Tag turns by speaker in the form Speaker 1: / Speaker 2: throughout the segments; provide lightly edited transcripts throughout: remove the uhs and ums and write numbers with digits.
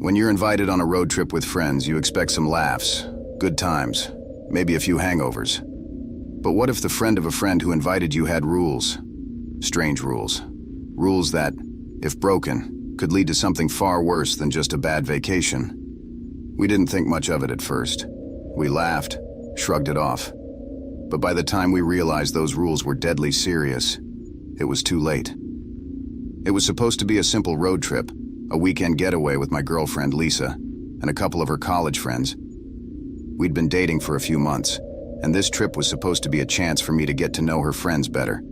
Speaker 1: When you're invited on a road trip with friends, you expect some laughs, good times, maybe a few hangovers. But what if the friend of a friend who invited you had rules? Strange rules. Rules that, if broken, could lead to something far worse than just a bad vacation. We didn't think much of it at first. We laughed, shrugged it off. But by the time we realized those rules were deadly serious, it was too late. It was supposed to be a simple road trip, a weekend getaway with my girlfriend Lisa and a couple of her college friends. We'd been dating for a few months, and this trip was supposed to be a chance for me to get to know her friends better,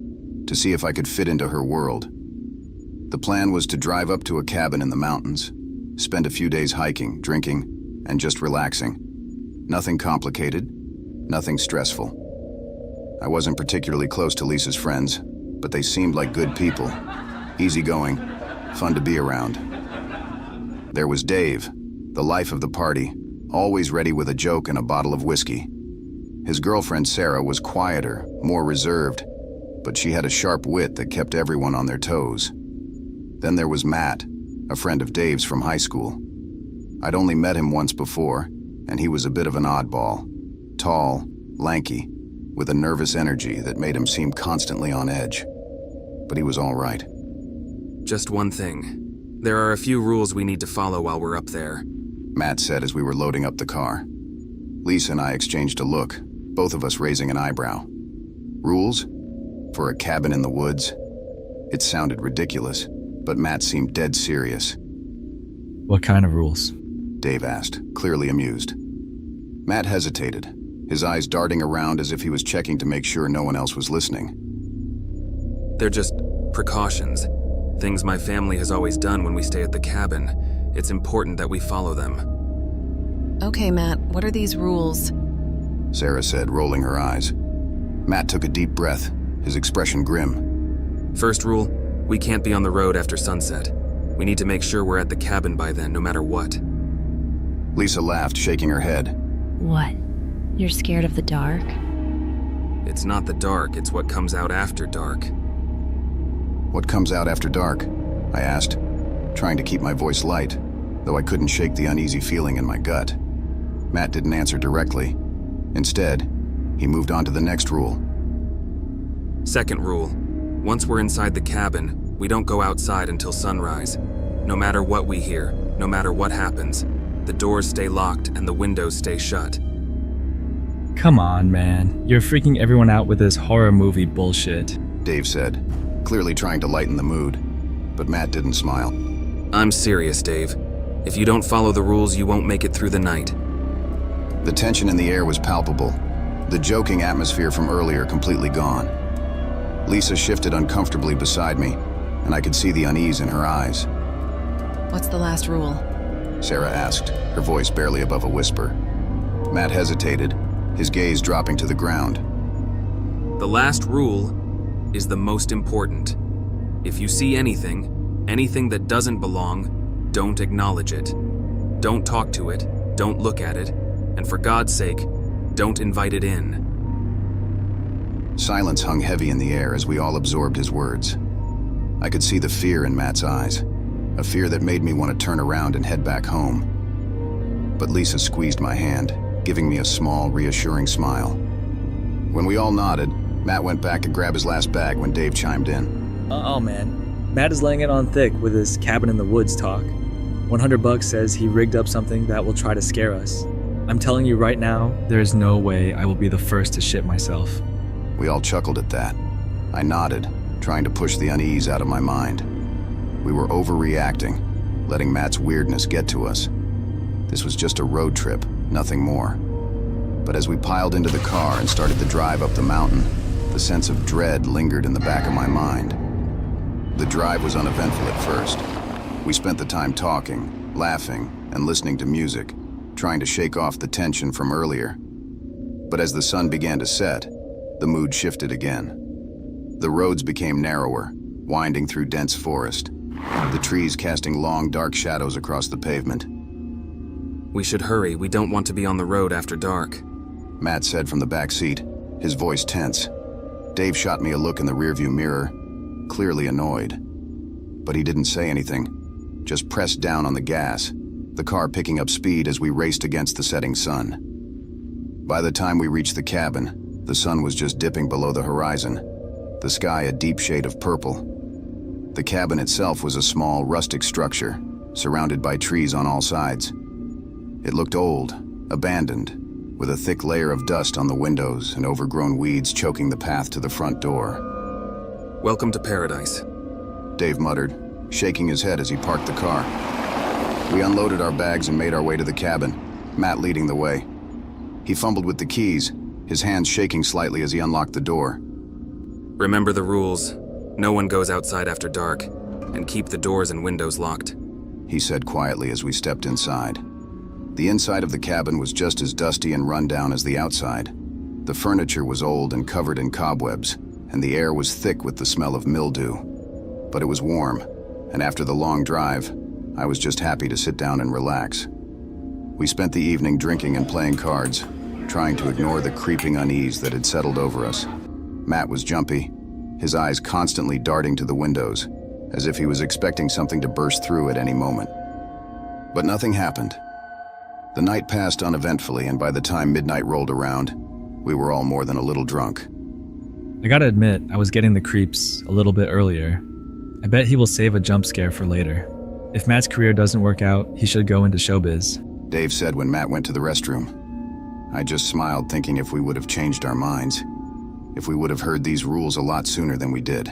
Speaker 1: to see if I could fit into her world. The plan was to drive up to a cabin in the mountains, spend a few days hiking, drinking, and just relaxing. Nothing complicated, nothing stressful. I wasn't particularly close to Lisa's friends, but they seemed like good people, easygoing, fun to be around. There was Dave, the life of the party, always ready with a joke and a bottle of whiskey. His girlfriend Sarah was quieter, more reserved, but she had a sharp wit that kept everyone on their toes. Then there was Matt, a friend of Dave's from high school. I'd only met him once before, and he was a bit of an oddball. Tall, lanky, with a nervous energy that made him seem constantly on edge. But he was all right.
Speaker 2: Just one thing. There are a few rules we need to follow while we're up there.
Speaker 1: Matt said as we were loading up the car. Lisa and I exchanged a look, both of us raising an eyebrow. Rules? For a cabin in the woods? It sounded ridiculous, but Matt seemed dead serious.
Speaker 3: What kind of rules?
Speaker 1: Dave asked, clearly amused. Matt hesitated, his eyes darting around as if he was checking to make sure no one else was listening.
Speaker 2: They're just precautions. Things my family has always done when we stay at the cabin. It's important that we follow them.
Speaker 4: Okay, Matt, what are these rules?
Speaker 1: Sarah said, rolling her eyes. Matt took a deep breath, his expression grim.
Speaker 2: First rule, we can't be on the road after sunset. We need to make sure we're at the cabin by then, no matter what.
Speaker 1: Lisa laughed, shaking her head.
Speaker 5: What? You're scared of the dark?
Speaker 2: It's not the dark, it's what comes out after dark.
Speaker 1: What comes out after dark? I asked, trying to keep my voice light, though I couldn't shake the uneasy feeling in my gut. Matt didn't answer directly. Instead, he moved on to the next rule.
Speaker 2: Second rule, once we're inside the cabin, we don't go outside until sunrise. No matter what we hear, no matter what happens, the doors stay locked and the windows stay shut.
Speaker 3: Come on, man. You're freaking everyone out with this horror movie bullshit.
Speaker 1: Dave said, clearly trying to lighten the mood, but Matt didn't smile.
Speaker 2: I'm serious, Dave. If you don't follow the rules, you won't make it through the night.
Speaker 1: The tension in the air was palpable, the joking atmosphere from earlier completely gone. Lisa shifted uncomfortably beside me, and I could see the unease in her eyes.
Speaker 4: What's the last rule?
Speaker 1: Sarah asked, her voice barely above a whisper. Matt hesitated, his gaze dropping to the ground.
Speaker 2: The last rule is the most important. If you see anything that doesn't belong, don't acknowledge it. Don't talk to it, don't look at it, and for God's sake, don't invite it in.
Speaker 1: Silence hung heavy in the air as we all absorbed his words. I could see the fear in Matt's eyes, a fear that made me want to turn around and head back home. But Lisa squeezed my hand, giving me a small, reassuring smile. When we all nodded, Matt went back to grab his last bag when Dave chimed in.
Speaker 3: Oh man, Matt is laying it on thick with his cabin in the woods talk. $100 says he rigged up something that will try to scare us. I'm telling you right now, there is no way I will be the first to shit myself.
Speaker 1: We all chuckled at that. I nodded, trying to push the unease out of my mind. We were overreacting, letting Matt's weirdness get to us. This was just a road trip, nothing more. But as we piled into the car and started the drive up the mountain, the sense of dread lingered in the back of my mind. The drive was uneventful at first. We spent the time talking, laughing, and listening to music, trying to shake off the tension from earlier. But as the sun began to set, the mood shifted again. The roads became narrower, winding through dense forest, the trees casting long, dark shadows across the pavement.
Speaker 2: We should hurry, we don't want to be on the road after dark.
Speaker 1: Matt said from the back seat, his voice tense. Dave shot me a look in the rearview mirror, clearly annoyed. But he didn't say anything, just pressed down on the gas, the car picking up speed as we raced against the setting sun. By the time we reached the cabin, the sun was just dipping below the horizon, the sky a deep shade of purple. The cabin itself was a small, rustic structure, surrounded by trees on all sides. It looked old, abandoned, with a thick layer of dust on the windows and overgrown weeds choking the path to the front door.
Speaker 2: Welcome to paradise.
Speaker 1: Dave muttered, shaking his head as he parked the car. We unloaded our bags and made our way to the cabin, Matt leading the way. He fumbled with the keys, his hands shaking slightly as he unlocked the door.
Speaker 2: Remember the rules. No one goes outside after dark, and keep the doors and windows locked,
Speaker 1: he said quietly as we stepped inside. The inside of the cabin was just as dusty and run down as the outside. The furniture was old and covered in cobwebs, and the air was thick with the smell of mildew. But it was warm, and after the long drive, I was just happy to sit down and relax. We spent the evening drinking and playing cards, trying to ignore the creeping unease that had settled over us. Matt was jumpy, his eyes constantly darting to the windows, as if he was expecting something to burst through at any moment. But nothing happened. The night passed uneventfully, and by the time midnight rolled around, we were all more than a little drunk.
Speaker 3: I gotta admit, I was getting the creeps a little bit earlier. I bet he will save a jump scare for later. If Matt's career doesn't work out, he should go into showbiz.
Speaker 1: Dave said when Matt went to the restroom. I just smiled, thinking if we would have changed our minds, if we would have heard these rules a lot sooner than we did.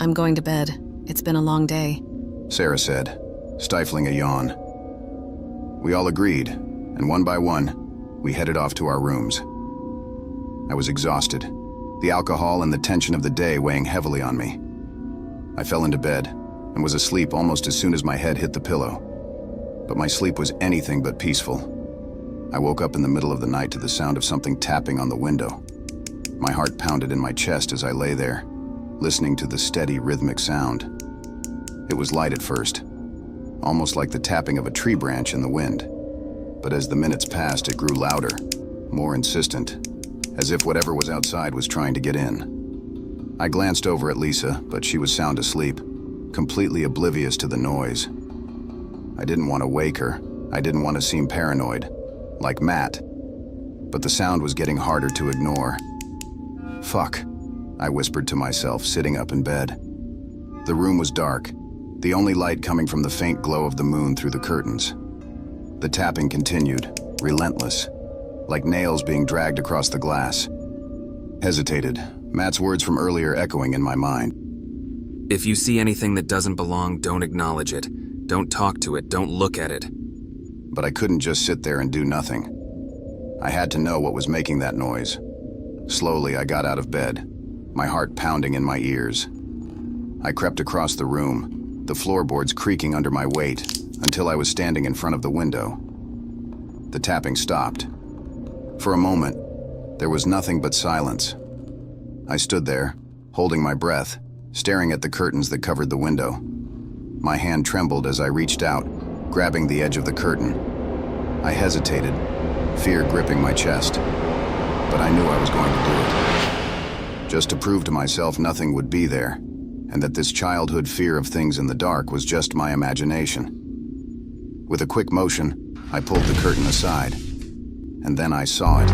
Speaker 4: I'm going to bed. It's been a long day.
Speaker 1: Sarah said, stifling a yawn. We all agreed, and one by one, we headed off to our rooms. I was exhausted, the alcohol and the tension of the day weighing heavily on me. I fell into bed and was asleep almost as soon as my head hit the pillow. But my sleep was anything but peaceful. I woke up in the middle of the night to the sound of something tapping on the window. My heart pounded in my chest as I lay there, listening to the steady, rhythmic sound. It was light at first, almost like the tapping of a tree branch in the wind. But as the minutes passed, it grew louder, more insistent, as if whatever was outside was trying to get in. I glanced over at Lisa, but she was sound asleep, completely oblivious to the noise. I didn't want to wake her. I didn't want to seem paranoid, like Matt. But the sound was getting harder to ignore. Fuck, I whispered to myself, sitting up in bed. The room was dark, the only light coming from the faint glow of the moon through the curtains. The tapping continued, relentless, like nails being dragged across the glass. Hesitated, Matt's words from earlier echoing in my mind.
Speaker 2: If you see anything that doesn't belong, don't acknowledge it. Don't talk to it, don't look at it.
Speaker 1: But I couldn't just sit there and do nothing. I had to know what was making that noise. Slowly, I got out of bed, my heart pounding in my ears. I crept across the room, the floorboards creaking under my weight, until I was standing in front of the window. The tapping stopped. For a moment, there was nothing but silence. I stood there, holding my breath, staring at the curtains that covered the window. My hand trembled as I reached out, grabbing the edge of the curtain. I hesitated, fear gripping my chest, but I knew I was going to do it. Just to prove to myself nothing would be there, and that this childhood fear of things in the dark was just my imagination. With a quick motion, I pulled the curtain aside, and then I saw it.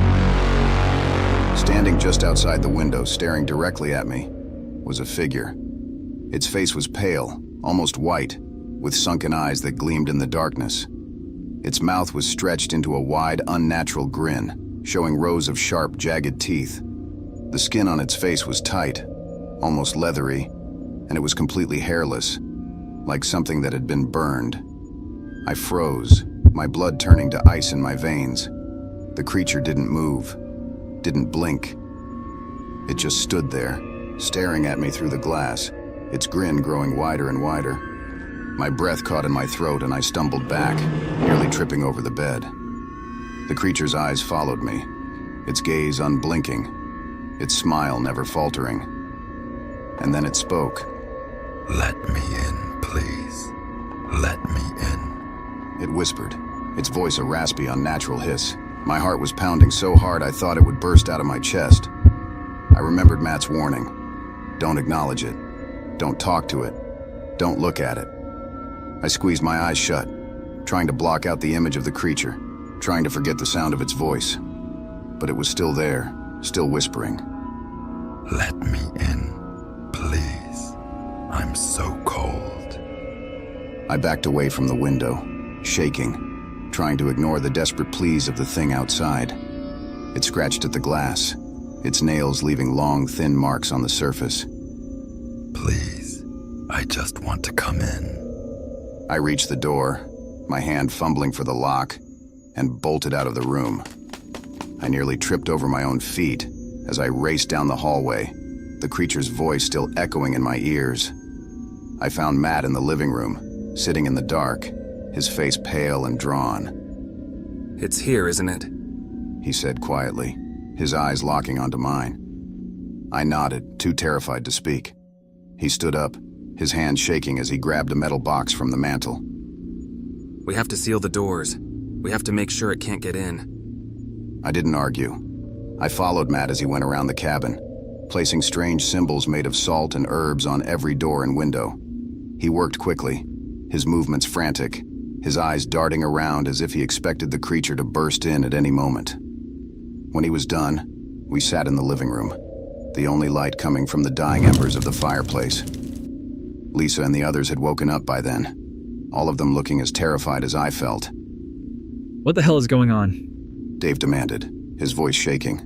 Speaker 1: Standing just outside the window, staring directly at me, was a figure. Its face was pale, almost white, with sunken eyes that gleamed in the darkness. Its mouth was stretched into a wide, unnatural grin, showing rows of sharp, jagged teeth. The skin on its face was tight, almost leathery, and it was completely hairless, like something that had been burned. I froze, my blood turning to ice in my veins. The creature didn't move, didn't blink. It just stood there, staring at me through the glass, its grin growing wider and wider. My breath caught in my throat and I stumbled back, nearly tripping over the bed. The creature's eyes followed me, its gaze unblinking, its smile never faltering. And then it spoke.
Speaker 6: "Let me in, please. Let me in."
Speaker 1: It whispered, its voice a raspy, unnatural hiss. My heart was pounding so hard I thought it would burst out of my chest. I remembered Matt's warning. Don't acknowledge it. Don't talk to it. Don't look at it. I squeezed my eyes shut, trying to block out the image of the creature, trying to forget the sound of its voice. But it was still there, still whispering.
Speaker 6: Let me in, please. I'm so cold.
Speaker 1: I backed away from the window, shaking, trying to ignore the desperate pleas of the thing outside. It scratched at the glass, its nails leaving long, thin marks on the surface.
Speaker 6: Please, I just want to come in.
Speaker 1: I reached the door, my hand fumbling for the lock, and bolted out of the room. I nearly tripped over my own feet as I raced down the hallway, the creature's voice still echoing in my ears. I found Matt in the living room, sitting in the dark, his face pale and drawn.
Speaker 2: It's here, isn't it?
Speaker 1: He said quietly, his eyes locking onto mine. I nodded, too terrified to speak. He stood up, his hand shaking as he grabbed a metal box from the mantel.
Speaker 2: We have to seal the doors. We have to make sure it can't get in.
Speaker 1: I didn't argue. I followed Matt as he went around the cabin, placing strange symbols made of salt and herbs on every door and window. He worked quickly, his movements frantic, his eyes darting around as if he expected the creature to burst in at any moment. When he was done, we sat in the living room, the only light coming from the dying embers of the fireplace. Lisa and the others had woken up by then, all of them looking as terrified as I felt.
Speaker 3: What the hell is going on?
Speaker 1: Dave demanded, his voice shaking.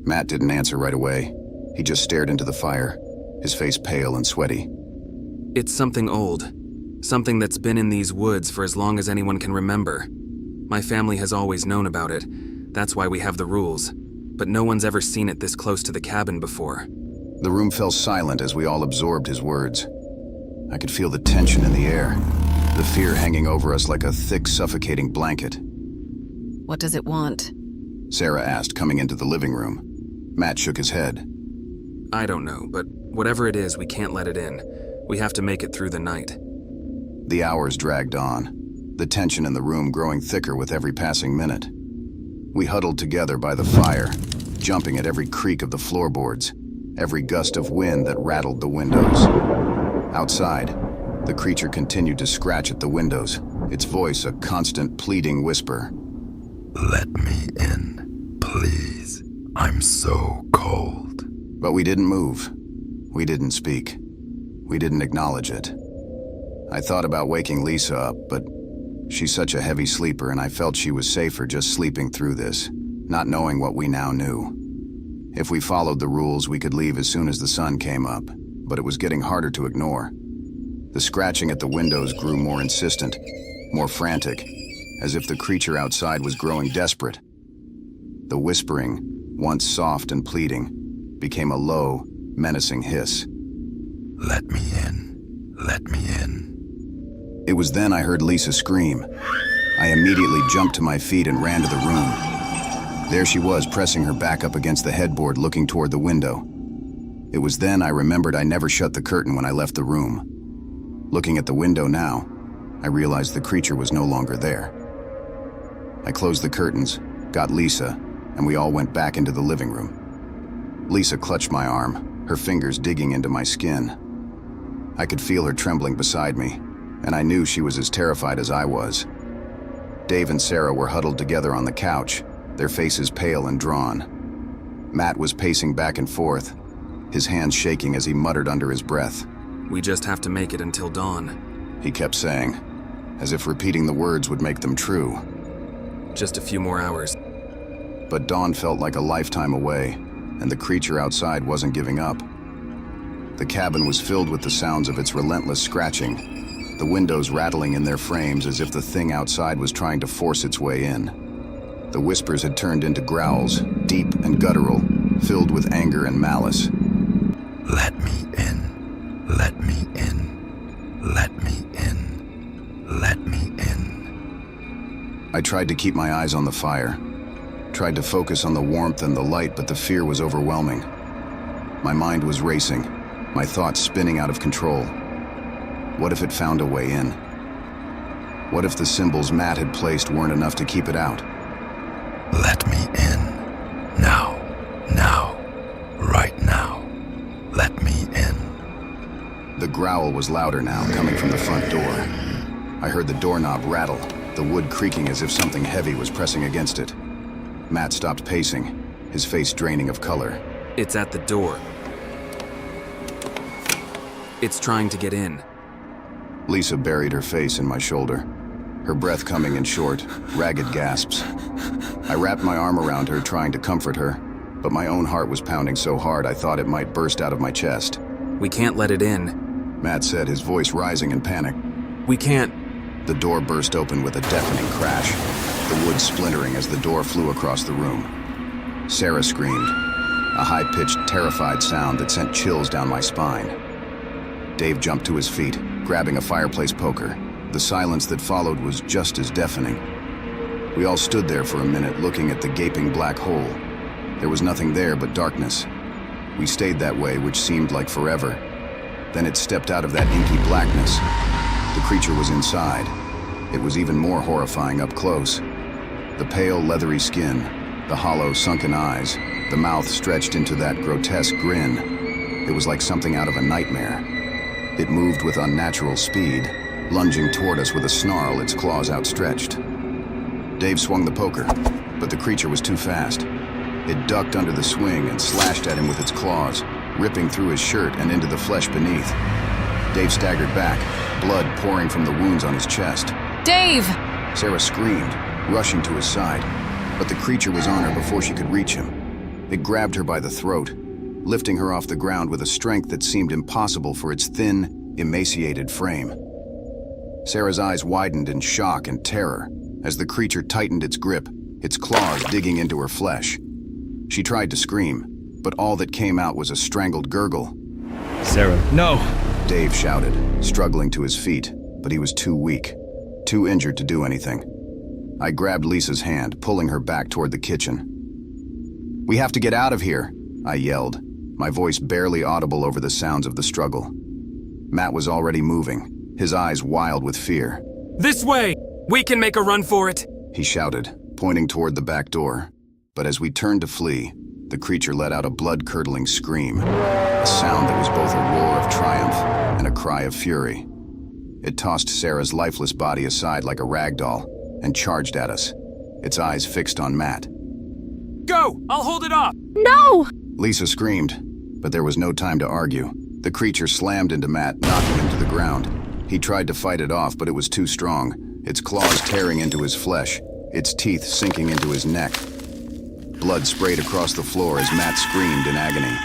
Speaker 1: Matt didn't answer right away. He just stared into the fire, his face pale and sweaty.
Speaker 2: It's something old. Something that's been in these woods for as long as anyone can remember. My family has always known about it. That's why we have the rules. But no one's ever seen it this close to the cabin before.
Speaker 1: The room fell silent as we all absorbed his words. I could feel the tension in the air, the fear hanging over us like a thick, suffocating blanket.
Speaker 4: What does it want?
Speaker 1: Sarah asked, coming into the living room. Matt shook his head.
Speaker 2: I don't know, but whatever it is, we can't let it in. We have to make it through the night.
Speaker 1: The hours dragged on, the tension in the room growing thicker with every passing minute. We huddled together by the fire, jumping at every creak of the floorboards, every gust of wind that rattled the windows. Outside, the creature continued to scratch at the windows, its voice a constant pleading whisper.
Speaker 6: Let me in, please. I'm so cold.
Speaker 1: But we didn't move. We didn't speak. We didn't acknowledge it. I thought about waking Lisa up, but she's such a heavy sleeper and I felt she was safer just sleeping through this, not knowing what we now knew. If we followed the rules, we could leave as soon as the sun came up, but it was getting harder to ignore. The scratching at the windows grew more insistent, more frantic, as if the creature outside was growing desperate. The whispering, once soft and pleading, became a low, menacing hiss.
Speaker 6: Let me in. Let me in.
Speaker 1: It was then I heard Lisa scream. I immediately jumped to my feet and ran to the room. There she was, pressing her back up against the headboard, looking toward the window. It was then I remembered I never shut the curtain when I left the room. Looking at the window now, I realized the creature was no longer there. I closed the curtains, got Lisa, and we all went back into the living room. Lisa clutched my arm, her fingers digging into my skin. I could feel her trembling beside me, and I knew she was as terrified as I was. Dave and Sarah were huddled together on the couch, their faces pale and drawn. Matt was pacing back and forth, his hands shaking as he muttered under his breath.
Speaker 2: We just have to make it until dawn,
Speaker 1: he kept saying, as if repeating the words would make them true.
Speaker 2: Just a few more hours.
Speaker 1: But dawn felt like a lifetime away, and the creature outside wasn't giving up. The cabin was filled with the sounds of its relentless scratching, the windows rattling in their frames as if the thing outside was trying to force its way in. The whispers had turned into growls, deep and guttural, filled with anger and malice.
Speaker 6: Let me in. Let me in. Let me in. Let me in.
Speaker 1: I tried to keep my eyes on the fire, tried to focus on the warmth and the light, but the fear was overwhelming. My mind was racing, my thoughts spinning out of control. What if it found a way in? What if the symbols Matt had placed weren't enough to keep it out?
Speaker 6: Let me in. Now. Now. Right now. Let me in.
Speaker 1: The growl was louder now, coming from the front door. I heard the doorknob rattle, the wood creaking as if something heavy was pressing against it. Matt stopped pacing, his face draining of color.
Speaker 2: It's at the door. It's trying to get in.
Speaker 1: Lisa buried her face in my shoulder, her breath coming in short, ragged gasps. I wrapped my arm around her, trying to comfort her, but my own heart was pounding so hard I thought it might burst out of my chest.
Speaker 2: We can't let it in.
Speaker 1: Matt said, his voice rising in panic.
Speaker 2: We can't.
Speaker 1: The door burst open with a deafening crash, the wood splintering as the door flew across the room. Sarah screamed, a high-pitched, terrified sound that sent chills down my spine. Dave jumped to his feet, grabbing a fireplace poker. The silence that followed was just as deafening. We all stood there for a minute, looking at the gaping black hole. There was nothing there but darkness. We stayed that way, which seemed like forever. Then it stepped out of that inky blackness. The creature was inside. It was even more horrifying up close. The pale, leathery skin, the hollow, sunken eyes, the mouth stretched into that grotesque grin. It was like something out of a nightmare. It moved with unnatural speed, lunging toward us with a snarl, its claws outstretched. Dave swung the poker, but the creature was too fast. It ducked under the swing and slashed at him with its claws, ripping through his shirt and into the flesh beneath. Dave staggered back, blood pouring from the wounds on his chest.
Speaker 4: Dave!
Speaker 1: Sarah screamed, rushing to his side, but the creature was on her before she could reach him. It grabbed her by the throat, lifting her off the ground with a strength that seemed impossible for its thin, emaciated frame. Sarah's eyes widened in shock and terror as the creature tightened its grip, its claws digging into her flesh. She tried to scream, but all that came out was a strangled gurgle.
Speaker 3: Sarah, no!
Speaker 1: Dave shouted, struggling to his feet, but he was too weak, too injured to do anything. I grabbed Lisa's hand, pulling her back toward the kitchen. "We have to get out of here," I yelled, my voice barely audible over the sounds of the struggle. Matt was already moving, his eyes wild with fear.
Speaker 2: This way! We can make a run for it!
Speaker 1: He shouted, pointing toward the back door. But as we turned to flee, the creature let out a blood-curdling scream, a sound that was both a roar of triumph and a cry of fury. It tossed Sarah's lifeless body aside like a rag doll and charged at us, its eyes fixed on Matt.
Speaker 2: Go! I'll hold it off!
Speaker 5: No!
Speaker 1: Lisa screamed, but there was no time to argue. The creature slammed into Matt, knocking him to the ground. He tried to fight it off, but it was too strong, its claws tearing into his flesh, its teeth sinking into his neck. Blood sprayed across the floor as Matt screamed in agony.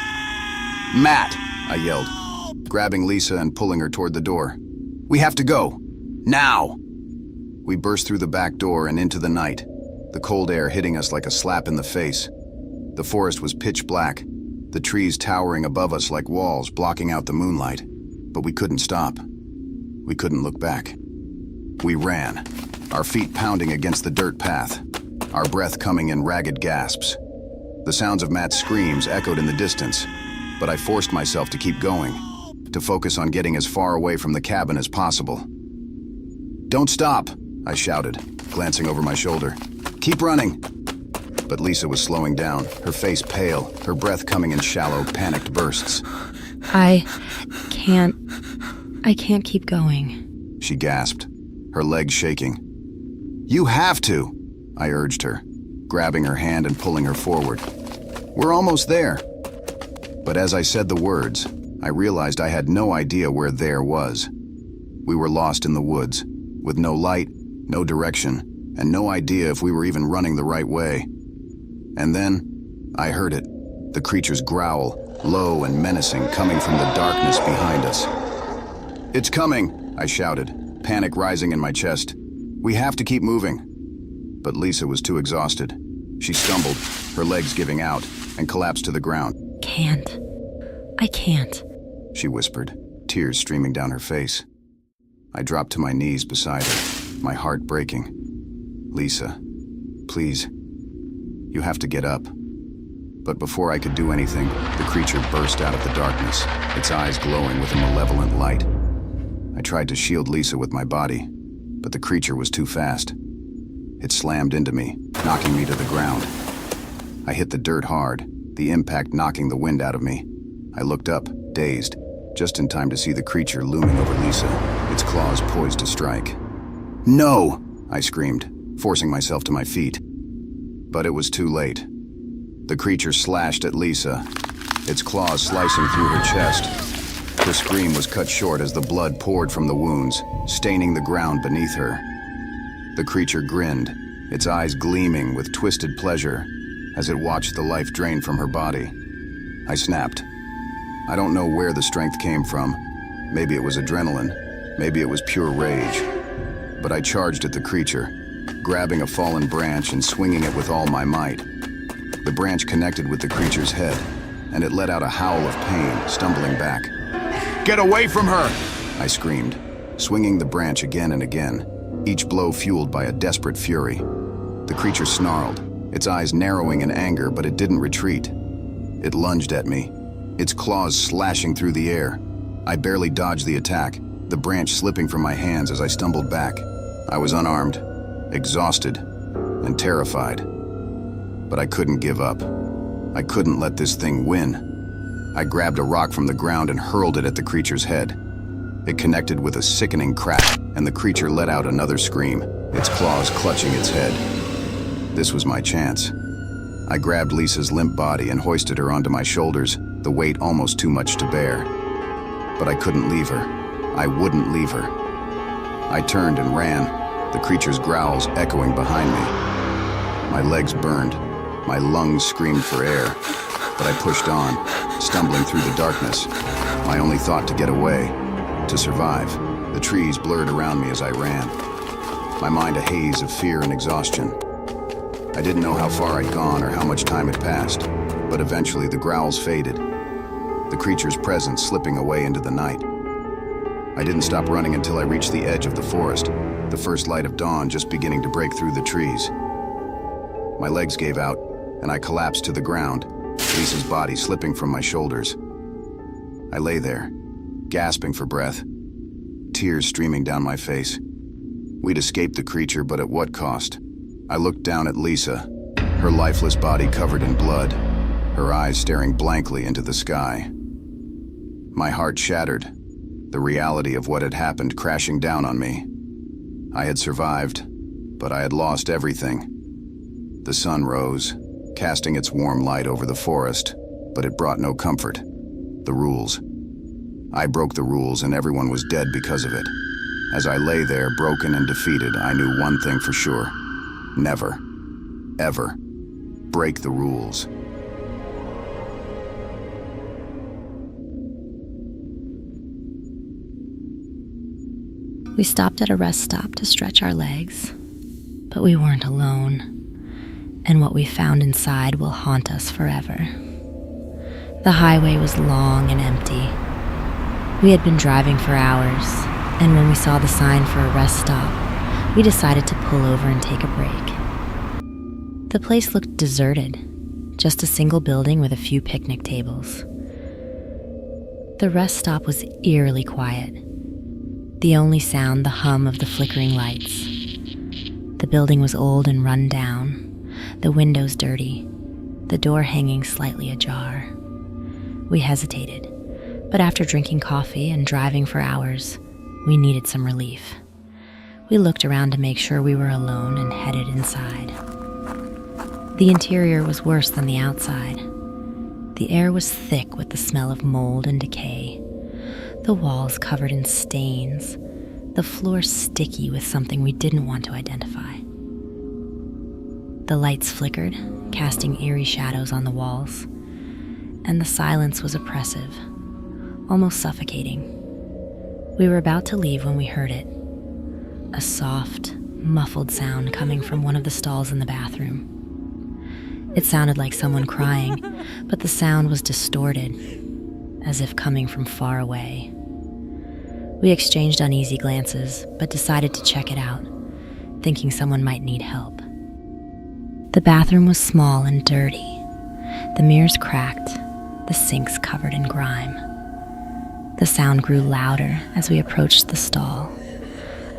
Speaker 1: "Matt!" I yelled, grabbing Lisa and pulling her toward the door. "We have to go! Now!" We burst through the back door and into the night, the cold air hitting us like a slap in the face. The forest was pitch black, the trees towering above us like walls blocking out the moonlight, but we couldn't stop. We couldn't look back. We ran, our feet pounding against the dirt path, our breath coming in ragged gasps. The sounds of Matt's screams echoed in the distance, but I forced myself to keep going, to focus on getting as far away from the cabin as possible. "Don't stop!" I shouted, glancing over my shoulder. "Keep running!" But Lisa was slowing down, her face pale, her breath coming in shallow, panicked bursts.
Speaker 5: I can't keep going.
Speaker 1: She gasped, her legs shaking. "You have to!" I urged her, grabbing her hand and pulling her forward. "We're almost there." But as I said the words, I realized I had no idea where there was. We were lost in the woods, with no light, no direction, and no idea if we were even running the right way. And then, I heard it, the creature's growl, low and menacing, coming from the darkness behind us. "It's coming!" I shouted, panic rising in my chest. "We have to keep moving." But Lisa was too exhausted. She stumbled, her legs giving out, and collapsed to the ground.
Speaker 5: I can't.
Speaker 1: She whispered, tears streaming down her face. I dropped to my knees beside her, my heart breaking. "Lisa, please, you have to get up." But before I could do anything, the creature burst out of the darkness, its eyes glowing with a malevolent light. I tried to shield Lisa with my body, but the creature was too fast. It slammed into me, knocking me to the ground. I hit the dirt hard, the impact knocking the wind out of me. I looked up, dazed, just in time to see the creature looming over Lisa, its claws poised to strike. No! I screamed, forcing myself to my feet. But it was too late. The creature slashed at Lisa, its claws slicing through her chest. Her scream was cut short as the blood poured from the wounds, staining the ground beneath her. The creature grinned, its eyes gleaming with twisted pleasure as it watched the life drain from her body. I snapped. I don't know where the strength came from. Maybe it was adrenaline, maybe it was pure rage. But I charged at the creature, grabbing a fallen branch and swinging it with all my might. The branch connected with the creature's head, and it let out a howl of pain, stumbling back. "Get away from her!" I screamed, swinging the branch again and again, each blow fueled by a desperate fury. The creature snarled, its eyes narrowing in anger, but it didn't retreat. It lunged at me, its claws slashing through the air. I barely dodged the attack, the branch slipping from my hands as I stumbled back. I was unarmed, exhausted, and terrified. But I couldn't give up. I couldn't let this thing win. I grabbed a rock from the ground and hurled it at the creature's head. It connected with a sickening crack, and the creature let out another scream, its claws clutching its head. This was my chance. I grabbed Lisa's limp body and hoisted her onto my shoulders, the weight almost too much to bear. But I couldn't leave her. I wouldn't leave her. I turned and ran, the creature's growls echoing behind me. My legs burned, my lungs screamed for air, but I pushed on, stumbling through the darkness, my only thought to get away, to survive. The trees blurred around me as I ran, my mind a haze of fear and exhaustion. I didn't know how far I'd gone or how much time had passed, but eventually the growls faded, the creature's presence slipping away into the night. I didn't stop running until I reached the edge of the forest, the first light of dawn just beginning to break through the trees. My legs gave out, and I collapsed to the ground, Lisa's body slipping from my shoulders. I lay there, gasping for breath, tears streaming down my face. We'd escaped the creature, but at what cost? I looked down at Lisa, her lifeless body covered in blood, her eyes staring blankly into the sky. My heart shattered, the reality of what had happened crashing down on me. I had survived, but I had lost everything. The sun rose, casting its warm light over the forest, but it brought no comfort. The rules. I broke the rules and everyone was dead because of it. As I lay there, broken and defeated, I knew one thing for sure. Never, ever, break the rules.
Speaker 5: We stopped at a rest stop to stretch our legs, but we weren't alone, and what we found inside will haunt us forever. The highway was long and empty. We had been driving for hours, and when we saw the sign for a rest stop, we decided to pull over and take a break. The place looked deserted, just a single building with a few picnic tables. The rest stop was eerily quiet. The only sound, the hum of the flickering lights. The building was old and run down, the windows dirty, the door hanging slightly ajar. We hesitated, but after drinking coffee and driving for hours, we needed some relief. We looked around to make sure we were alone and headed inside. The interior was worse than the outside. The air was thick with the smell of mold and decay. The walls covered in stains, the floor sticky with something we didn't want to identify. The lights flickered, casting eerie shadows on the walls, and the silence was oppressive, almost suffocating. We were about to leave when we heard it, a soft, muffled sound coming from one of the stalls in the bathroom. It sounded like someone crying, but the sound was distorted, as if coming from far away. We exchanged uneasy glances, but decided to check it out, thinking someone might need help. The bathroom was small and dirty, the mirrors cracked, the sinks covered in grime. The sound grew louder as we approached the stall,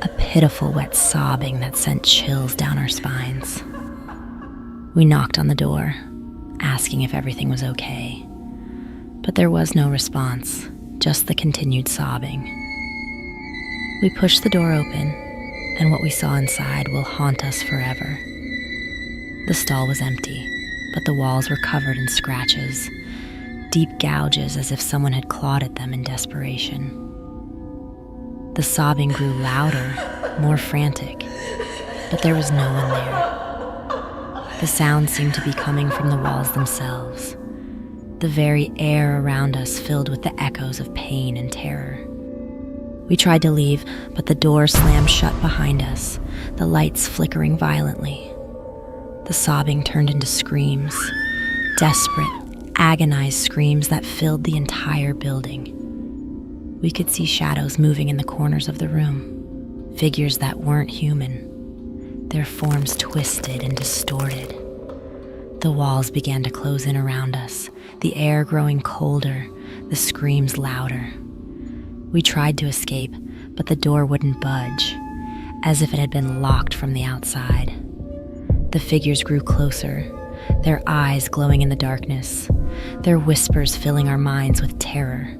Speaker 5: a pitiful wet sobbing that sent chills down our spines. We knocked on the door, asking if everything was okay, but there was no response, just the continued sobbing. We pushed the door open and what we saw inside will haunt us forever. The stall was empty, but the walls were covered in scratches, deep gouges as if someone had clawed at them in desperation. The sobbing grew louder, more frantic, but there was no one there. The sound seemed to be coming from the walls themselves, the very air around us filled with the echoes of pain and terror. We tried to leave, but the door slammed shut behind us, the lights flickering violently. The sobbing turned into screams, desperate, agonized screams that filled the entire building. We could see shadows moving in the corners of the room, figures that weren't human, their forms twisted and distorted. The walls began to close in around us, the air growing colder, the screams louder. We tried to escape, but the door wouldn't budge, as if it had been locked from the outside. The figures grew closer, their eyes glowing in the darkness, their whispers filling our minds with terror.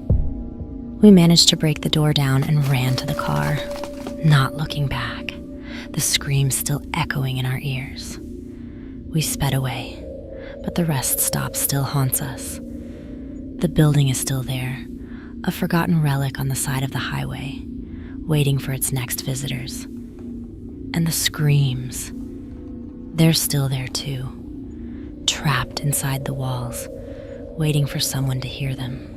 Speaker 5: We managed to break the door down and ran to the car, not looking back, the screams still echoing in our ears. We sped away, but the rest stop still haunts us. The building is still there, a forgotten relic on the side of the highway, waiting for its next visitors. And the screams, they're still there too, trapped inside the walls, waiting for someone to hear them.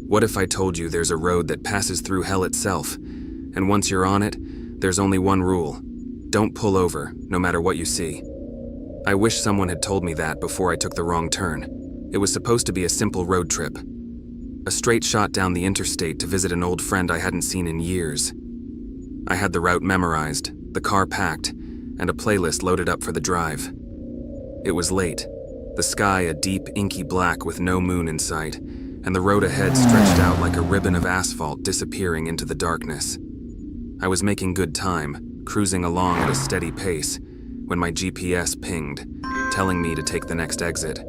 Speaker 2: What if I told you there's a road that passes through hell itself, and once you're on it, there's only one rule: don't pull over, no matter what you see. I wish someone had told me that before I took the wrong turn. It was supposed to be a simple road trip. A straight shot down the interstate to visit an old friend I hadn't seen in years. I had the route memorized, the car packed, and a playlist loaded up for the drive. It was late, the sky a deep, inky black with no moon in sight, and the road ahead stretched out like a ribbon of asphalt disappearing into the darkness. I was making good time, cruising along at a steady pace, when my GPS pinged, telling me to take the next exit.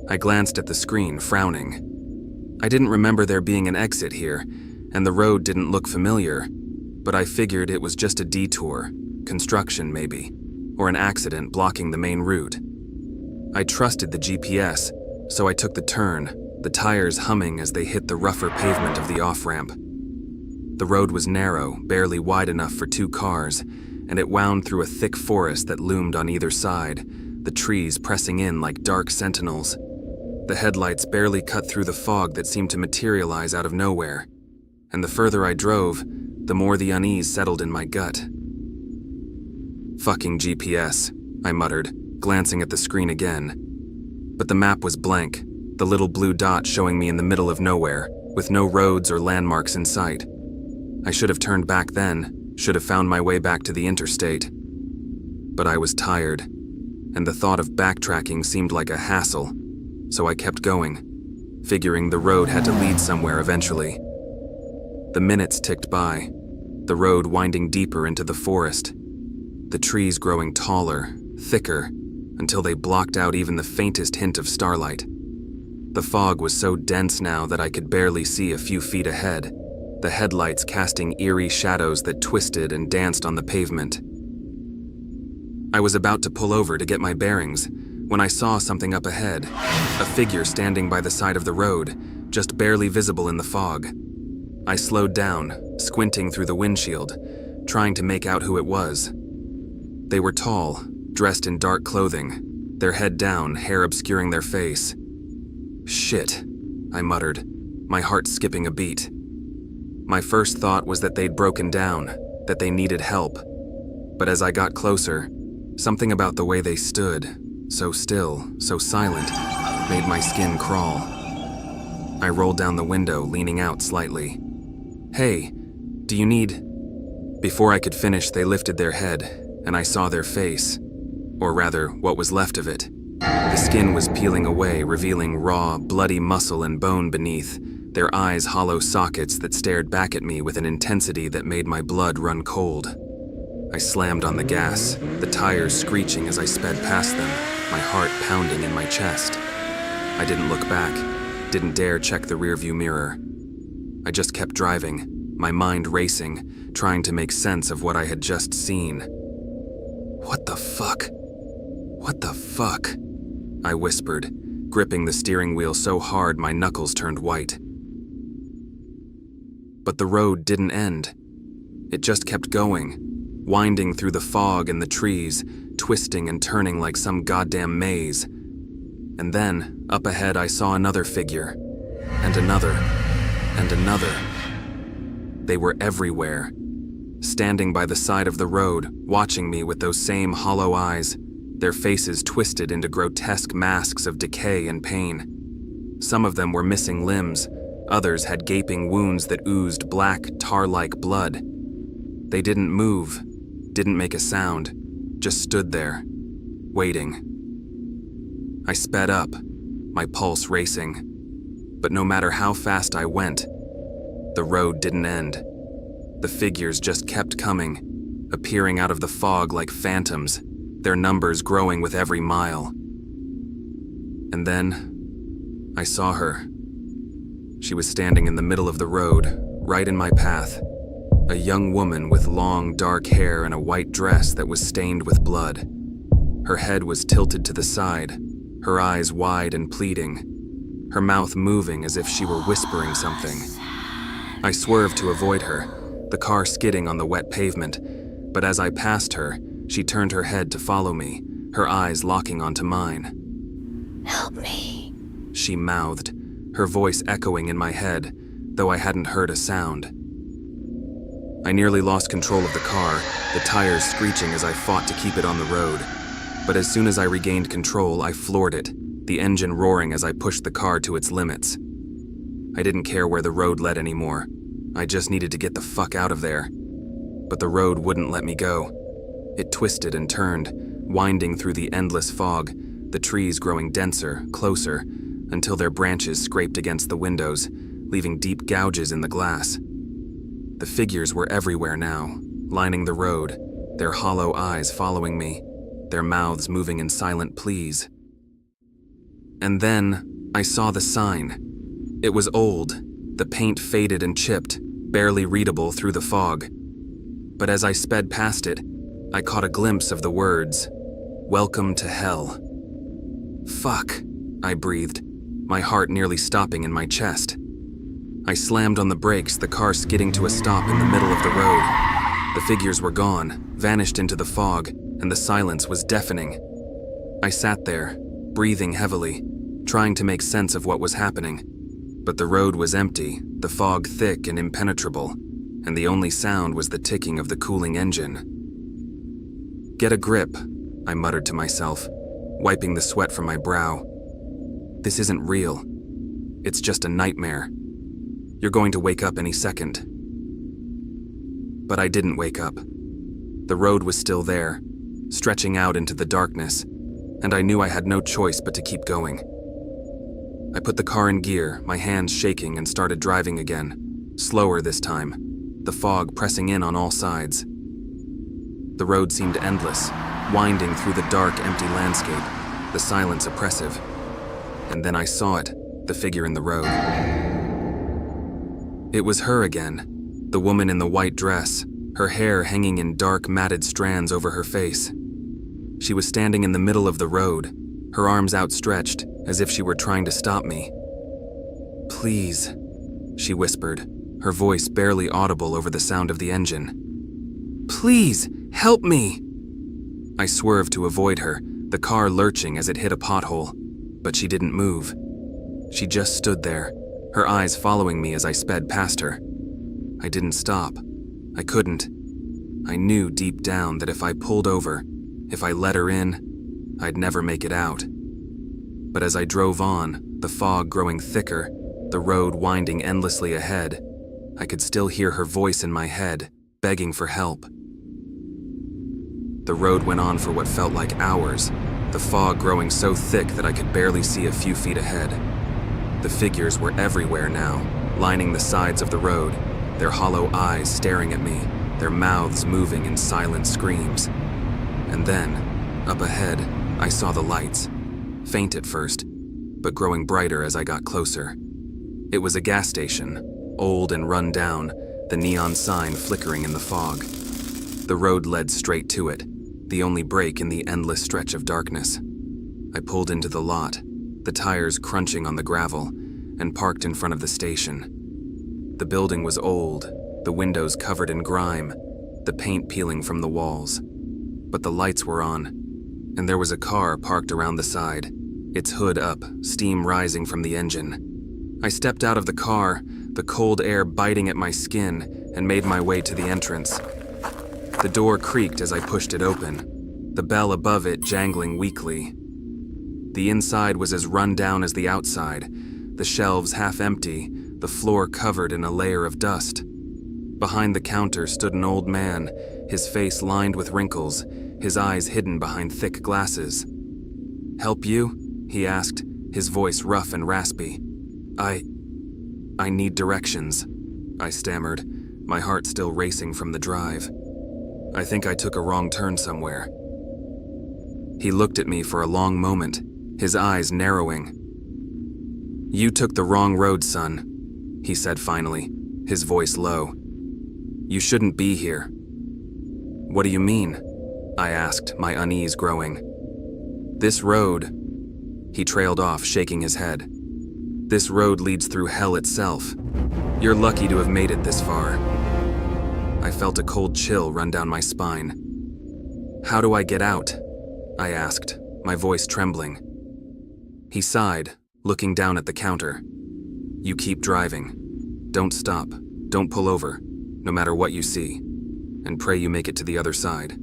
Speaker 2: I glanced at the screen, frowning. I didn't remember there being an exit here, and the road didn't look familiar, but I figured it was just a detour, construction maybe, or an accident blocking the main route. I trusted the GPS, so I took the turn, the tires humming as they hit the rougher pavement of the off-ramp. The road was narrow, barely wide enough for two cars, and it wound through a thick forest that loomed on either side, the trees pressing in like dark sentinels. The headlights barely cut through the fog that seemed to materialize out of nowhere, and the further I drove, the more the unease settled in my gut. Fucking GPS, I muttered, glancing at the screen again. But the map was blank, the little blue dot showing me in the middle of nowhere, with no roads or landmarks in sight. I should have turned back then, should have found my way back to the interstate. But I was tired, and the thought of backtracking seemed like a hassle, so I kept going, figuring the road had to lead somewhere eventually. The minutes ticked by, the road winding deeper into the forest, the trees growing taller, thicker, until they blocked out even the faintest hint of starlight. The fog was so dense now that I could barely see a few feet ahead, the headlights casting eerie shadows that twisted and danced on the pavement. I was about to pull over to get my bearings when I saw something up ahead, a figure standing by the side of the road, just barely visible in the fog. I slowed down, squinting through the windshield, trying to make out who it was. They were tall, dressed in dark clothing, their head down, hair obscuring their face. Shit, I muttered, my heart skipping a beat. My first thought was that they'd broken down, that they needed help. But as I got closer, something about the way they stood, so still, so silent, made my skin crawl. I rolled down the window, leaning out slightly. Hey, do you need... Before I could finish, they lifted their head, and I saw their face. Or rather, what was left of it. The skin was peeling away, revealing raw, bloody muscle and bone beneath, their eyes hollow sockets that stared back at me with an intensity that made my blood run cold. I slammed on the gas, the tires screeching as I sped past them, my heart pounding in my chest. I didn't look back, didn't dare check the rearview mirror. I just kept driving, my mind racing, trying to make sense of what I had just seen. What the fuck? What the fuck? I whispered, gripping the steering wheel so hard my knuckles turned white. But the road didn't end. It just kept going, winding through the fog and the trees, twisting and turning like some goddamn maze. And then, up ahead, I saw another figure, and another, and another. They were everywhere, standing by the side of the road, watching me with those same hollow eyes, their faces twisted into grotesque masks of decay and pain. Some of them were missing limbs, others had gaping wounds that oozed black, tar-like blood. They didn't move, didn't make a sound, just stood there, waiting. I sped up, my pulse racing. But no matter how fast I went, the road didn't end. The figures just kept coming, appearing out of the fog like phantoms, their numbers growing with every mile. And then, I saw her. She was standing in the middle of the road, right in my path. A young woman with long, dark hair and a white dress that was stained with blood. Her head was tilted to the side, her eyes wide and pleading, her mouth moving as if she were whispering something. I swerved to avoid her, the car skidding on the wet pavement, but as I passed her, she turned her head to follow me, her eyes locking onto mine.
Speaker 5: Help me,
Speaker 2: she mouthed, her voice echoing in my head, though I hadn't heard a sound. I nearly lost control of the car, the tires screeching as I fought to keep it on the road. But as soon as I regained control, I floored it, the engine roaring as I pushed the car to its limits. I didn't care where the road led anymore. I just needed to get the fuck out of there. But the road wouldn't let me go. It twisted and turned, winding through the endless fog, the trees growing denser, closer, until their branches scraped against the windows, leaving deep gouges in the glass. The figures were everywhere now, lining the road, their hollow eyes following me, their mouths moving in silent pleas. And then, I saw the sign. It was old, the paint faded and chipped, barely readable through the fog. But as I sped past it, I caught a glimpse of the words, "Welcome to Hell." Fuck, I breathed, my heart nearly stopping in my chest. I slammed on the brakes, the car skidding to a stop in the middle of the road. The figures were gone, vanished into the fog, and the silence was deafening. I sat there, breathing heavily, trying to make sense of what was happening. But the road was empty, the fog thick and impenetrable, and the only sound was the ticking of the cooling engine. "Get a grip," I muttered to myself, wiping the sweat from my brow. "This isn't real. It's just a nightmare. You're going to wake up any second." But I didn't wake up. The road was still there, stretching out into the darkness, and I knew I had no choice but to keep going. I put the car in gear, my hands shaking, and started driving again, slower this time, the fog pressing in on all sides. The road seemed endless, winding through the dark, empty landscape, the silence oppressive. And then I saw it, the figure in the road. It was her again, the woman in the white dress, her hair hanging in dark, matted strands over her face. She was standing in the middle of the road, her arms outstretched, as if she were trying to stop me. "Please," she whispered, her voice barely audible over the sound of the engine. "Please, help me!" I swerved to avoid her, the car lurching as it hit a pothole, but she didn't move. She just stood there, her eyes following me as I sped past her. I didn't stop. I couldn't. I knew deep down that if I pulled over, if I let her in, I'd never make it out. But as I drove on, the fog growing thicker, the road winding endlessly ahead, I could still hear her voice in my head, begging for help. The road went on for what felt like hours, the fog growing so thick that I could barely see a few feet ahead. The figures were everywhere now, lining the sides of the road, their hollow eyes staring at me, their mouths moving in silent screams. And then, up ahead, I saw the lights, faint at first, but growing brighter as I got closer. It was a gas station, old and run down, the neon sign flickering in the fog. The road led straight to it, the only break in the endless stretch of darkness. I pulled into the lot, the tires crunching on the gravel, and parked in front of the station. The building was old, the windows covered in grime, the paint peeling from the walls. But the lights were on, and there was a car parked around the side, its hood up, steam rising from the engine. I stepped out of the car, the cold air biting at my skin, and made my way to the entrance. The door creaked as I pushed it open, the bell above it jangling weakly. The inside was as run down as the outside, the shelves half empty, the floor covered in a layer of dust. Behind the counter stood an old man, his face lined with wrinkles, his eyes hidden behind thick glasses. "Help you?" he asked, his voice rough and raspy. I need directions," I stammered, my heart still racing from the drive. "I think I took a wrong turn somewhere." He looked at me for a long moment, his eyes narrowing. "You took the wrong road, son," he said finally, his voice low. "You shouldn't be here." "What do you mean?" I asked, my unease growing. "This road," he trailed off, shaking his head. "This road leads through hell itself. You're lucky to have made it this far." I felt a cold chill run down my spine. "How do I get out?" I asked, my voice trembling. He sighed, looking down at the counter. "You keep driving. Don't stop. Don't pull over, no matter what you see, and pray you make it to the other side."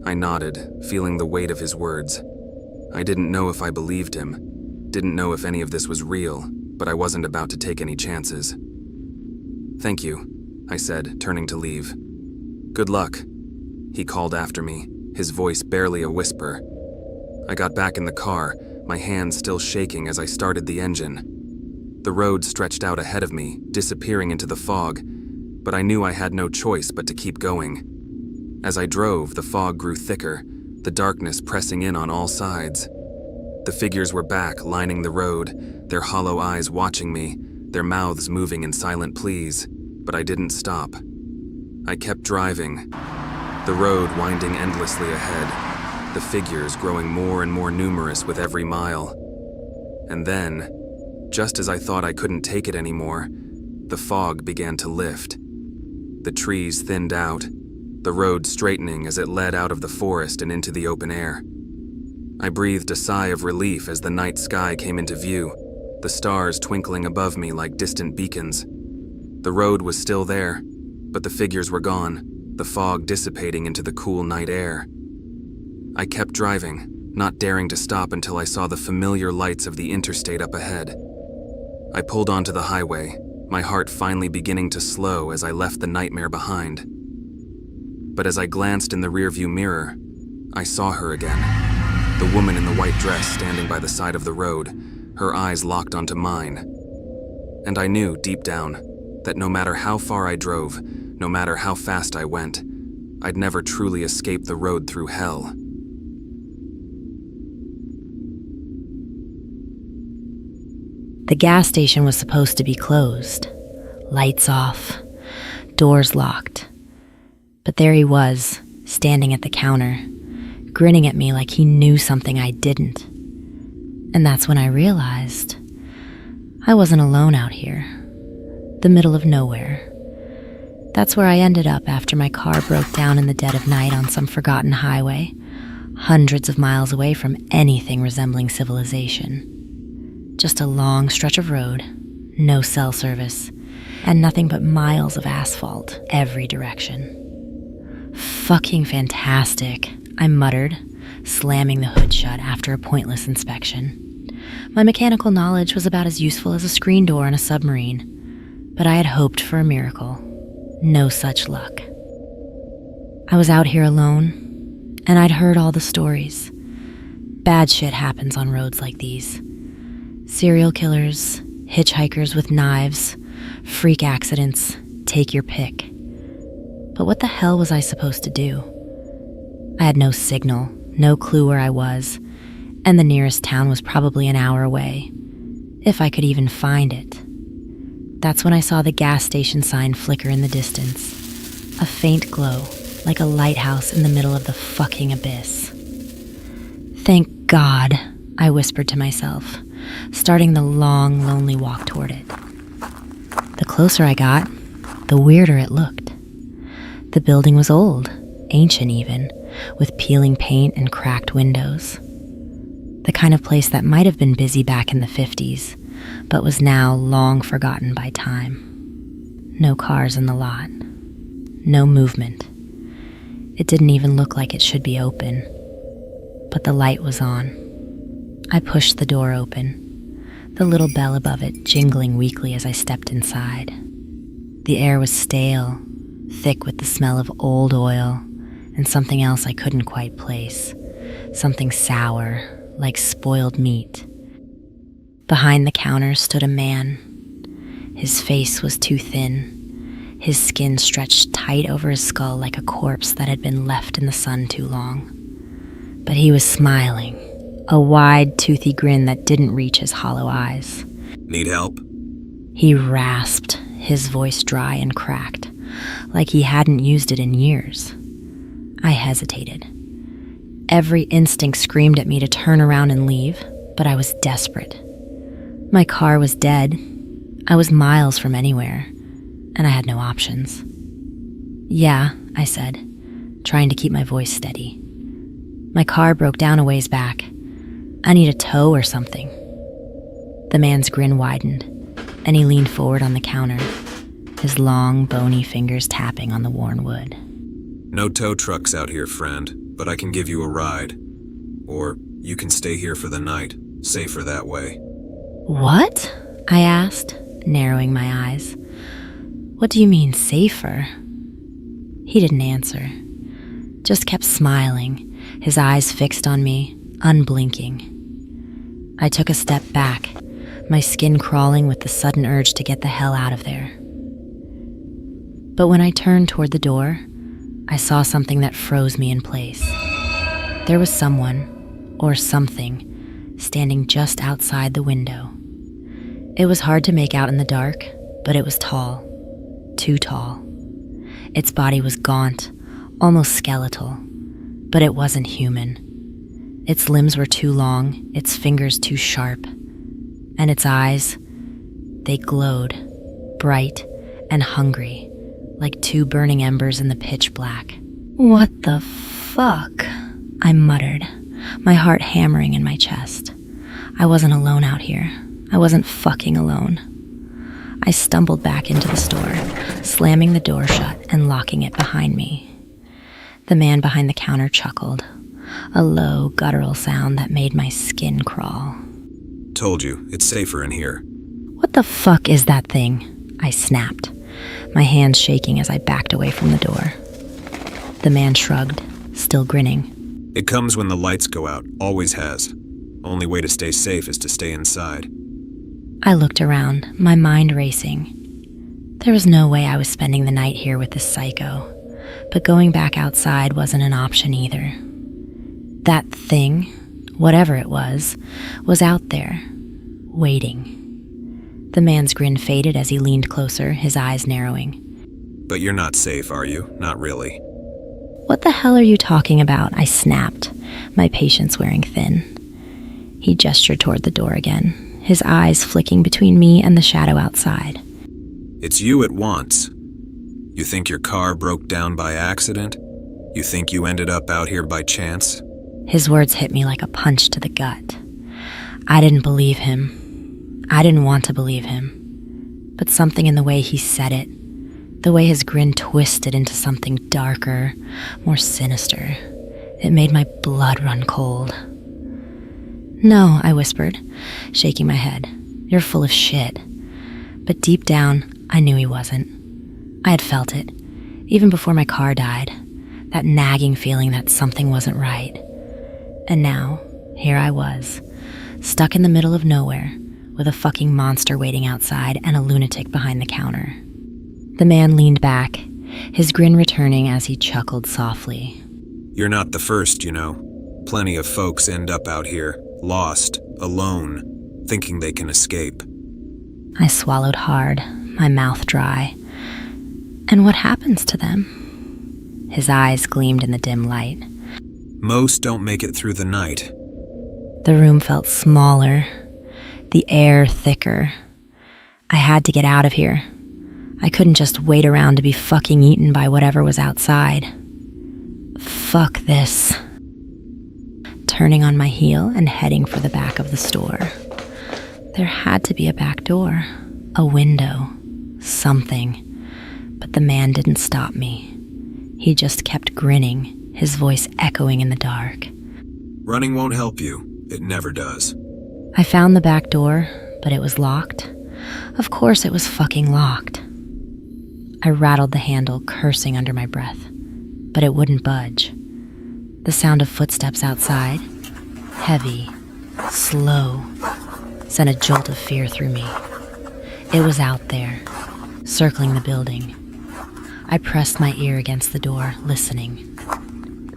Speaker 2: I nodded, feeling the weight of his words. I didn't know if I believed him, didn't know if any of this was real, but I wasn't about to take any chances. "Thank you," I said, turning to leave. "Good luck," he called after me, his voice barely a whisper. I got back in the car, my hands still shaking as I started the engine. The road stretched out ahead of me, disappearing into the fog, but I knew I had no choice but to keep going. As I drove, the fog grew thicker, the darkness pressing in on all sides. The figures were back, lining the road, their hollow eyes watching me, their mouths moving in silent pleas, but I didn't stop. I kept driving, the road winding endlessly ahead, the figures growing more and more numerous with every mile. And then, just as I thought I couldn't take it anymore, the fog began to lift. The trees thinned out, the road straightening as it led out of the forest and into the open air. I breathed a sigh of relief as the night sky came into view, the stars twinkling above me like distant beacons. The road was still there, but the figures were gone, the fog dissipating into the cool night air. I kept driving, not daring to stop until I saw the familiar lights of the interstate up ahead. I pulled onto the highway, my heart finally beginning to slow as I left the nightmare behind. But as I glanced in the rearview mirror, I saw her again. The woman in the white dress standing by the side of the road, her eyes locked onto mine. And I knew, deep down, that no matter how far I drove, no matter how fast I went, I'd never truly escape the road through hell.
Speaker 5: The gas station was supposed to be closed, lights off, doors locked. But there he was, standing at the counter, grinning at me like he knew something I didn't. And that's when I realized I wasn't alone out here, the middle of nowhere. That's where I ended up after my car broke down in the dead of night on some forgotten highway, hundreds of miles away from anything resembling civilization. Just a long stretch of road, no cell service, and nothing but miles of asphalt every direction. "Fucking fantastic," I muttered, slamming the hood shut after a pointless inspection. My mechanical knowledge was about as useful as a screen door on a submarine, but I had hoped for a miracle. No such luck. I was out here alone, and I'd heard all the stories. Bad shit happens on roads like these. Serial killers, hitchhikers with knives, freak accidents, take your pick. But what the hell was I supposed to do? I had no signal, no clue where I was, and the nearest town was probably an hour away, if I could even find it. That's when I saw the gas station sign flicker in the distance. A faint glow, like a lighthouse in the middle of the fucking abyss. Thank God, I whispered to myself, starting the long, lonely walk toward it. The closer I got, the weirder it looked. The building was old, ancient even, with peeling paint and cracked windows. The kind of place that might have been busy back in the 50s, but was now long forgotten by time. No cars in the lot. No movement. It didn't even look like it should be open. But the light was on. I pushed the door open, the little bell above it jingling weakly as I stepped inside. The air was stale, thick with the smell of old oil, and something else I couldn't quite place. Something sour, like spoiled meat. Behind the counter stood a man. His face was too thin. His skin stretched tight over his skull like a corpse that had been left in the sun too long. But he was smiling, a wide, toothy grin that didn't reach his hollow eyes.
Speaker 2: Need help?
Speaker 5: He rasped, his voice dry and cracked, like he hadn't used it in years. I hesitated. Every instinct screamed at me to turn around and leave, but I was desperate. My car was dead. I was miles from anywhere, and I had no options. Yeah, I said, trying to keep my voice steady. My car broke down a ways back. I need a tow or something. The man's grin widened, and he leaned forward on the counter, his long, bony fingers tapping on the worn wood.
Speaker 2: No tow trucks out here, friend, but I can give you a ride. Or you can stay here for the night, safer that way.
Speaker 5: What? I asked, narrowing my eyes. What do you mean, safer? He didn't answer, just kept smiling, his eyes fixed on me, unblinking. I took a step back, my skin crawling with the sudden urge to get the hell out of there. But when I turned toward the door, I saw something that froze me in place. There was someone, or something, standing just outside the window. It was hard to make out in the dark, but it was tall. Too tall. Its body was gaunt, almost skeletal, but it wasn't human. Its limbs were too long, its fingers too sharp, and its eyes, they glowed, bright and hungry, like two burning embers in the pitch black. What the fuck? I muttered, my heart hammering in my chest. I wasn't alone out here. I wasn't fucking alone. I stumbled back into the store, slamming the door shut and locking it behind me. The man behind the counter chuckled, a low, guttural sound that made my skin crawl.
Speaker 2: Told you, it's safer in here.
Speaker 5: What the fuck is that thing? I snapped, my hands shaking as I backed away from the door. The man shrugged, still grinning.
Speaker 2: It comes when the lights go out, always has. Only way to stay safe is to stay inside.
Speaker 5: I looked around, my mind racing. There was no way I was spending the night here with this psycho, but going back outside wasn't an option either. That thing, whatever it was out there, waiting. The man's grin faded as he leaned closer, his eyes narrowing.
Speaker 2: But you're not safe, are you? Not really.
Speaker 5: What the hell are you talking about? I snapped, my patience wearing thin. He gestured toward the door again, his eyes flicking between me and the shadow outside.
Speaker 2: It's you it wants. You think your car broke down by accident? You think you ended up out here by chance?
Speaker 5: His words hit me like a punch to the gut. I didn't believe him. I didn't want to believe him. But something in the way he said it, the way his grin twisted into something darker, more sinister, it made my blood run cold. No, I whispered, shaking my head. You're full of shit. But deep down, I knew he wasn't. I had felt it, even before my car died, that nagging feeling that something wasn't right. And now, here I was, stuck in the middle of nowhere, with a fucking monster waiting outside and a lunatic behind the counter. The man leaned back, his grin returning as he chuckled softly.
Speaker 2: You're not the first, you know. Plenty of folks end up out here, lost, alone, thinking they can escape.
Speaker 5: I swallowed hard, my mouth dry. And what happens to them? His eyes gleamed in the dim light.
Speaker 7: Most don't make it through the night.
Speaker 5: The room felt smaller, the air thicker. I had to get out of here. I couldn't just wait around to be fucking eaten by whatever was outside. Fuck this. Turning on my heel and heading for the back of the store. There had to be a back door, a window, something. But the man didn't stop me. He just kept grinning, his voice echoing in the dark.
Speaker 7: Running won't help you. It never does.
Speaker 5: I found the back door, but it was locked. Of course it was fucking locked. I rattled the handle, cursing under my breath, but it wouldn't budge. The sound of footsteps outside, heavy, slow, sent a jolt of fear through me. It was out there, circling the building. I pressed my ear against the door, listening.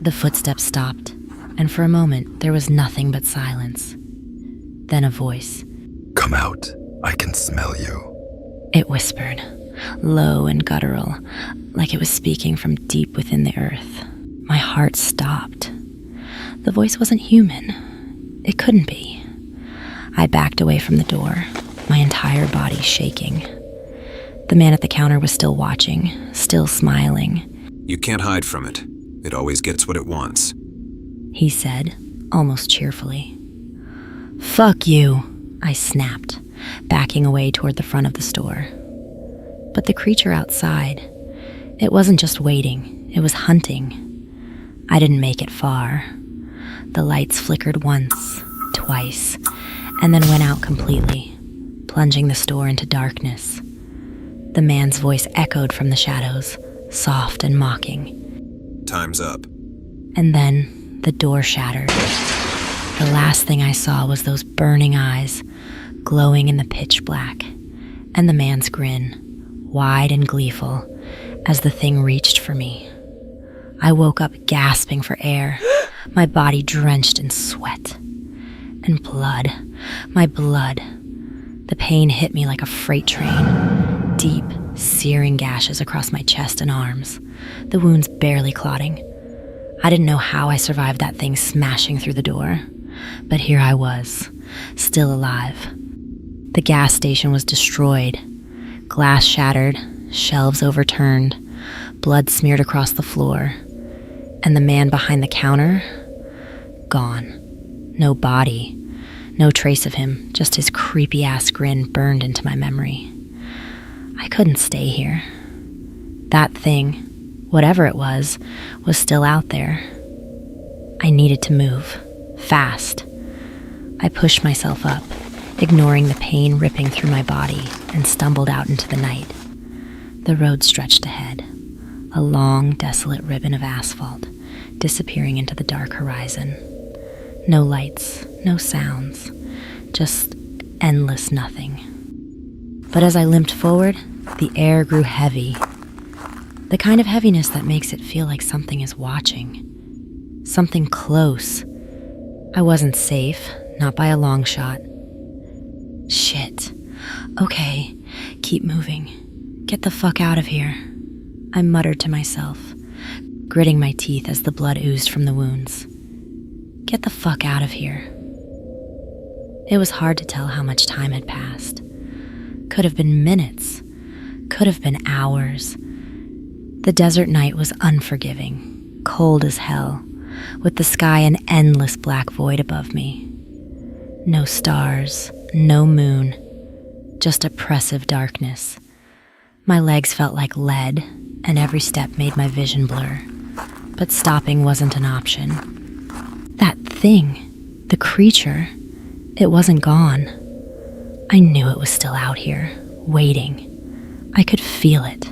Speaker 5: The footsteps stopped, and for a moment there was nothing but silence. Then a voice.
Speaker 6: Come out. I can smell you.
Speaker 5: It whispered, low and guttural, like it was speaking from deep within the earth. My heart stopped. The voice wasn't human. It couldn't be. I backed away from the door, my entire body shaking. The man at the counter was still watching, still smiling.
Speaker 7: You can't hide from it. It always gets what it wants.
Speaker 5: He said, almost cheerfully. Fuck you, I snapped, backing away toward the front of the store. But the creature outside, it wasn't just waiting, it was hunting. I didn't make it far. The lights flickered once, twice, and then went out completely, plunging the store into darkness. The man's voice echoed from the shadows, soft and mocking.
Speaker 7: Time's up.
Speaker 5: And then the door shattered. The last thing I saw was those burning eyes, glowing in the pitch black, and the man's grin, wide and gleeful, as the thing reached for me. I woke up gasping for air, my body drenched in sweat. And blood, my blood. The pain hit me like a freight train, deep, searing gashes across my chest and arms, the wounds barely clotting. I didn't know how I survived that thing smashing through the door, but here I was, still alive. The gas station was destroyed, glass shattered, shelves overturned, blood smeared across the floor, and the man behind the counter, gone. No body, no trace of him, just his creepy-ass grin burned into my memory. I couldn't stay here. That thing, whatever it was still out there. I needed to move, fast. I pushed myself up, ignoring the pain ripping through my body, and stumbled out into the night. The road stretched ahead, a long, desolate ribbon of asphalt, disappearing into the dark horizon. No lights, no sounds, just endless nothing. But as I limped forward, the air grew heavy. The kind of heaviness that makes it feel like something is watching. Something close. I wasn't safe, not by a long shot. Shit. Okay, keep moving. Get the fuck out of here. I muttered to myself, gritting my teeth as the blood oozed from the wounds. Get the fuck out of here. It was hard to tell how much time had passed. Could have been minutes. Could have been hours. The desert night was unforgiving, cold as hell, with the sky an endless black void above me. No stars, no moon, just oppressive darkness. My legs felt like lead, and every step made my vision blur. But stopping wasn't an option. That thing, the creature, it wasn't gone. I knew it was still out here, waiting. I could feel it.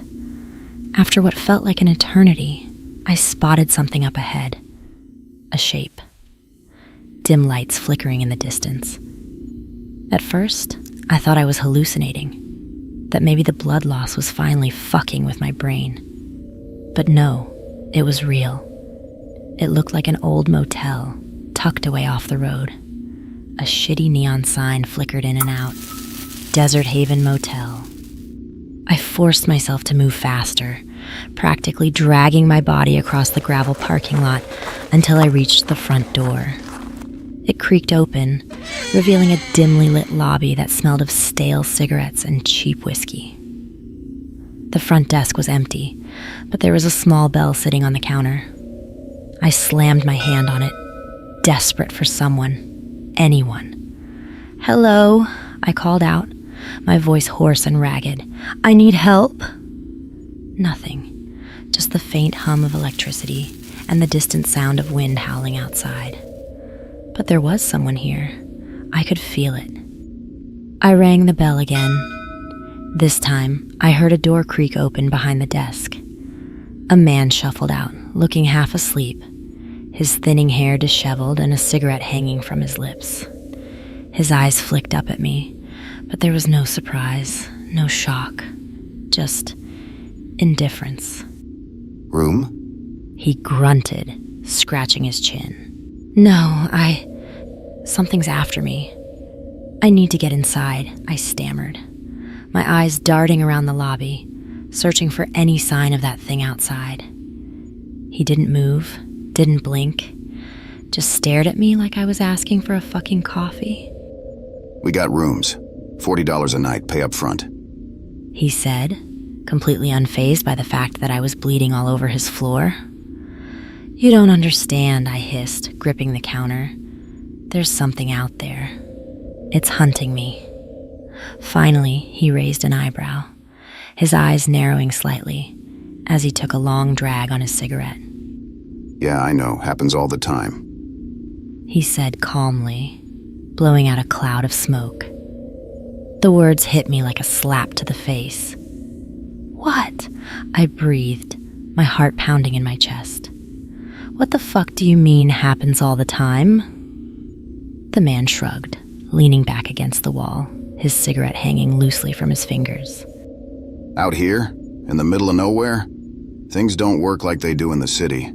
Speaker 5: After what felt like an eternity, I spotted something up ahead. A shape. Dim lights flickering in the distance. At first, I thought I was hallucinating, that maybe the blood loss was finally fucking with my brain. But no, it was real. It looked like an old motel, tucked away off the road. A shitty neon sign flickered in and out. Desert Haven Motel. I forced myself to move faster, practically dragging my body across the gravel parking lot until I reached the front door. It creaked open, revealing a dimly lit lobby that smelled of stale cigarettes and cheap whiskey. The front desk was empty, but there was a small bell sitting on the counter. I slammed my hand on it, desperate for someone, anyone. "Hello," I called out, my voice hoarse and ragged. "I need help." Nothing, just the faint hum of electricity and the distant sound of wind howling outside. But there was someone here. I could feel it. I rang the bell again. This time, I heard a door creak open behind the desk. A man shuffled out, looking half asleep, his thinning hair disheveled and a cigarette hanging from his lips. His eyes flicked up at me, but there was no surprise, no shock, just indifference.
Speaker 1: Room?
Speaker 5: He grunted, scratching his chin. "No, something's after me. I need to get inside," I stammered, my eyes darting around the lobby, searching for any sign of that thing outside. He didn't move, didn't blink, just stared at me like I was asking for a fucking coffee.
Speaker 1: We got rooms. $40 a night, pay up front.
Speaker 5: He said, completely unfazed by the fact that I was bleeding all over his floor. "You don't understand," I hissed, gripping the counter. "There's something out there. It's hunting me." Finally, he raised an eyebrow, his eyes narrowing slightly as he took a long drag on his cigarette.
Speaker 1: Yeah, I know, happens all the time.
Speaker 5: He said calmly, blowing out a cloud of smoke. The words hit me like a slap to the face. "What?" I breathed, my heart pounding in my chest. "What the fuck do you mean happens all the time?" The man shrugged, leaning back against the wall, his cigarette hanging loosely from his fingers.
Speaker 1: Out here, in the middle of nowhere, things don't work like they do in the city.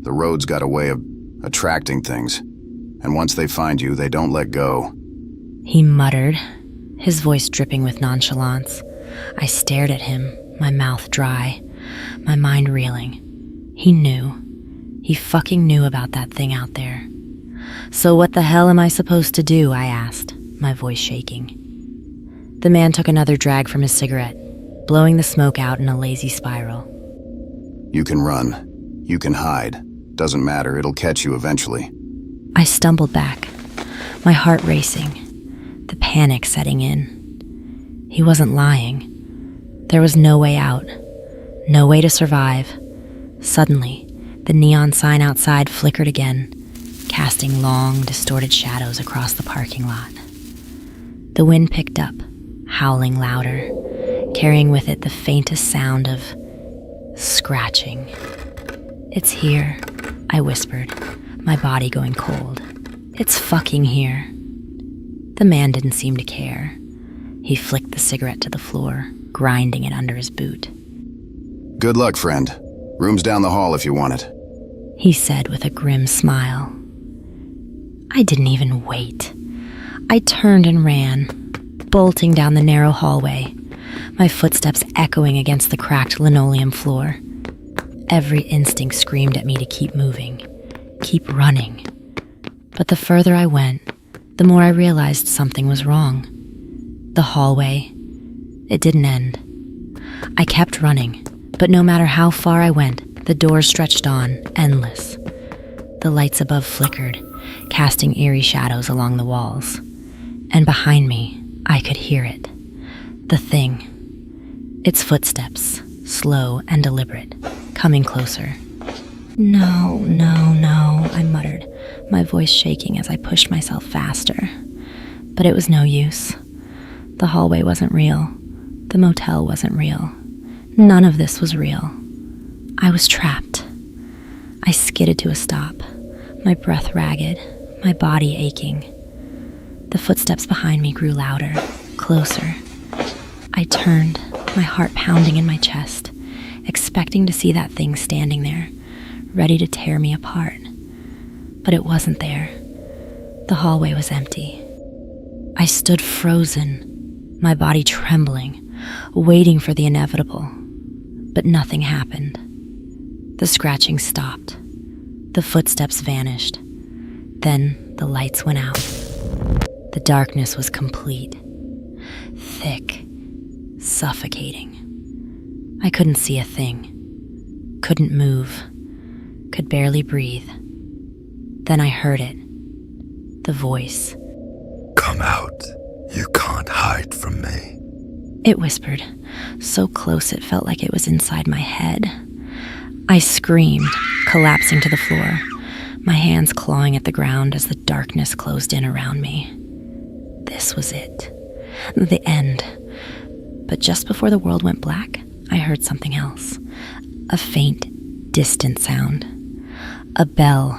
Speaker 1: The road's got a way of attracting things, and once they find you, they don't let go.
Speaker 5: He muttered, his voice dripping with nonchalance. I stared at him, my mouth dry, my mind reeling. He knew. He fucking knew about that thing out there. "So what the hell am I supposed to do?" I asked, my voice shaking. The man took another drag from his cigarette, blowing the smoke out in a lazy spiral.
Speaker 1: You can run. You can hide. Doesn't matter, it'll catch you eventually.
Speaker 5: I stumbled back, my heart racing, the panic setting in. He wasn't lying. There was no way out, no way to survive. Suddenly, the neon sign outside flickered again, casting long, distorted shadows across the parking lot. The wind picked up, howling louder, carrying with it the faintest sound of scratching. "It's here," I whispered, my body going cold. "It's fucking here." The man didn't seem to care. He flicked the cigarette to the floor, grinding it under his boot.
Speaker 1: Good luck, friend. Room's down the hall if you want it.
Speaker 5: He said with a grim smile. I didn't even wait. I turned and ran, bolting down the narrow hallway, my footsteps echoing against the cracked linoleum floor. Every instinct screamed at me to keep moving, keep running. But the further I went, the more I realized something was wrong. The hallway, it didn't end. I kept running, but no matter how far I went, the doors stretched on, endless. The lights above flickered, casting eerie shadows along the walls. And behind me, I could hear it. The thing. Its footsteps, slow and deliberate, coming closer. No, no, no, I muttered, my voice shaking as I pushed myself faster. But it was no use. The hallway wasn't real. The motel wasn't real. None of this was real. I was trapped. I skidded to a stop, my breath ragged, my body aching. The footsteps behind me grew louder, closer. I turned, my heart pounding in my chest, expecting to see that thing standing there, ready to tear me apart. But it wasn't there. The hallway was empty. I stood frozen, my body trembling, waiting for the inevitable. But nothing happened. The scratching stopped. The footsteps vanished. Then the lights went out. The darkness was complete. Thick. Suffocating. I couldn't see a thing. Couldn't move. Could barely breathe. Then I heard it. The voice.
Speaker 6: Come out. You can't hide from me.
Speaker 5: It whispered, so close it felt like it was inside my head. I screamed, collapsing to the floor, my hands clawing at the ground as the darkness closed in around me. This was it. The end. But just before the world went black, I heard something else. A faint, distant sound. A bell.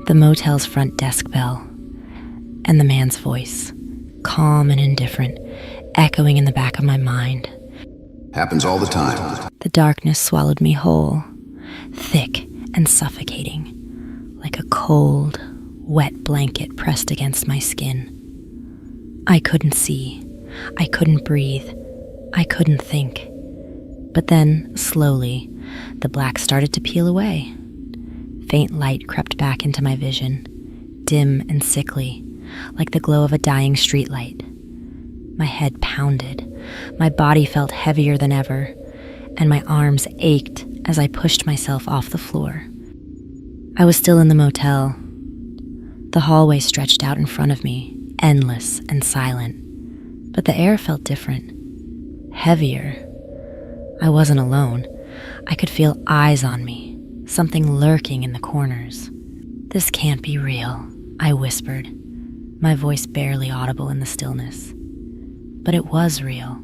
Speaker 5: The motel's front desk bell. And the man's voice, calm and indifferent, echoing in the back of my mind.
Speaker 1: Happens all the time.
Speaker 5: The darkness swallowed me whole, thick and suffocating, like a cold, wet blanket pressed against my skin. I couldn't see. I couldn't breathe. I couldn't think. But then, slowly, the black started to peel away. Faint light crept back into my vision, dim and sickly, like the glow of a dying streetlight. My head pounded, my body felt heavier than ever, and my arms ached as I pushed myself off the floor. I was still in the motel. The hallway stretched out in front of me, endless and silent, but the air felt different, heavier. I wasn't alone. I could feel eyes on me, something lurking in the corners. This can't be real, I whispered, my voice barely audible in the stillness. But it was real.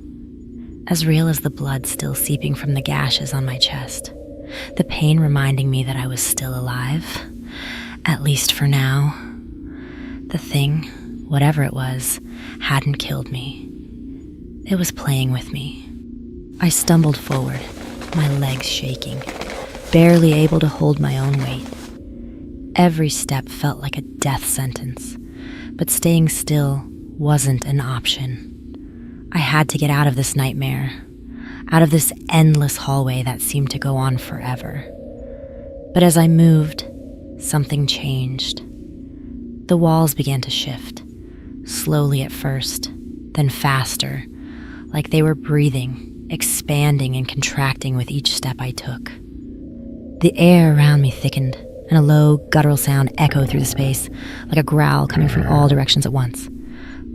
Speaker 5: As real as the blood still seeping from the gashes on my chest. The pain reminding me that I was still alive. At least for now. The thing, whatever it was, hadn't killed me. It was playing with me. I stumbled forward, my legs shaking, barely able to hold my own weight. Every step felt like a death sentence, but staying still wasn't an option. I had to get out of this nightmare, out of this endless hallway that seemed to go on forever. But as I moved, something changed. The walls began to shift, slowly at first, then faster, like they were breathing, expanding and contracting with each step I took. The air around me thickened, and a low, guttural sound echoed through the space, like a growl coming from all directions at once.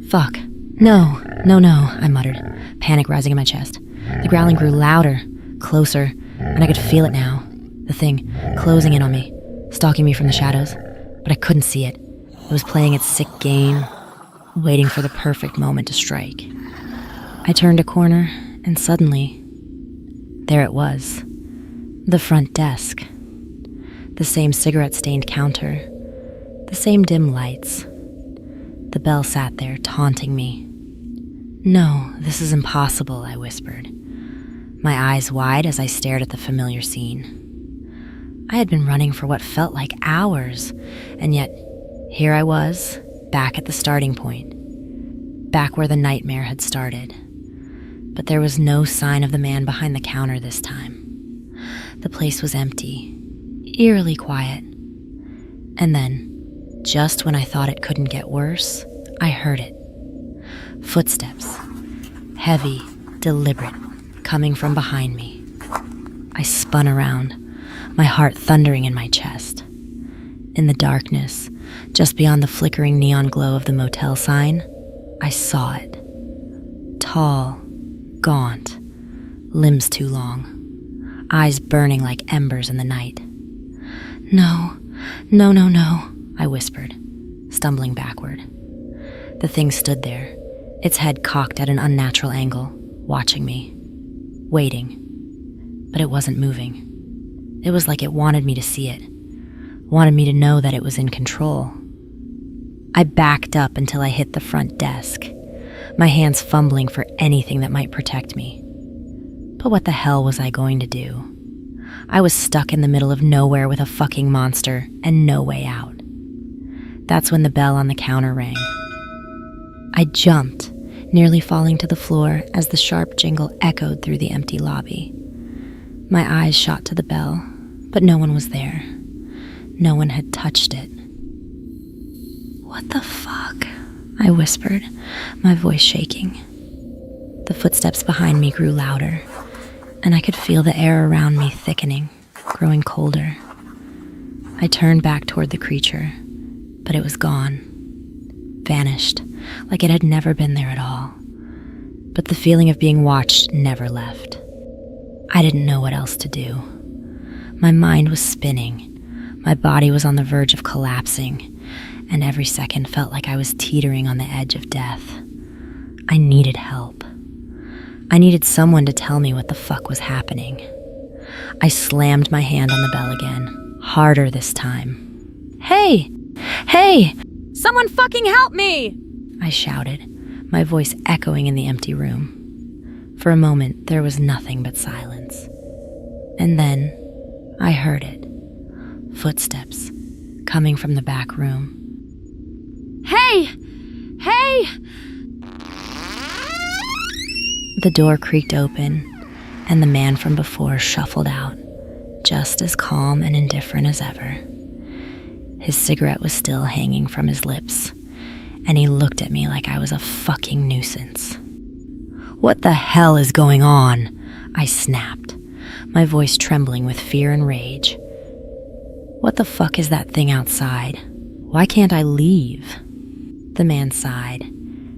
Speaker 5: Fuck. No, I muttered, panic rising in my chest. The growling grew louder, closer, and I could feel it now. The thing, closing in on me, stalking me from the shadows, but I couldn't see it. It was playing its sick game, waiting for the perfect moment to strike. I turned a corner, and suddenly, there it was. The front desk. The same cigarette-stained counter. The same dim lights. The bell sat there, taunting me. No, this is impossible, I whispered, my eyes wide as I stared at the familiar scene. I had been running for what felt like hours, and yet here I was, back at the starting point, back where the nightmare had started. But there was no sign of the man behind the counter this time. The place was empty, eerily quiet. And then, just when I thought it couldn't get worse, I heard it. Footsteps, heavy, deliberate, coming from behind me. I spun around, my heart thundering in my chest. In the darkness, just beyond the flickering neon glow of the motel sign, I saw it. Tall, gaunt, limbs too long, eyes burning like embers in the night. No, I whispered, stumbling backward. The thing stood there, its head cocked at an unnatural angle, watching me, waiting. But it wasn't moving. It was like it wanted me to see it, wanted me to know that it was in control. I backed up until I hit the front desk, my hands fumbling for anything that might protect me. But what the hell was I going to do? I was stuck in the middle of nowhere with a fucking monster and no way out. That's when the bell on the counter rang. I jumped, nearly falling to the floor as the sharp jingle echoed through the empty lobby. My eyes shot to the bell, but no one was there. No one had touched it. "What the fuck?" I whispered, my voice shaking. The footsteps behind me grew louder, and I could feel the air around me thickening, growing colder. I turned back toward the creature, but it was gone. Vanished, like it had never been there at all. But the feeling of being watched never left. I didn't know what else to do. My mind was spinning. My body was on the verge of collapsing, and every second felt like I was teetering on the edge of death. I needed help. I needed someone to tell me what the fuck was happening. I slammed my hand on the bell again, harder this time. "Hey! Hey! Someone fucking help me!" I shouted, my voice echoing in the empty room. For a moment, there was nothing but silence. And then, I heard it. Footsteps, coming from the back room. "Hey! Hey!" The door creaked open, and the man from before shuffled out, just as calm and indifferent as ever. His cigarette was still hanging from his lips, and he looked at me like I was a fucking nuisance. "What the hell is going on?" I snapped, my voice trembling with fear and rage. "What the fuck is that thing outside? Why can't I leave?" The man sighed,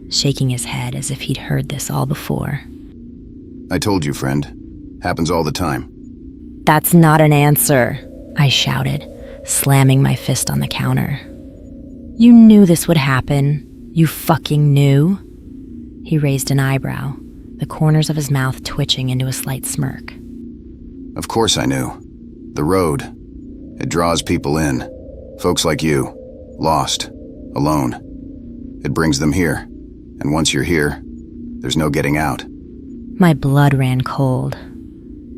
Speaker 5: shaking his head as if he'd heard this all before.
Speaker 1: I told you, friend. Happens all the time.
Speaker 5: "That's not an answer," I shouted, slamming my fist on the counter. "You knew this would happen. You fucking knew." He raised an eyebrow, the corners of his mouth twitching into a slight smirk.
Speaker 1: Of course I knew. The road. It draws people in. Folks like you. Lost. Alone. It brings them here. And once you're here, there's no getting out.
Speaker 5: My blood ran cold.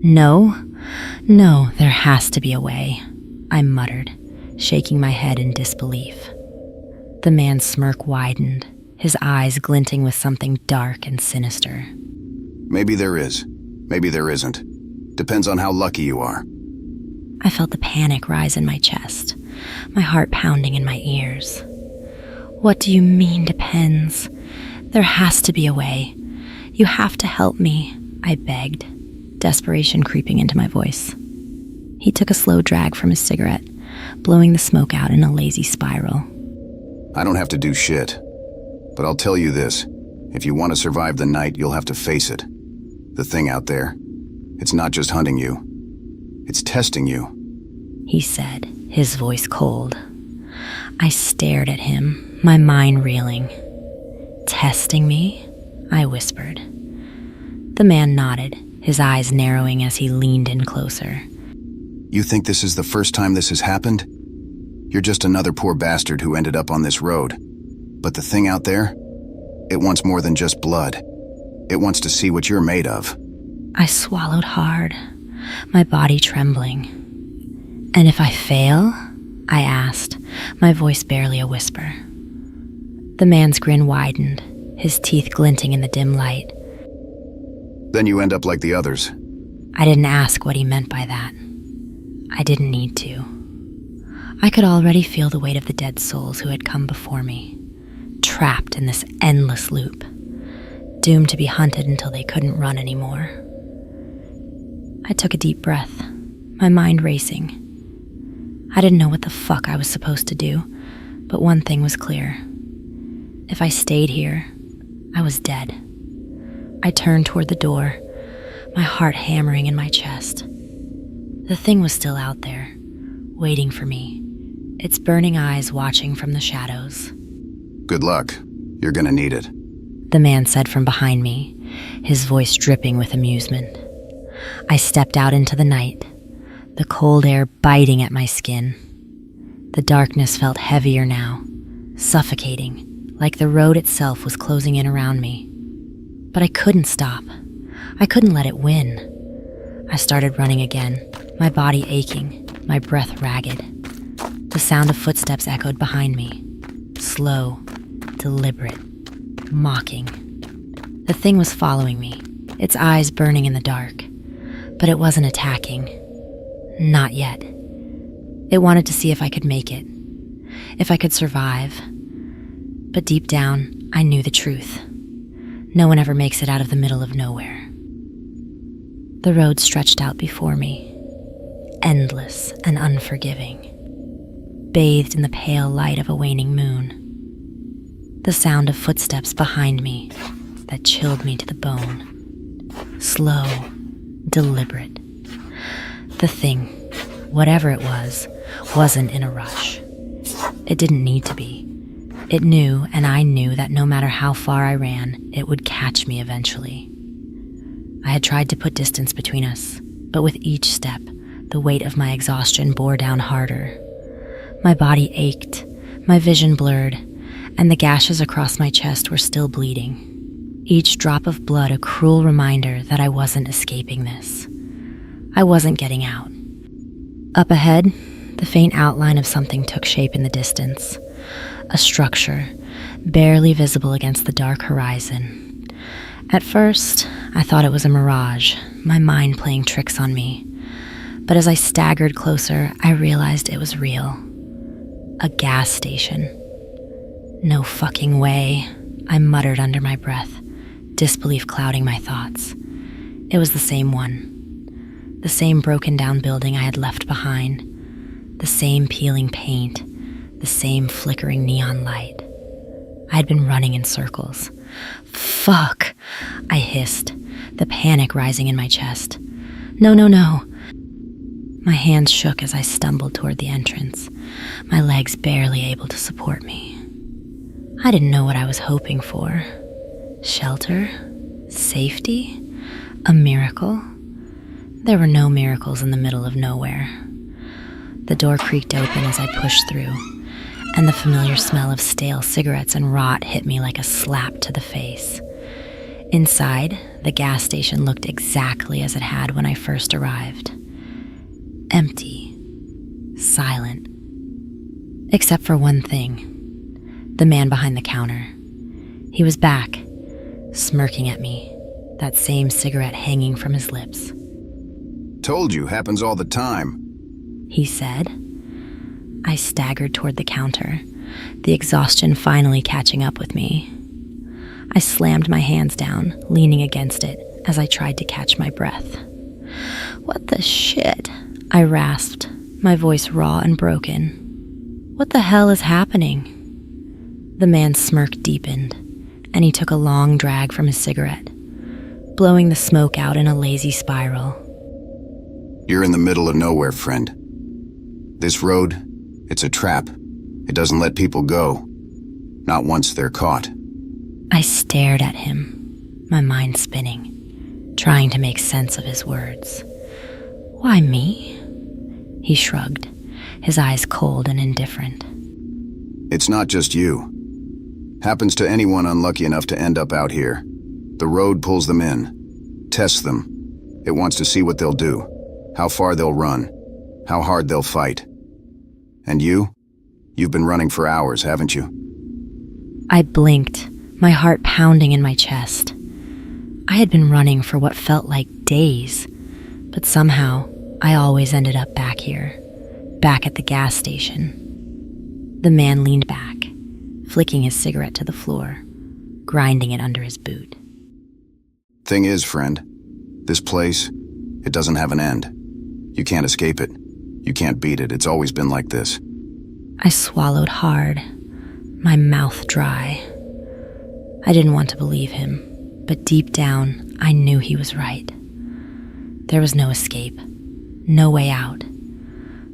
Speaker 5: No, there has to be a way, I muttered, shaking my head in disbelief. The man's smirk widened, his eyes glinting with something dark and sinister.
Speaker 1: Maybe there is. Maybe there isn't. Depends on how lucky you are.
Speaker 5: I felt the panic rise in my chest, my heart pounding in my ears. "What do you mean, depends? There has to be a way. You have to help me," I begged, desperation creeping into my voice. He took a slow drag from his cigarette, blowing the smoke out in a lazy spiral.
Speaker 1: I don't have to do shit. But I'll tell you this. If you want to survive the night, you'll have to face it. The thing out there. It's not just hunting you. It's testing you.
Speaker 5: He said, his voice cold. I stared at him, my mind reeling. "Testing me?" I whispered. The man nodded, his eyes narrowing as he leaned in closer.
Speaker 1: You think this is the first time this has happened? You're just another poor bastard who ended up on this road. But the thing out there? It wants more than just blood. It wants to see what you're made of.
Speaker 5: I swallowed hard, my body trembling. "And if I fail?" I asked, my voice barely a whisper. The man's grin widened, his teeth glinting in the dim light.
Speaker 1: Then you end up like the others.
Speaker 5: I didn't ask what he meant by that. I didn't need to. I could already feel the weight of the dead souls who had come before me, trapped in this endless loop, doomed to be hunted until they couldn't run anymore. I took a deep breath, my mind racing. I didn't know what the fuck I was supposed to do, but one thing was clear. If I stayed here, I was dead. I turned toward the door, my heart hammering in my chest. The thing was still out there, waiting for me, its burning eyes watching from the shadows.
Speaker 1: Good luck. You're gonna need it.
Speaker 5: The man said from behind me, his voice dripping with amusement. I stepped out into the night, the cold air biting at my skin. The darkness felt heavier now, suffocating, like the road itself was closing in around me. But I couldn't stop. I couldn't let it win. I started running again, my body aching, my breath ragged. The sound of footsteps echoed behind me, slow, deliberate, mocking. The thing was following me, its eyes burning in the dark, but it wasn't attacking. Not yet. It wanted to see if I could make it, if I could survive. But deep down, I knew the truth. No one ever makes it out of the middle of nowhere. The road stretched out before me, endless and unforgiving, bathed in the pale light of a waning moon. The sound of footsteps behind me that chilled me to the bone. Slow, deliberate. The thing, whatever it was, wasn't in a rush. It didn't need to be. It knew, and I knew, that no matter how far I ran, it would catch me eventually. I had tried to put distance between us, but with each step, the weight of my exhaustion bore down harder. My body ached, my vision blurred, and the gashes across my chest were still bleeding. Each drop of blood a cruel reminder that I wasn't escaping this. I wasn't getting out. Up ahead, the faint outline of something took shape in the distance. A structure, barely visible against the dark horizon. At first, I thought it was a mirage, my mind playing tricks on me. But as I staggered closer, I realized it was real. A gas station. No fucking way, I muttered under my breath, disbelief clouding my thoughts. It was the same one. The same broken down building I had left behind. The same peeling paint. The same flickering neon light. I had been running in circles. Fuck, I hissed, the panic rising in my chest. No. My hands shook as I stumbled toward the entrance, my legs barely able to support me. I didn't know what I was hoping for. Shelter? Safety? A miracle? There were no miracles in the middle of nowhere. The door creaked open as I pushed through, and the familiar smell of stale cigarettes and rot hit me like a slap to the face. Inside, the gas station looked exactly as it had when I first arrived. Empty. Silent. Except for one thing. The man behind the counter. He was back, smirking at me, that same cigarette hanging from his lips.
Speaker 1: Told you, happens all the time,
Speaker 5: he said. I staggered toward the counter, the exhaustion finally catching up with me. I slammed my hands down, leaning against it as I tried to catch my breath. What the shit? I rasped, my voice raw and broken. What the hell is happening? The man's smirk deepened, and he took a long drag from his cigarette, blowing the smoke out in a lazy spiral.
Speaker 1: You're in the middle of nowhere, friend. This road, it's a trap. It doesn't let people go. Not once they're caught.
Speaker 5: I stared at him, my mind spinning, trying to make sense of his words. Why me? He shrugged, his eyes cold and indifferent.
Speaker 1: It's not just you. Happens to anyone unlucky enough to end up out here. The road pulls them in, tests them. It wants to see what they'll do, how far they'll run, how hard they'll fight. And you? You've been running for hours, haven't you?
Speaker 5: I blinked, my heart pounding in my chest. I had been running for what felt like days, but somehow I always ended up back here, back at the gas station. The man leaned back, flicking his cigarette to the floor, grinding it under his boot.
Speaker 1: Thing is, friend, this place, it doesn't have an end. You can't escape it. You can't beat it. It's always been like this.
Speaker 5: I swallowed hard, my mouth dry. I didn't want to believe him, but deep down, I knew he was right. There was no escape, no way out.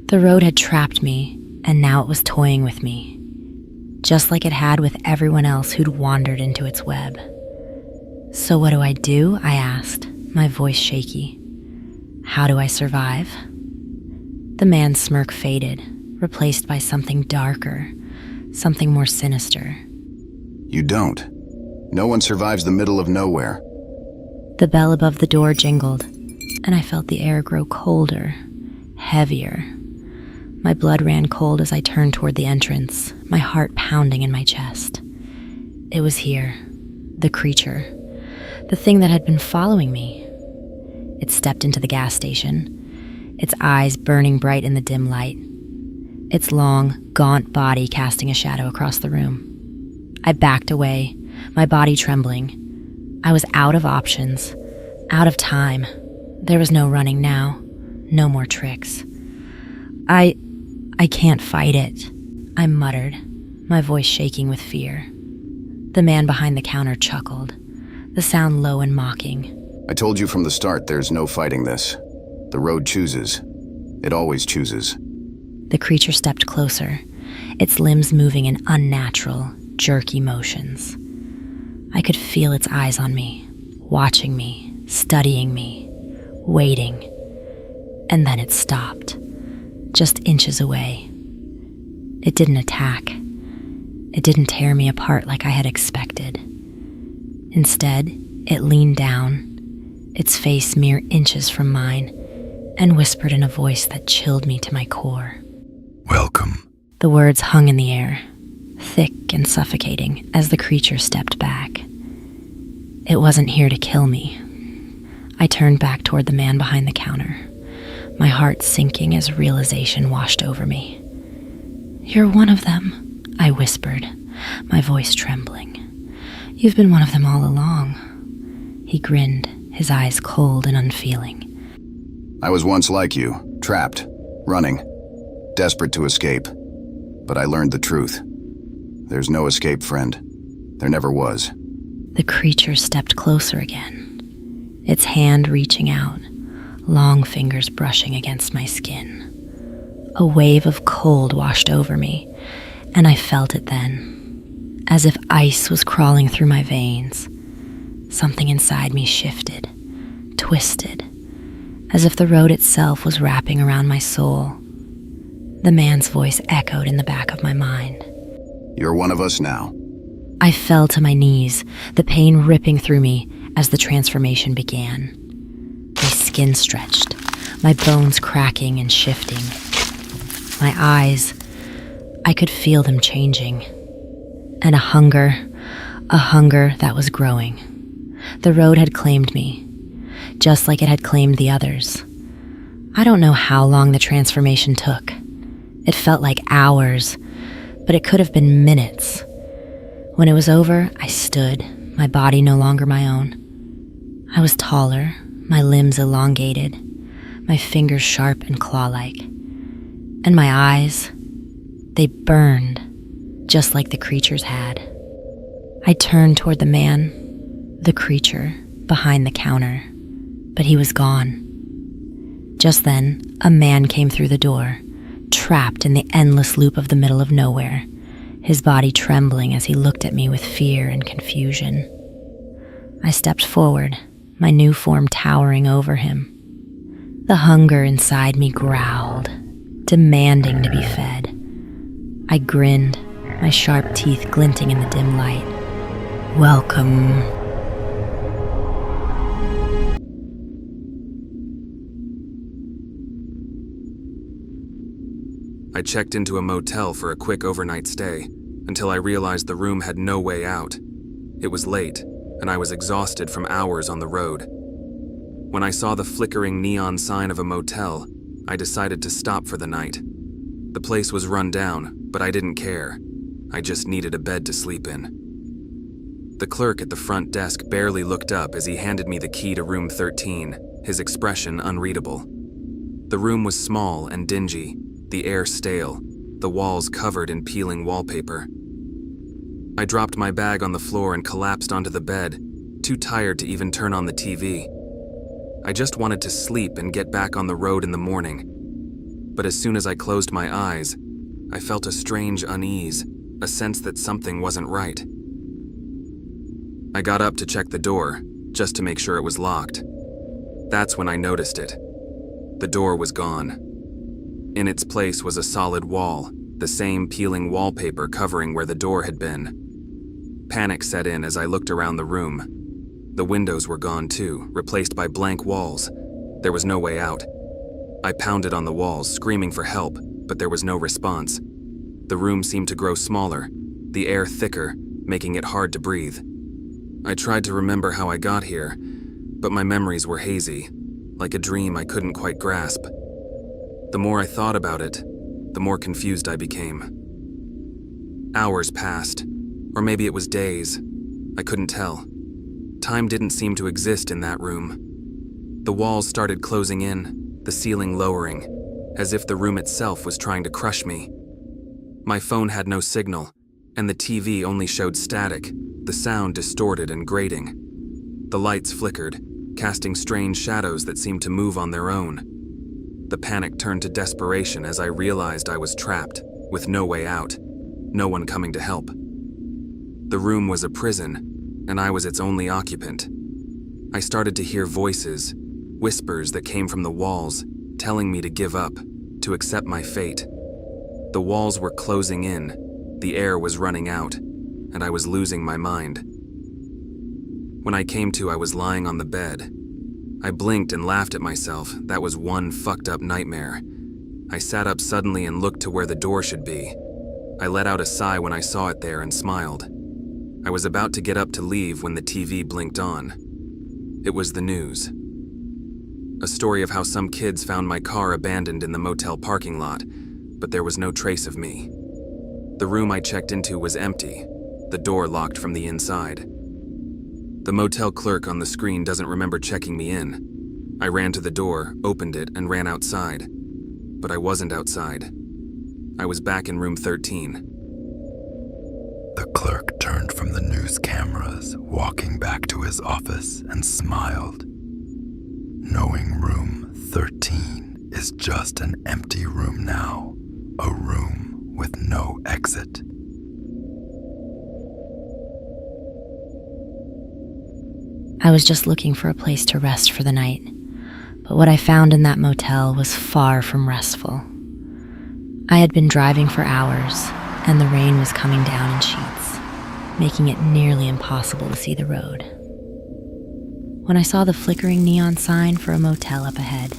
Speaker 5: The road had trapped me, and now it was toying with me, just like it had with everyone else who'd wandered into its web. So what do? I asked, my voice shaky. How do I survive? The man's smirk faded, replaced by something darker, something more sinister.
Speaker 1: You don't. No one survives the middle of nowhere.
Speaker 5: The bell above the door jingled, and I felt the air grow colder, heavier. My blood ran cold as I turned toward the entrance, my heart pounding in my chest. It was here, the creature, The thing that had been following me. It stepped into the gas station, its eyes burning bright in the dim light, its long, gaunt body casting a shadow across the room. I backed away, my body trembling. I was out of options, out of time. There was no running now, no more tricks. I can't fight it, I muttered, my voice shaking with fear. The man behind the counter chuckled, the sound low and mocking.
Speaker 1: I told you from the start there's no fighting this. The road chooses. It always chooses.
Speaker 5: The creature stepped closer, its limbs moving in unnatural, jerky motions. I could feel its eyes on me, watching me, studying me, waiting. And then it stopped, just inches away. It didn't attack. It didn't tear me apart like I had expected. Instead, it leaned down, its face mere inches from mine, and whispered in a voice that chilled me to my core.
Speaker 6: Welcome.
Speaker 5: The words hung in the air, thick and suffocating, as the creature stepped back. It wasn't here to kill me. I turned back toward the man behind the counter, my heart sinking as realization washed over me. "You're one of them," I whispered, my voice trembling. "You've been one of them all along." He grinned, his eyes cold and unfeeling.
Speaker 1: I was once like you, trapped, running, desperate to escape. But I learned the truth. There's no escape, friend. There never was.
Speaker 5: The creature stepped closer again, its hand reaching out, long fingers brushing against my skin. A wave of cold washed over me, and I felt it then, as if ice was crawling through my veins. Something inside me shifted, twisted, as if the road itself was wrapping around my soul. The man's voice echoed in the back of my mind.
Speaker 1: You're one of us now.
Speaker 5: I fell to my knees, the pain ripping through me as the transformation began. My skin stretched, my bones cracking and shifting. My eyes, I could feel them changing. And a hunger that was growing. The road had claimed me, just like it had claimed the others. I don't know how long the transformation took. It felt like hours, but it could have been minutes. When it was over, I stood, my body no longer my own. I was taller, my limbs elongated, my fingers sharp and claw-like. And my eyes, they burned, just like the creature's had. I turned toward the man, the creature, behind the counter, but he was gone. Just then, a man came through the door, trapped in the endless loop of the middle of nowhere, his body trembling as he looked at me with fear and confusion. I stepped forward, my new form towering over him. The hunger inside me growled, demanding to be fed. I grinned, my sharp teeth glinting in the dim light. "Welcome."
Speaker 2: I checked into a motel for a quick overnight stay until I realized the room had no way out. It was late, and I was exhausted from hours on the road. When I saw the flickering neon sign of a motel, I decided to stop for the night. The place was run down, but I didn't care. I just needed a bed to sleep in. The clerk at the front desk barely looked up as he handed me the key to room 13, his expression unreadable. The room was small and dingy, the air stale, the walls covered in peeling wallpaper. I dropped my bag on the floor and collapsed onto the bed, too tired to even turn on the TV. I just wanted to sleep and get back on the road in the morning. But as soon as I closed my eyes, I felt a strange unease, a sense that something wasn't right. I got up to check the door, just to make sure it was locked. That's when I noticed it. The door was gone. In its place was a solid wall, the same peeling wallpaper covering where the door had been. Panic set in as I looked around the room. The windows were gone too, replaced by blank walls. There was no way out. I pounded on the walls, screaming for help, but there was no response. The room seemed to grow smaller, the air thicker, making it hard to breathe. I tried to remember how I got here, but my memories were hazy, like a dream I couldn't quite grasp. The more I thought about it, the more confused I became. Hours passed, or maybe it was days. I couldn't tell. Time didn't seem to exist in that room. The walls started closing in, the ceiling lowering, as if the room itself was trying to crush me. My phone had no signal, and the TV only showed static, the sound distorted and grating. The lights flickered, casting strange shadows that seemed to move on their own. The panic turned to desperation as I realized I was trapped, with no way out, no one coming to help. The room was a prison, and I was its only occupant. I started to hear voices, whispers that came from the walls, telling me to give up, to accept my fate. The walls were closing in, the air was running out, and I was losing my mind. When I came to, I was lying on the bed. I blinked and laughed at myself. That was one fucked up nightmare. I sat up suddenly and looked to where the door should be. I let out a sigh when I saw it there and smiled. I was about to get up to leave when the TV blinked on. It was the news. A story of how some kids found my car abandoned in the motel parking lot, but there was no trace of me. The room I checked into was empty, the door locked from the inside. The motel clerk on the screen doesn't remember checking me in. I ran to the door, opened it, and ran outside. But I wasn't outside. I was back in room 13.
Speaker 6: The clerk turned from the news cameras, walking back to his office, and smiled, knowing room 13 is just an empty room now, a room with no exit.
Speaker 5: I was just looking for a place to rest for the night, but what I found in that motel was far from restful. I had been driving for hours, and the rain was coming down in sheets, making it nearly impossible to see the road. When I saw the flickering neon sign for a motel up ahead,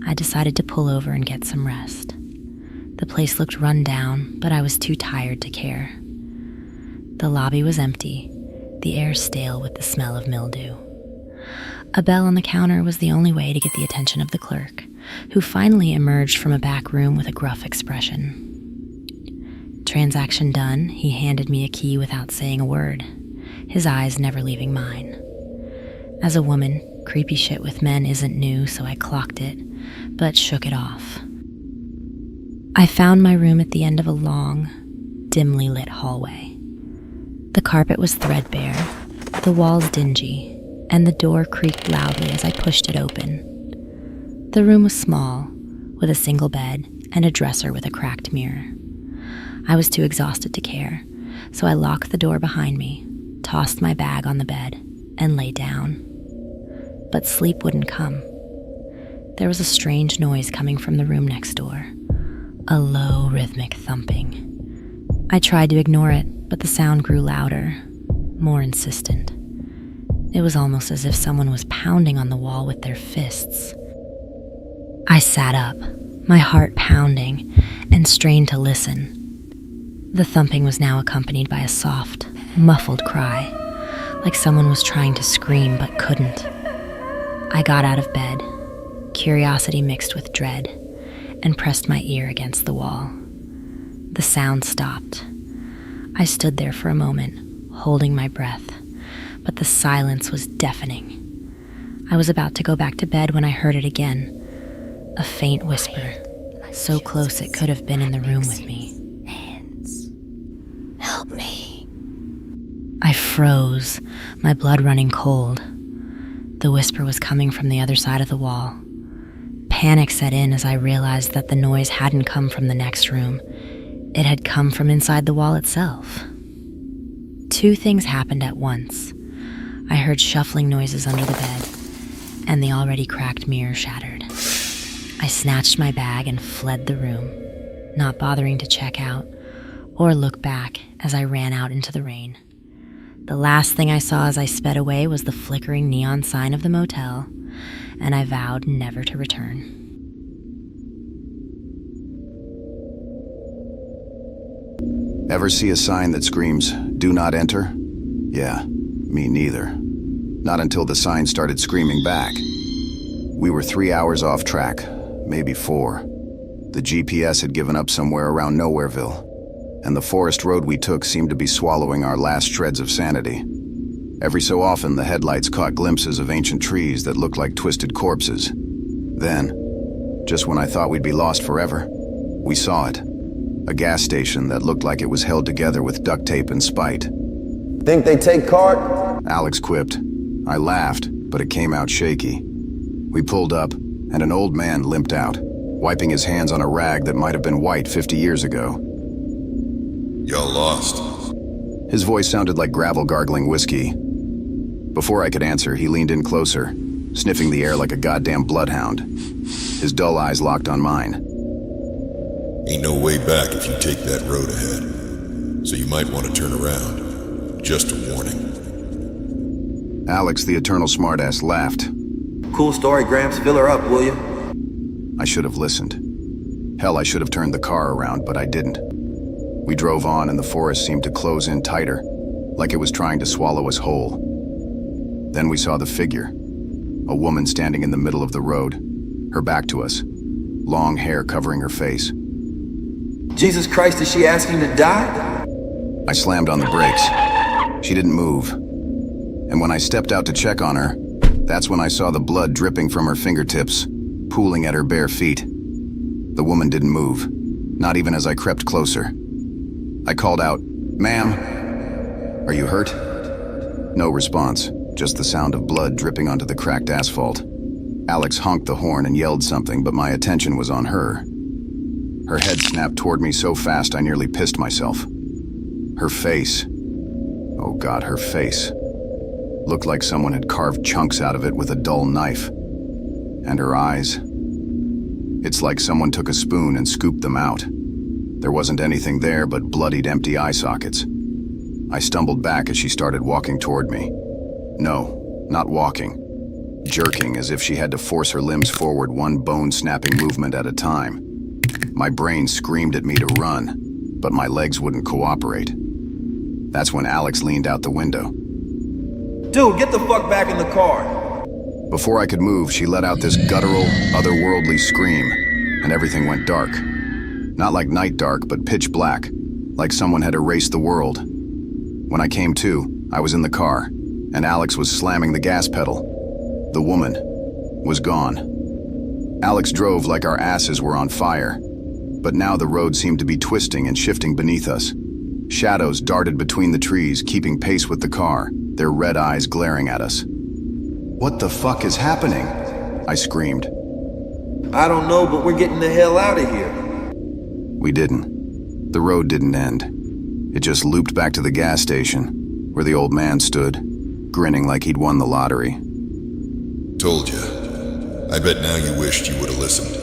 Speaker 5: I decided to pull over and get some rest. The place looked run down, but I was too tired to care. The lobby was empty, the air stale with the smell of mildew. A bell on the counter was the only way to get the attention of the clerk, who finally emerged from a back room with a gruff expression. Transaction done, he handed me a key without saying a word, his eyes never leaving mine. As a woman, creepy shit with men isn't new, so I clocked it, but shook it off. I found my room at the end of a long, dimly lit hallway. The carpet was threadbare, the walls dingy, and the door creaked loudly as I pushed it open. The room was small, with a single bed and a dresser with a cracked mirror. I was too exhausted to care, so I locked the door behind me, tossed my bag on the bed, and lay down. But sleep wouldn't come. There was a strange noise coming from the room next door, a low, rhythmic thumping. I tried to ignore it, but the sound grew louder, more insistent. It was almost as if someone was pounding on the wall with their fists. I sat up, my heart pounding, and strained to listen. The thumping was now accompanied by a soft, muffled cry, like someone was trying to scream but couldn't. I got out of bed, curiosity mixed with dread, and pressed my ear against the wall. The sound stopped. I stood there for a moment, holding my breath, but the silence was deafening. I was about to go back to bed when I heard it again, a faint whisper, so close it could have been in the room with me.
Speaker 8: Hands. Help me.
Speaker 5: I froze, my blood running cold. The whisper was coming from the other side of the wall. Panic set in as I realized that the noise hadn't come from the next room. It had come from inside the wall itself. Two things happened at once. I heard shuffling noises under the bed, and the already cracked mirror shattered. I snatched my bag and fled the room, not bothering to check out or look back as I ran out into the rain. The last thing I saw as I sped away was the flickering neon sign of the motel, and I vowed never to return.
Speaker 1: Ever see a sign that screams, "Do not enter"? Yeah, Me neither. Not until the sign started screaming back. We were 3 hours off track, maybe 4. The GPS had given up somewhere around Nowhereville, and the forest road we took seemed to be swallowing our last shreds of sanity. Every so often, the headlights caught glimpses of ancient trees that looked like twisted corpses. Then, just when I thought we'd be lost forever, we saw it. A gas station that looked like it was held together with duct tape and spite.
Speaker 9: Think they take card?
Speaker 1: Alex quipped. I laughed, but it came out shaky. We pulled up, and an old man limped out, wiping his hands on a rag that might have been white 50 years ago.
Speaker 10: Y'all lost.
Speaker 1: His voice sounded like gravel gargling whiskey. Before I could answer, he leaned in closer, sniffing the air like a goddamn bloodhound. His dull eyes locked on mine.
Speaker 10: Ain't no way back if you take that road ahead, so you might want to turn around. Just a warning.
Speaker 1: Alex, the eternal smartass, laughed.
Speaker 9: Cool story, Gramps. Fill her up, will you?
Speaker 1: I should have listened. Hell, I should have turned the car around, but I didn't. We drove on, and the forest seemed to close in tighter, like it was trying to swallow us whole. Then we saw the figure. A woman standing in the middle of the road, her back to us, long hair covering her face.
Speaker 9: Jesus Christ, is she asking to die?
Speaker 1: I slammed on the brakes. She didn't move. And when I stepped out to check on her, that's when I saw the blood dripping from her fingertips, pooling at her bare feet. The woman didn't move, not even as I crept closer. I called out, "Ma'am, are you hurt?" No response, just the sound of blood dripping onto the cracked asphalt. Alex honked the horn and yelled something, but my attention was on her. Her head snapped toward me so fast I nearly pissed myself. Her face, oh God, her face, looked like someone had carved chunks out of it with a dull knife. And her eyes, it's like someone took a spoon and scooped them out. There wasn't anything there but bloodied empty eye sockets. I stumbled back as she started walking toward me. No, not walking. Jerking as if she had to force her limbs forward one bone-snapping movement at a time. My brain screamed at me to run, but my legs wouldn't cooperate. That's when Alex leaned out the window.
Speaker 9: Dude, get the fuck back in the car.
Speaker 1: Before I could move, she let out this guttural, otherworldly scream, and everything went dark. Not like night dark, but pitch black, like someone had erased the world. When I came to, I was in the car, and Alex was slamming the gas pedal. The woman was gone. Alex drove like our asses were on fire, but now the road seemed to be twisting and shifting beneath us. Shadows darted between the trees, keeping pace with the car, their red eyes glaring at us. "What the fuck is happening?" I screamed.
Speaker 9: I don't know, but we're getting the hell out of here.
Speaker 1: We didn't. The road didn't end. It just looped back to the gas station, where the old man stood, grinning like he'd won the lottery.
Speaker 10: Told you. I bet now you wished you would have listened.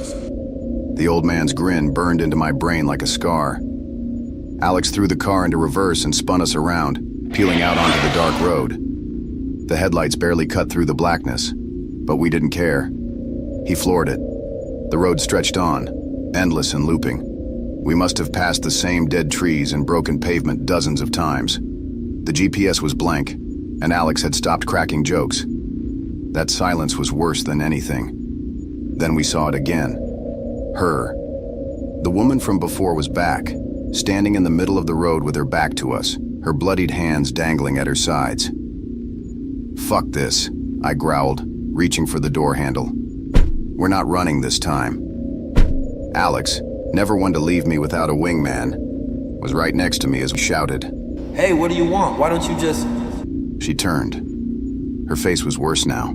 Speaker 1: The old man's grin burned into my brain like a scar. Alex threw the car into reverse and spun us around, peeling out onto the dark road. The headlights barely cut through the blackness, but we didn't care. He floored it. The road stretched on, endless and looping. We must have passed the same dead trees and broken pavement dozens of times. The GPS was blank, and Alex had stopped cracking jokes. That silence was worse than anything. Then we saw it again. Her. The woman from before was back, standing in the middle of the road with her back to us, her bloodied hands dangling at her sides. "Fuck this," I growled, reaching for the door handle. "We're not running this time." Alex, never one to leave me without a wingman, was right next to me as we shouted.
Speaker 9: Hey, what do you want? Why don't you just...
Speaker 1: She turned. Her face was worse now.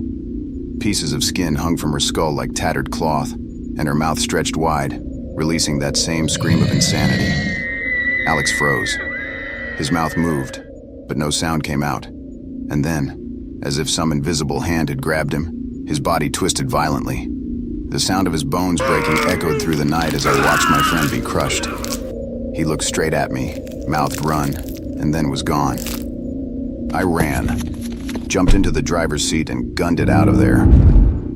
Speaker 1: Pieces of skin hung from her skull like tattered cloth, and her mouth stretched wide, releasing that same scream of insanity. Alex froze. His mouth moved, but no sound came out. And then, as if some invisible hand had grabbed him, his body twisted violently. The sound of his bones breaking echoed through the night as I watched my friend be crushed. He looked straight at me, mouthed run, and then was gone. I ran, jumped into the driver's seat and gunned it out of there.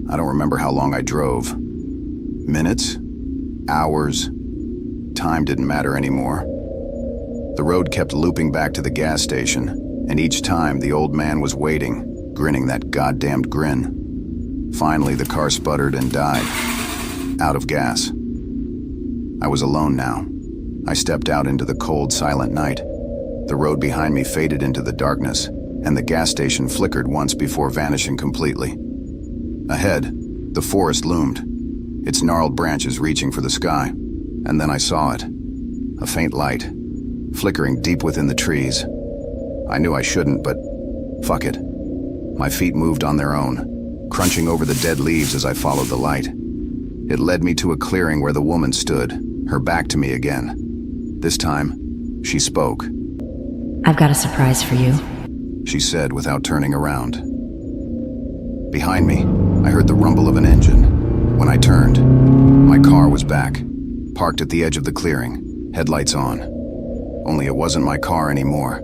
Speaker 1: I don't remember how long I drove. Minutes? Hours? Time didn't matter anymore. The road kept looping back to the gas station, And each time, the old man was waiting, grinning that goddamned grin. Finally, the car sputtered and died. Out of gas. I was alone now. I stepped out into the cold, silent night. The road behind me faded into the darkness, and the gas station flickered once before vanishing completely. Ahead, the forest loomed, its gnarled branches reaching for the sky. And then I saw it. A faint light, flickering deep within the trees. I knew I shouldn't, but fuck it. My feet moved on their own, crunching over the dead leaves as I followed the light. It led me to a clearing where the woman stood, her back to me again. This time, she spoke.
Speaker 5: I've got a surprise for you,
Speaker 1: she said without turning around. Behind me, I heard the rumble of an engine. When I turned, my car was back, parked at the edge of the clearing, headlights on. Only it wasn't my car anymore.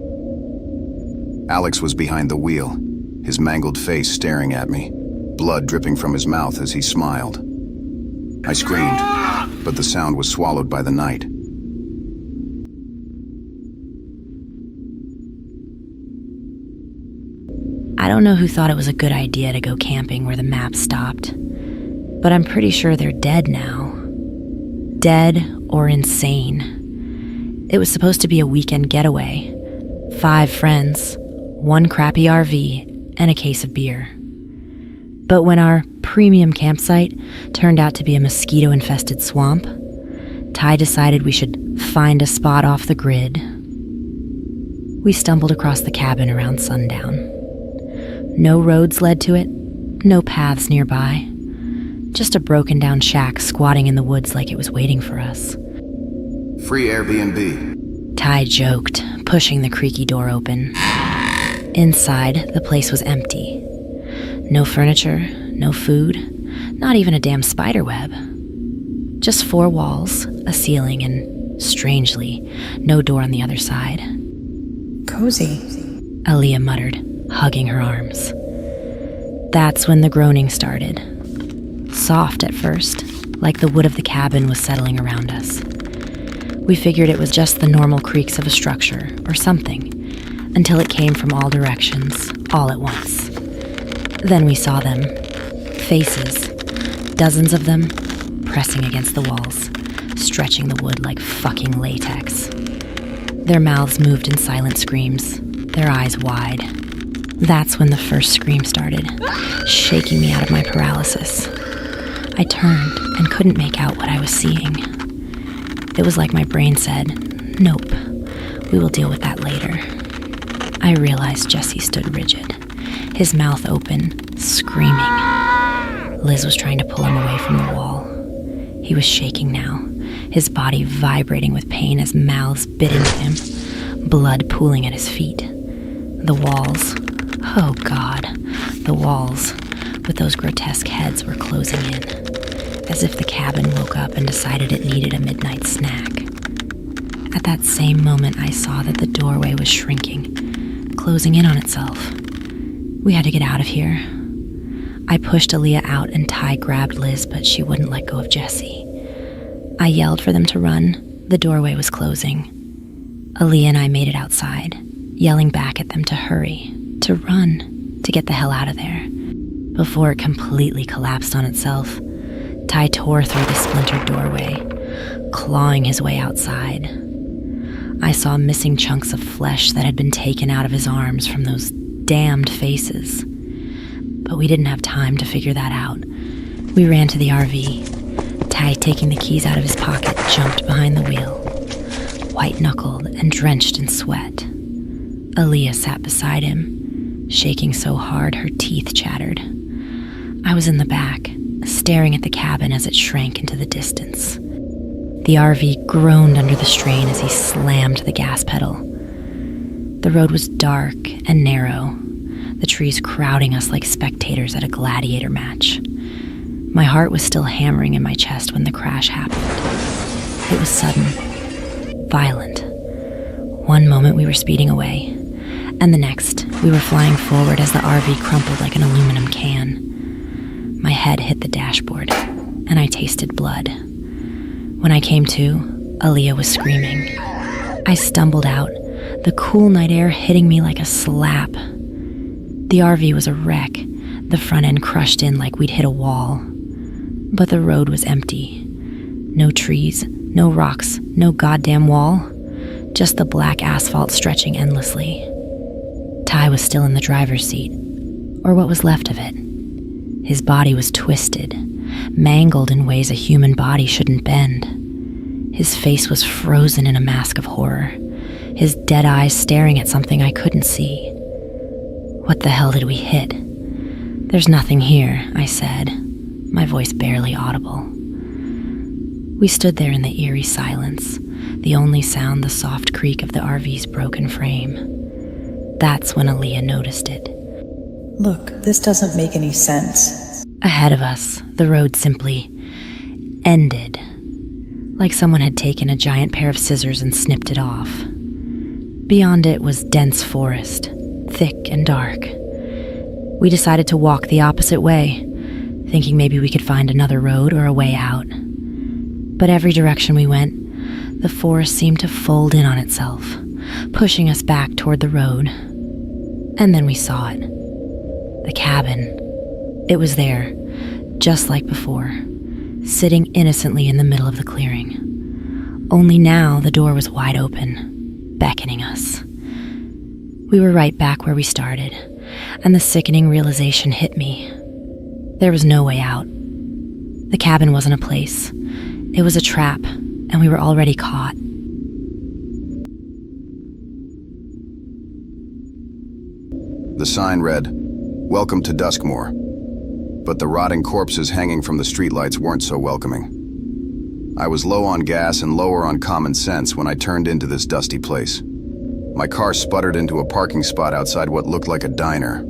Speaker 1: Alex was behind the wheel, his mangled face staring at me, blood dripping from his mouth as he smiled. I screamed, but the sound was swallowed by the night.
Speaker 5: I don't know who thought it was a good idea to go camping where the map stopped, but I'm pretty sure they're dead now. Dead or insane. It was supposed to be a weekend getaway. 5 friends, 1 crappy RV, and a case of beer. But when our premium campsite turned out to be a mosquito-infested swamp, Ty decided we should find a spot off the grid. We stumbled across the cabin around sundown. No roads led to it, no paths nearby. Just a broken-down shack squatting in the woods like it was waiting for us.
Speaker 1: Free Airbnb,
Speaker 5: Ty joked, pushing the creaky door open. Inside, the place was empty. No furniture, no food, not even a damn spider web. Just 4 walls, a ceiling, and, strangely, no door on the other side.
Speaker 8: Cozy,
Speaker 5: Aaliyah muttered, hugging her arms. That's when the groaning started. Soft at first, like the wood of the cabin was settling around us. We figured it was just the normal creaks of a structure, or something, until it came from all directions, all at once. Then we saw them. Faces. Dozens of them, pressing against the walls, stretching the wood like fucking latex. Their mouths moved in silent screams, their eyes wide. That's when the first scream started, shaking me out of my paralysis. I turned and couldn't make out what I was seeing. It was like my brain said, nope, we will deal with that later. I realized Jesse stood rigid, his mouth open, screaming. Liz was trying to pull him away from the wall. He was shaking now, his body vibrating with pain as mouths bit into him, blood pooling at his feet. The walls, oh God, the walls, with those grotesque heads were closing in, as if the cabin woke up and decided it needed a midnight snack. At that same moment, I saw that the doorway was shrinking, closing in on itself. We had to get out of here. I pushed Aaliyah out and Ty grabbed Liz, but she wouldn't let go of Jesse. I yelled for them to run. The doorway was closing. Aaliyah and I made it outside, yelling back at them to hurry, to run, to get the hell out of there. Before it completely collapsed on itself, Ty tore through the splintered doorway, clawing his way outside. I saw missing chunks of flesh that had been taken out of his arms from those damned faces. But we didn't have time to figure that out. We ran to the RV. Ty, taking the keys out of his pocket, jumped behind the wheel, white-knuckled and drenched in sweat. Aaliyah sat beside him, shaking so hard her teeth chattered. I was in the back, staring at the cabin as it shrank into the distance. The RV groaned under the strain as he slammed the gas pedal. The road was dark and narrow, the trees crowding us like spectators at a gladiator match. My heart was still hammering in my chest when the crash happened. It was sudden, violent. One moment we were speeding away, and the next we were flying forward as the RV crumpled like an aluminum can. My head hit the dashboard, and I tasted blood. When I came to, Aaliyah was screaming. I stumbled out, the cool night air hitting me like a slap. The RV was a wreck, the front end crushed in like we'd hit a wall. But the road was empty. No trees, no rocks, no goddamn wall. Just the black asphalt stretching endlessly. Ty was still in the driver's seat, or what was left of it. His body was twisted, mangled in ways a human body shouldn't bend. His face was frozen in a mask of horror, his dead eyes staring at something I couldn't see. What the hell did we hit? There's nothing here, I said, my voice barely audible. We stood there in the eerie silence, the only sound the soft creak of the RV's broken frame. That's when Aaliyah noticed it.
Speaker 8: Look, this doesn't make any sense.
Speaker 5: Ahead of us, the road simply ended, like someone had taken a giant pair of scissors and snipped it off. Beyond it was dense forest, thick and dark. We decided to walk the opposite way, thinking maybe we could find another road or a way out. But every direction we went, the forest seemed to fold in on itself, pushing us back toward the road. And then we saw it. The cabin. It was there, just like before, sitting innocently in the middle of the clearing. Only now the door was wide open, beckoning us. We were right back where we started, and the sickening realization hit me. There was no way out. The cabin wasn't a place. It was a trap, and we were already caught.
Speaker 1: The sign read, "Welcome to Duskmore." But the rotting corpses hanging from the streetlights weren't so welcoming. I was low on gas and lower on common sense when I turned into this dusty place. My car sputtered into a parking spot outside what looked like a diner.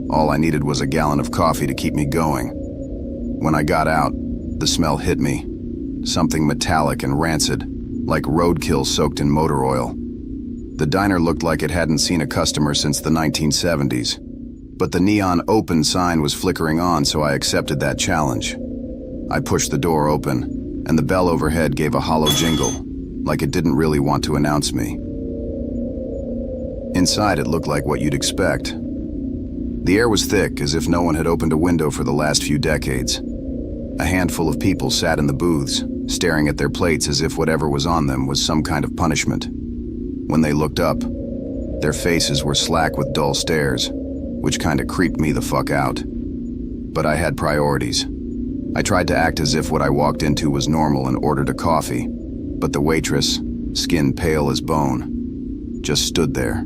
Speaker 1: All I needed was a gallon of coffee to keep me going. When I got out, the smell hit me. Something metallic and rancid, like roadkill soaked in motor oil. The diner looked like it hadn't seen a customer since the 1970s. But the neon open sign was flickering on, so I accepted that challenge. I pushed the door open, and the bell overhead gave a hollow jingle, like it didn't really want to announce me. Inside, it looked like what you'd expect. The air was thick, as if no one had opened a window for the last few decades. A handful of people sat in the booths, staring at their plates as if whatever was on them was some kind of punishment. When they looked up, their faces were slack with dull stares, which kinda creeped me the fuck out. But I had priorities. I tried to act as if what I walked into was normal and ordered a coffee, but the waitress, skin pale as bone, just stood there.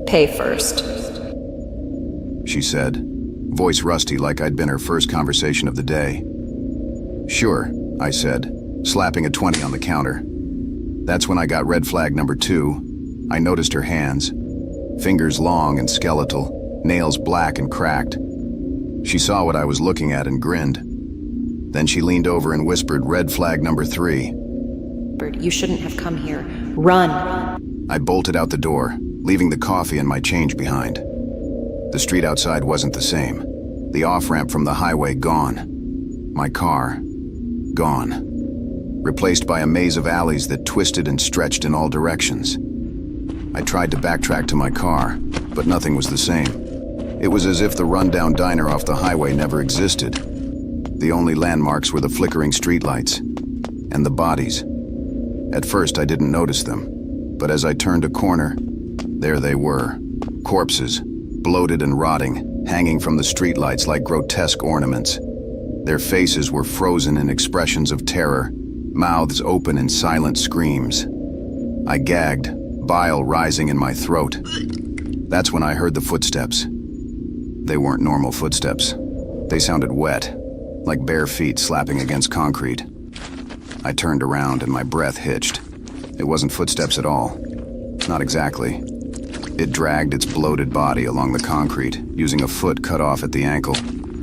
Speaker 11: Pay first,
Speaker 1: she said, voice rusty like I'd been her first conversation of the day. Sure, I said, slapping a 20 on the counter. That's when I got red flag number 2. I noticed her hands. Fingers long and skeletal, nails black and cracked. She saw what I was looking at and grinned. Then she leaned over and whispered red flag number 3.
Speaker 11: Bird, you shouldn't have come here. Run!
Speaker 1: I bolted out the door, leaving the coffee and my change behind. The street outside wasn't the same. The off-ramp from the highway gone. My car, gone. Replaced by a maze of alleys that twisted and stretched in all directions. I tried to backtrack to my car, but nothing was the same. It was as if the rundown diner off the highway never existed. The only landmarks were the flickering streetlights and the bodies. At first, I didn't notice them, but as I turned a corner, there they were. Corpses, bloated and rotting, hanging from the streetlights like grotesque ornaments. Their faces were frozen in expressions of terror, mouths open in silent screams. I gagged, bile rising in my throat. That's when I heard the footsteps. They weren't normal footsteps. They sounded wet, like bare feet slapping against concrete. I turned around and my breath hitched. It wasn't footsteps at all. Not exactly. It dragged its bloated body along the concrete, using a foot cut off at the ankle,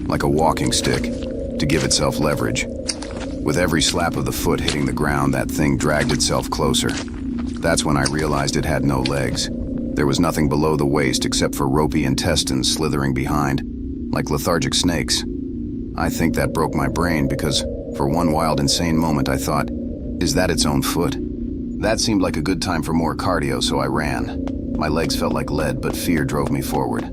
Speaker 1: like a walking stick, to give itself leverage. With every slap of the foot hitting the ground, that thing dragged itself closer. That's when I realized it had no legs. There was nothing below the waist except for ropey intestines slithering behind, like lethargic snakes. I think that broke my brain because, for one wild, insane moment, I thought, is that its own foot? That seemed like a good time for more cardio, so I ran. My legs felt like lead, but fear drove me forward.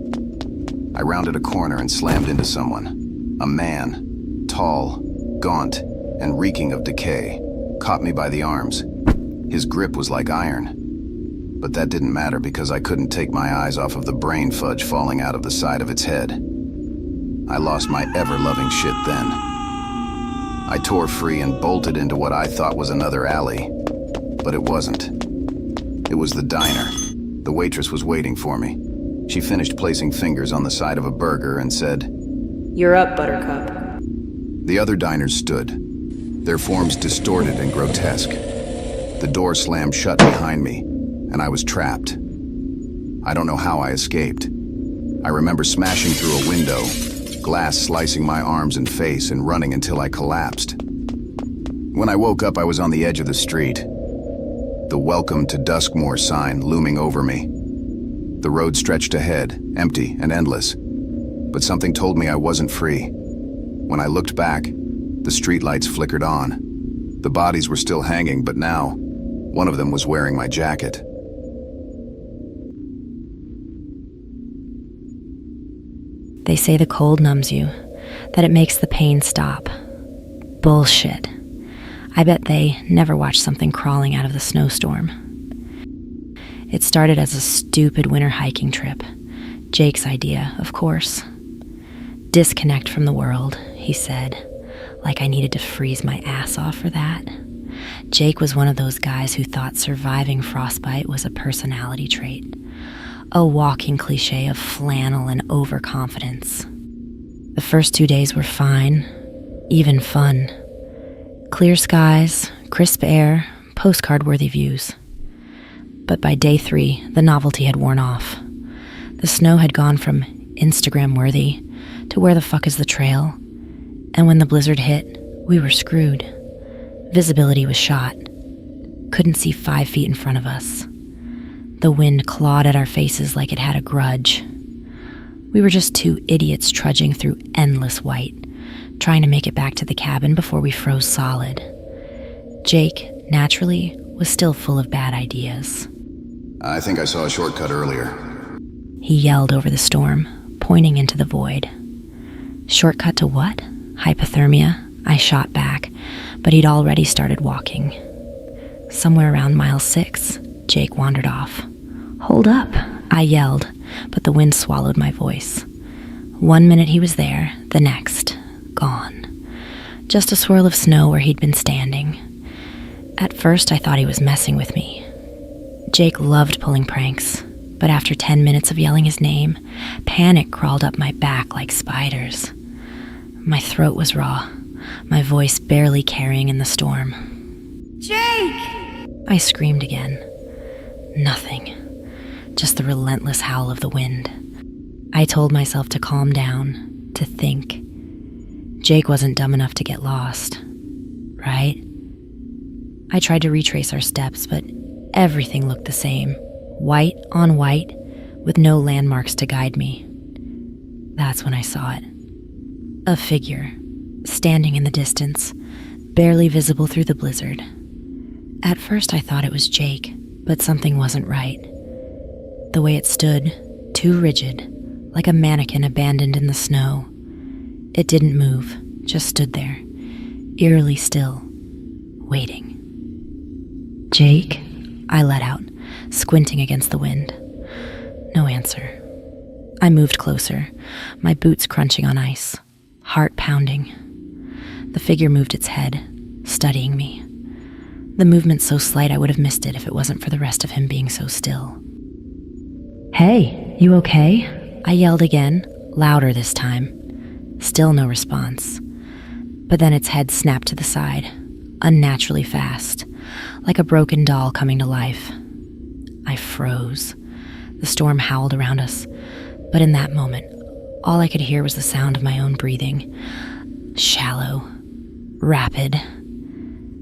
Speaker 1: I rounded a corner and slammed into someone. A man, tall, gaunt, and reeking of decay, caught me by the arms. His grip was like iron. But that didn't matter because I couldn't take my eyes off of the brain fudge falling out of the side of its head. I lost my ever-loving shit then. I tore free and bolted into what I thought was another alley. But it wasn't. It was the diner. The waitress was waiting for me. She finished placing fingers on the side of a burger and said,
Speaker 11: "You're up, Buttercup."
Speaker 1: The other diners stood, their forms distorted and grotesque. The door slammed shut behind me, and I was trapped. I don't know how I escaped. I remember smashing through a window, glass slicing my arms and face, and running until I collapsed. When I woke up, I was on the edge of the street. The "Welcome to Duskmore" sign looming over me. The road stretched ahead, empty and endless. But something told me I wasn't free. When I looked back, the streetlights flickered on. The bodies were still hanging, but now, one of them was wearing my jacket.
Speaker 5: They say the cold numbs you, that it makes the pain stop. Bullshit. I bet they never watched something crawling out of the snowstorm. It started as a stupid winter hiking trip. Jake's idea, of course. Disconnect from the world, he said, like I needed to freeze my ass off for that. Jake was one of those guys who thought surviving frostbite was a personality trait. A walking cliche of flannel and overconfidence. The first 2 days were fine, even fun. Clear skies, crisp air, postcard-worthy views. But by day 3, the novelty had worn off. The snow had gone from Instagram-worthy to where the fuck is the trail, and when the blizzard hit, we were screwed. Visibility was shot. Couldn't see 5 feet in front of us. The wind clawed at our faces like it had a grudge. We were just 2 idiots trudging through endless white, trying to make it back to the cabin before we froze solid. Jake, naturally, was still full of bad ideas.
Speaker 1: I think I saw a shortcut earlier.
Speaker 5: He yelled over the storm, pointing into the void. Shortcut to what? Hypothermia? I shot back, but he'd already started walking. Somewhere around mile 6, Jake wandered off. "Hold up," I yelled, but the wind swallowed my voice. 1 minute he was there, the next, gone. Just a swirl of snow where he'd been standing. At first, I thought he was messing with me. Jake loved pulling pranks, but after 10 minutes of yelling his name, panic crawled up my back like spiders. My throat was raw, my voice barely carrying in the storm.
Speaker 12: "Jake!"
Speaker 5: I screamed again. Nothing. Just the relentless howl of the wind. I told myself to calm down, to think. Jake wasn't dumb enough to get lost, right? I tried to retrace our steps, but everything looked the same. White on white, with no landmarks to guide me. That's when I saw it. A figure, standing in the distance, barely visible through the blizzard. At first I thought it was Jake, but something wasn't right. The way it stood, too rigid, like a mannequin abandoned in the snow. It didn't move, just stood there, eerily still, waiting. "Jake?" I let out, squinting against the wind. No answer. I moved closer, my boots crunching on ice, heart pounding. The figure moved its head, studying me. The movement so slight I would have missed it if it wasn't for the rest of him being so still. "Hey, you okay?" I yelled again, louder this time. Still no response. But then its head snapped to the side, unnaturally fast, like a broken doll coming to life. I froze. The storm howled around us, but in that moment, all I could hear was the sound of my own breathing. Shallow, rapid.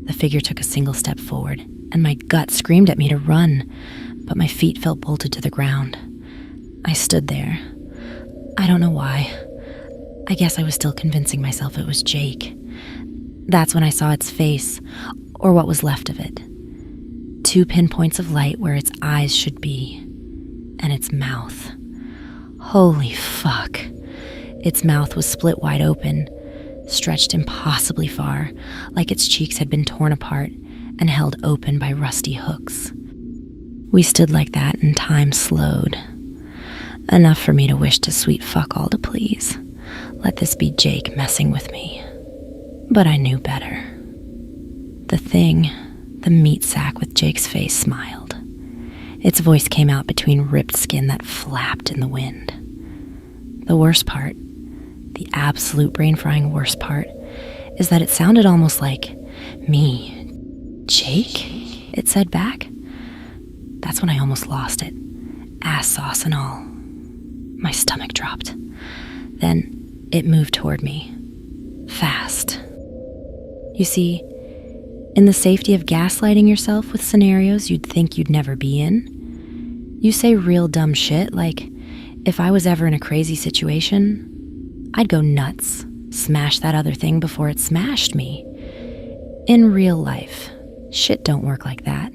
Speaker 5: The figure took a single step forward, and my gut screamed at me to run, but my feet felt bolted to the ground. I stood there. I don't know why. I guess I was still convincing myself it was Jake. That's when I saw its face, or what was left of it. 2 pinpoints of light where its eyes should be, and its mouth. Holy fuck. Its mouth was split wide open, stretched impossibly far, like its cheeks had been torn apart and held open by rusty hooks. We stood like that and time slowed. Enough for me to wish to sweet fuck all to please. Let this be Jake messing with me. But I knew better. The thing, the meat sack with Jake's face, smiled. Its voice came out between ripped skin that flapped in the wind. The worst part, the absolute brain-frying worst part, is that it sounded almost like me. Jake? It said back. That's when I almost lost it. Ass sauce and all. My stomach dropped. Then it moved toward me. Fast. You see, in the safety of gaslighting yourself with scenarios you'd think you'd never be in, you say real dumb shit like, if I was ever in a crazy situation, I'd go nuts, smash that other thing before it smashed me. In real life, shit don't work like that.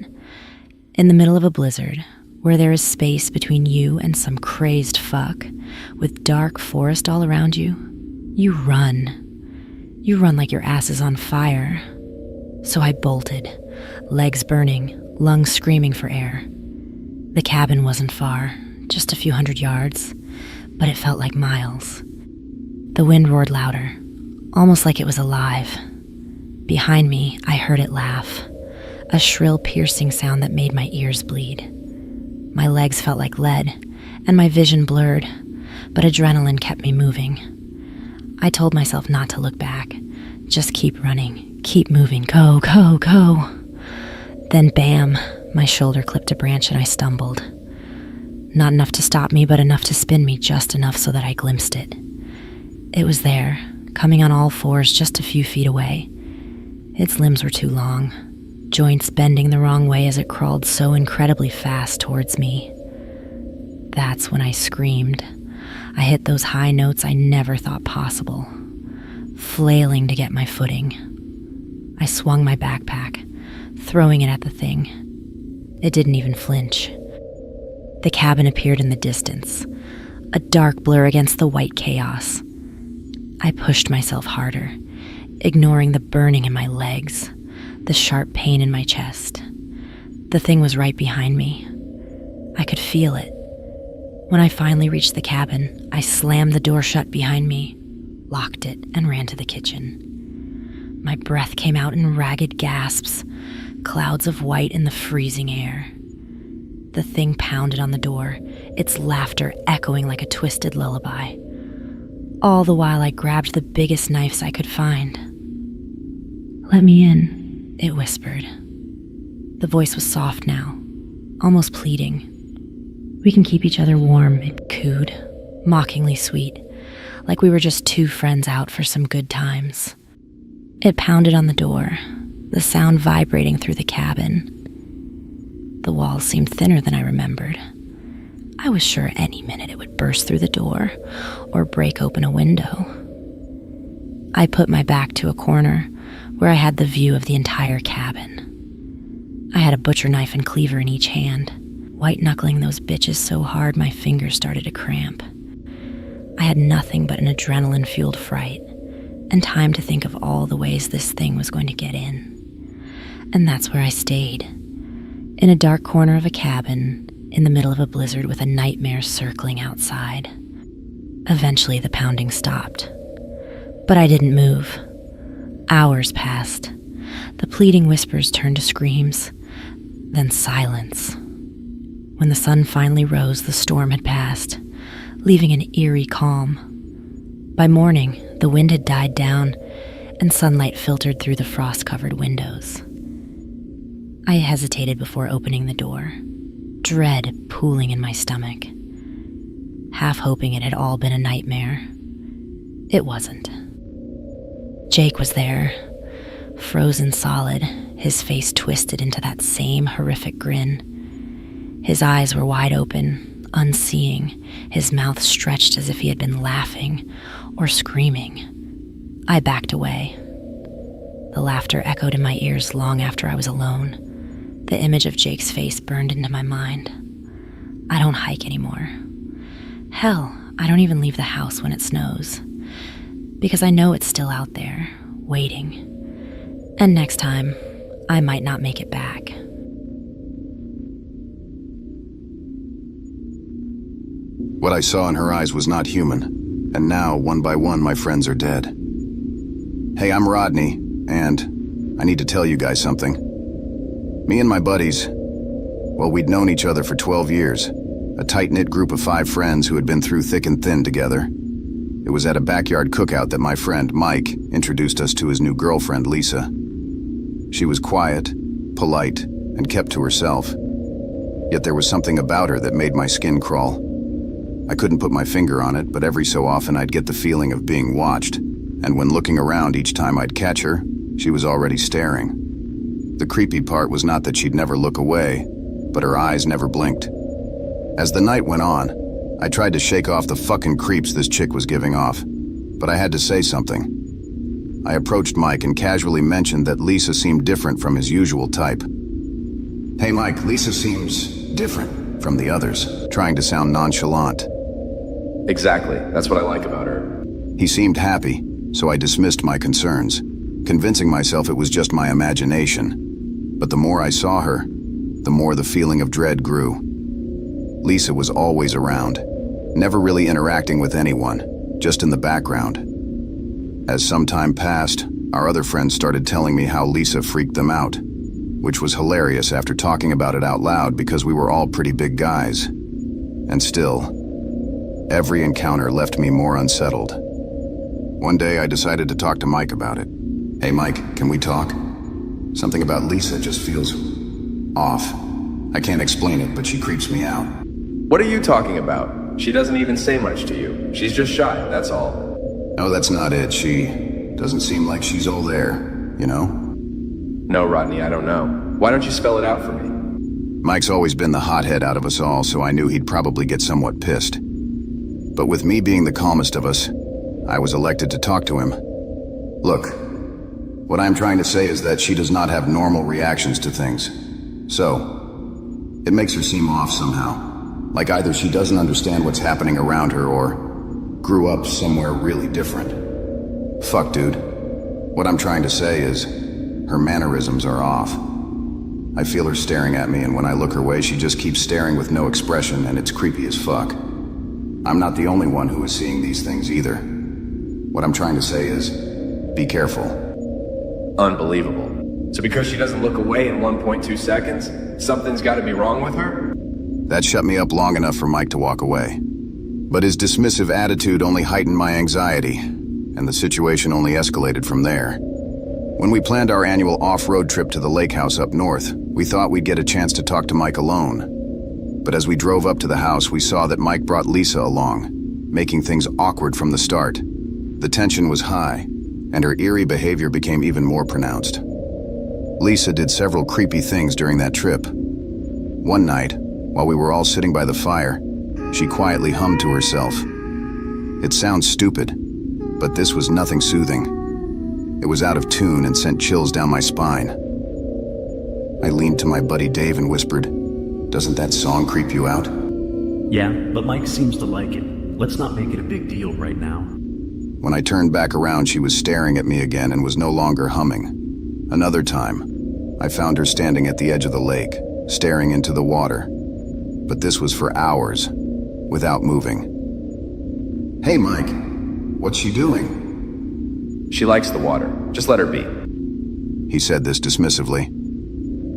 Speaker 5: In the middle of a blizzard, where there is space between you and some crazed fuck, with dark forest all around you, you run. You run like your ass is on fire. So I bolted, legs burning, lungs screaming for air. The cabin wasn't far, just a few hundred yards, but it felt like miles. The wind roared louder, almost like it was alive. Behind me, I heard it laugh, a shrill, piercing sound that made my ears bleed. My legs felt like lead, and my vision blurred, but adrenaline kept me moving. I told myself not to look back, just keep running, keep moving, go, go, go. Then bam, my shoulder clipped a branch and I stumbled. Not enough to stop me, but enough to spin me just enough so that I glimpsed it. It was there, coming on all fours just a few feet away. Its limbs were too long, joints bending the wrong way as it crawled so incredibly fast towards me. That's when I screamed. I hit those high notes I never thought possible, flailing to get my footing. I swung my backpack, throwing it at the thing. It didn't even flinch. The cabin appeared in the distance, a dark blur against the white chaos. I pushed myself harder, ignoring the burning in my legs, the sharp pain in my chest. The thing was right behind me. I could feel it. When I finally reached the cabin, I slammed the door shut behind me, locked it, and ran to the kitchen. My breath came out in ragged gasps, clouds of white in the freezing air. The thing pounded on the door, its laughter echoing like a twisted lullaby. All the while I grabbed the biggest knives I could find. "Let me in," it whispered. The voice was soft now, almost pleading. "We can keep each other warm," it cooed, mockingly sweet, like we were just two friends out for some good times. It pounded on the door, the sound vibrating through the cabin. The walls seemed thinner than I remembered. I was sure any minute it would burst through the door or break open a window. I put my back to a corner where I had the view of the entire cabin. I had a butcher knife and cleaver in each hand, white-knuckling those bitches so hard my fingers started to cramp. I had nothing but an adrenaline-fueled fright and time to think of all the ways this thing was going to get in. And that's where I stayed, in a dark corner of a cabin in the middle of a blizzard with a nightmare circling outside. Eventually the pounding stopped, but I didn't move. Hours passed. The pleading whispers turned to screams, then silence. When the sun finally rose, the storm had passed, leaving an eerie calm. By morning, the wind had died down, and sunlight filtered through the frost-covered windows. I hesitated before opening the door, dread pooling in my stomach, half hoping it had all been a nightmare. It wasn't. Jake was there, frozen solid, his face twisted into that same horrific grin. His eyes were wide open, unseeing, his mouth stretched as if he had been laughing or screaming. I backed away. The laughter echoed in my ears long after I was alone. The image of Jake's face burned into my mind. I don't hike anymore. Hell, I don't even leave the house when it snows. Because I know it's still out there, waiting. And next time, I might not make it back.
Speaker 1: What I saw in her eyes was not human, and now, one by one, my friends are dead. Hey, I'm Rodney, and I need to tell you guys something. Me and my buddies, well, we'd known each other for 12 years, a tight-knit group of 5 friends who had been through thick and thin together. It was at a backyard cookout that my friend, Mike, introduced us to his new girlfriend, Lisa. She was quiet, polite, and kept to herself. Yet there was something about her that made my skin crawl. I couldn't put my finger on it, but every so often I'd get the feeling of being watched, and when looking around each time I'd catch her, she was already staring. The creepy part was not that she'd never look away, but her eyes never blinked. As the night went on, I tried to shake off the fucking creeps this chick was giving off, but I had to say something. I approached Mike and casually mentioned that Lisa seemed different from his usual type. Hey Mike, Lisa seems different from the others, trying to sound nonchalant.
Speaker 13: Exactly, that's what I like about her.
Speaker 1: He seemed happy, so I dismissed my concerns, convincing myself it was just my imagination. But the more I saw her, the more the feeling of dread grew. Lisa was always around, never really interacting with anyone, just in the background. As some time passed, our other friends started telling me how Lisa freaked them out, which was hilarious after talking about it out loud because we were all pretty big guys. And still, every encounter left me more unsettled. One day I decided to talk to Mike about it. Hey Mike, can we talk? Something about Lisa just feels off. I can't explain it, but she creeps me out.
Speaker 13: What are you talking about? She doesn't even say much to you. She's just shy, that's all.
Speaker 1: No, that's not it. She doesn't seem like she's all there, you know?
Speaker 13: No, Rodney, I don't know. Why don't you spell it out for me?
Speaker 1: Mike's always been the hothead out of us all, so I knew he'd probably get somewhat pissed. But with me being the calmest of us, I was elected to talk to him. Look, what I'm trying to say is that she does not have normal reactions to things. So, it makes her seem off somehow. Like either she doesn't understand what's happening around her or grew up somewhere really different. Fuck, dude. What I'm trying to say is, her mannerisms are off. I feel her staring at me, and when I look her way, she just keeps staring with no expression, and it's creepy as fuck. I'm not the only one who is seeing these things either. What I'm trying to say is, be careful.
Speaker 13: Unbelievable. So because she doesn't look away in 1.2 seconds, something's gotta be wrong with her?
Speaker 1: That shut me up long enough for Mike to walk away. But his dismissive attitude only heightened my anxiety, and the situation only escalated from there. When we planned our annual off-road trip to the lake house up north, we thought we'd get a chance to talk to Mike alone. But as we drove up to the house, we saw that Mike brought Lisa along, making things awkward from the start. The tension was high, and her eerie behavior became even more pronounced. Lisa did several creepy things during that trip. One night, while we were all sitting by the fire, she quietly hummed to herself. It sounds stupid, but this was nothing soothing. It was out of tune and sent chills down my spine. I leaned to my buddy Dave and whispered, "Doesn't that song creep you out?"
Speaker 14: Yeah, but Mike seems to like it. Let's not make it a big deal right now.
Speaker 1: When I turned back around, she was staring at me again and was no longer humming. Another time, I found her standing at the edge of the lake, staring into the water. But this was for hours, without moving. Hey Mike, what's she doing?
Speaker 13: She likes the water. Just let her be.
Speaker 1: He said this dismissively.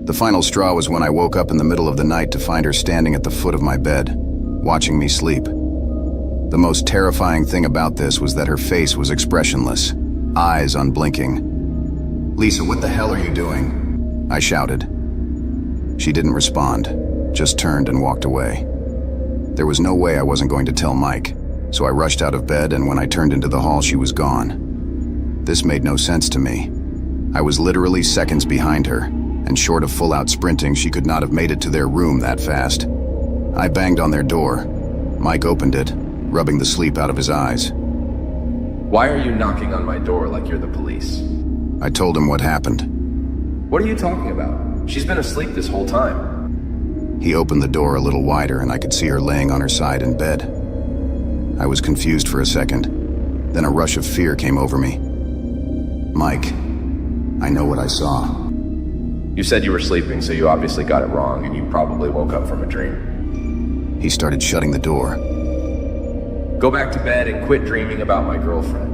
Speaker 1: The final straw was when I woke up in the middle of the night to find her standing at the foot of my bed, watching me sleep. The most terrifying thing about this was that her face was expressionless, eyes unblinking. "Lisa, what the hell are you doing?" I shouted. She didn't respond, just turned and walked away. There was no way I wasn't going to tell Mike, so I rushed out of bed, and when I turned into the hall, she was gone. This made no sense to me. I was literally seconds behind her, and short of full-out sprinting, she could not have made it to their room that fast. I banged on their door. Mike opened it, rubbing the sleep out of his eyes.
Speaker 13: Why are you knocking on my door like you're the police?
Speaker 1: I told him what happened.
Speaker 13: What are you talking about? She's been asleep this whole time.
Speaker 1: He opened the door a little wider and I could see her laying on her side in bed. I was confused for a second. Then a rush of fear came over me. Mike, I know what I saw.
Speaker 13: You said you were sleeping, so you obviously got it wrong, and you probably woke up from a dream.
Speaker 1: He started shutting the door.
Speaker 13: Go back to bed and quit dreaming about my girlfriend.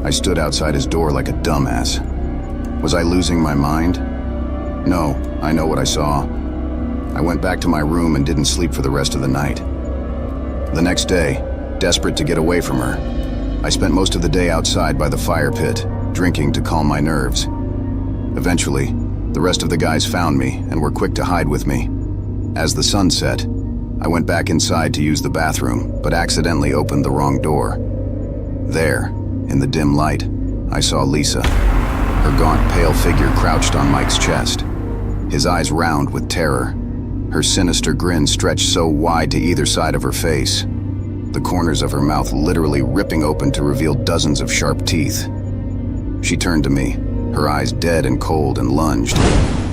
Speaker 1: I stood outside his door like a dumbass. Was I losing my mind? No, I know what I saw. I went back to my room and didn't sleep for the rest of the night. The next day, desperate to get away from her, I spent most of the day outside by the fire pit, drinking to calm my nerves. Eventually, the rest of the guys found me and were quick to hide with me. As the sun set, I went back inside to use the bathroom, but accidentally opened the wrong door. There, in the dim light, I saw Lisa. Her gaunt, pale figure crouched on Mike's chest, his eyes round with terror. Her sinister grin stretched so wide to either side of her face, the corners of her mouth literally ripping open to reveal dozens of sharp teeth. She turned to me, her eyes dead and cold, and lunged.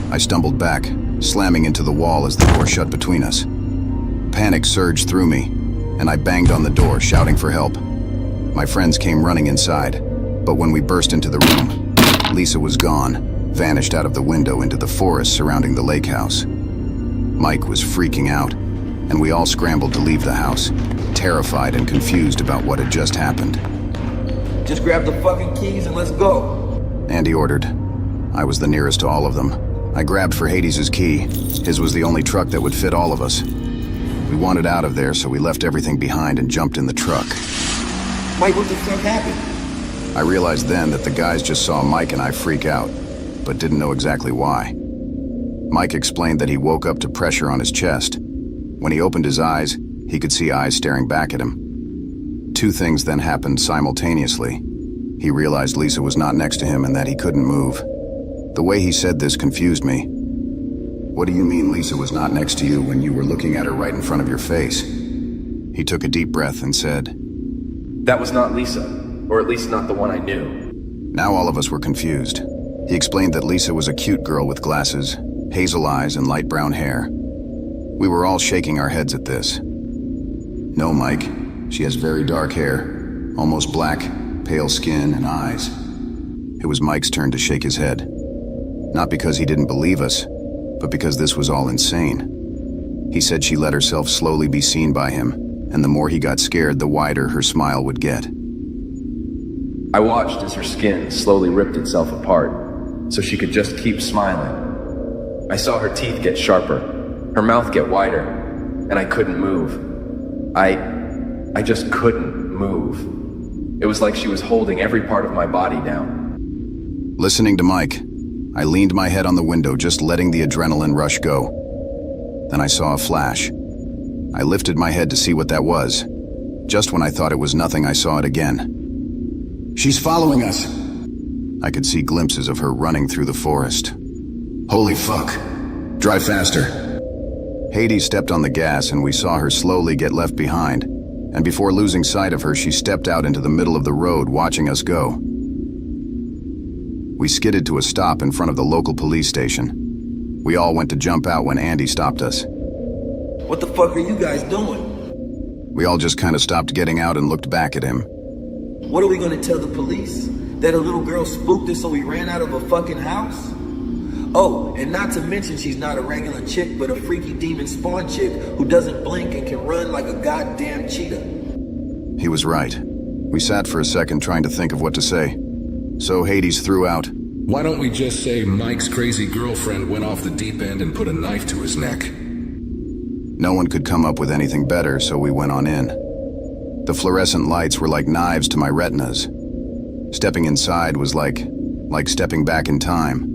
Speaker 1: I stumbled back, slamming into the wall as the door shut between us. Panic surged through me, and I banged on the door, shouting for help. My friends came running inside, but when we burst into the room, Lisa was gone, vanished out of the window into the forest surrounding the lake house. Mike was freaking out, and we all scrambled to leave the house, terrified and confused about what had just happened.
Speaker 9: Just grab the fucking keys and let's go.
Speaker 1: Andy ordered. I was the nearest to all of them. I grabbed for Hades' key. His was the only truck that would fit all of us. We wanted out of there, so we left everything behind and jumped in the truck.
Speaker 9: Mike, what the fuck happened?
Speaker 1: I realized then that the guys just saw Mike and I freak out, but didn't know exactly why. Mike explained that he woke up to pressure on his chest. When he opened his eyes, he could see eyes staring back at him. Two things then happened simultaneously. He realized Lisa was not next to him and that he couldn't move. The way he said this confused me. What do you mean Lisa was not next to you when you were looking at her right in front of your face? He took a deep breath and said,
Speaker 13: That was not Lisa, or at least not the one I knew.
Speaker 1: Now all of us were confused. He explained that Lisa was a cute girl with glasses, hazel eyes, and light brown hair. We were all shaking our heads at this. No, Mike, she has very dark hair, almost black, pale skin and eyes. It was Mike's turn to shake his head. Not because he didn't believe us, but because this was all insane. He said she let herself slowly be seen by him, and the more he got scared, the wider her smile would get.
Speaker 13: I watched as her skin slowly ripped itself apart, so she could just keep smiling. I saw her teeth get sharper, her mouth get wider, and I couldn't move. I just couldn't move. It was like she was holding every part of my body down.
Speaker 1: Listening to Mike, I leaned my head on the window, just letting the adrenaline rush go. Then I saw a flash. I lifted my head to see what that was. Just when I thought it was nothing, I saw it again. She's following us. I could see glimpses of her running through the forest. Holy fuck. Drive faster. Hades stepped on the gas and we saw her slowly get left behind. And before losing sight of her, she stepped out into the middle of the road, watching us go. We skidded to a stop in front of the local police station. We all went to jump out when Andy stopped us.
Speaker 9: What the fuck are you guys doing?
Speaker 1: We all just kind of stopped getting out and looked back at him.
Speaker 9: What are we gonna tell the police? That a little girl spooked us so we ran out of a fucking house? Oh, and not to mention she's not a regular chick, but a freaky demon spawn chick who doesn't blink and can run like a goddamn cheetah.
Speaker 1: He was right. We sat for a second trying to think of what to say. So Hades threw out,
Speaker 15: Why don't we just say Mike's crazy girlfriend went off the deep end and put a knife to his neck?
Speaker 1: No one could come up with anything better, so we went on in. The fluorescent lights were like knives to my retinas. Stepping inside was like stepping back in time.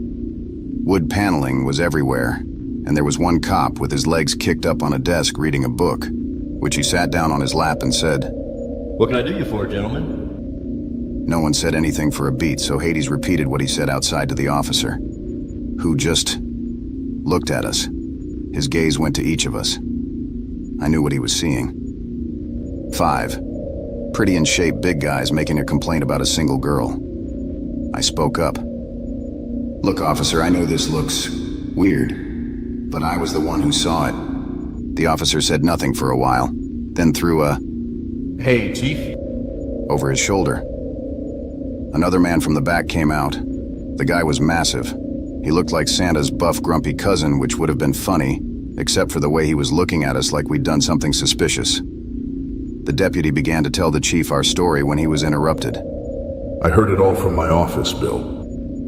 Speaker 1: Wood paneling was everywhere, and there was one cop with his legs kicked up on a desk reading a book, which he sat down on his lap and said,
Speaker 14: What can I do you for, gentlemen?
Speaker 1: No one said anything for a beat, so Hades repeated what he said outside to the officer, who just looked at us. His gaze went to each of us. I knew what he was seeing. 5 pretty in shape big guys making a complaint about a single girl. I spoke up. Look, officer, I know this looks weird, but I was the one who saw it. The officer said nothing for a while, then threw a
Speaker 16: "Hey, Chief,"
Speaker 1: over his shoulder. Another man from the back came out. The guy was massive. He looked like Santa's buff, grumpy cousin, which would have been funny, except for the way he was looking at us like we'd done something suspicious. The deputy began to tell the chief our story when he was interrupted.
Speaker 15: "I heard it all from my office, Bill."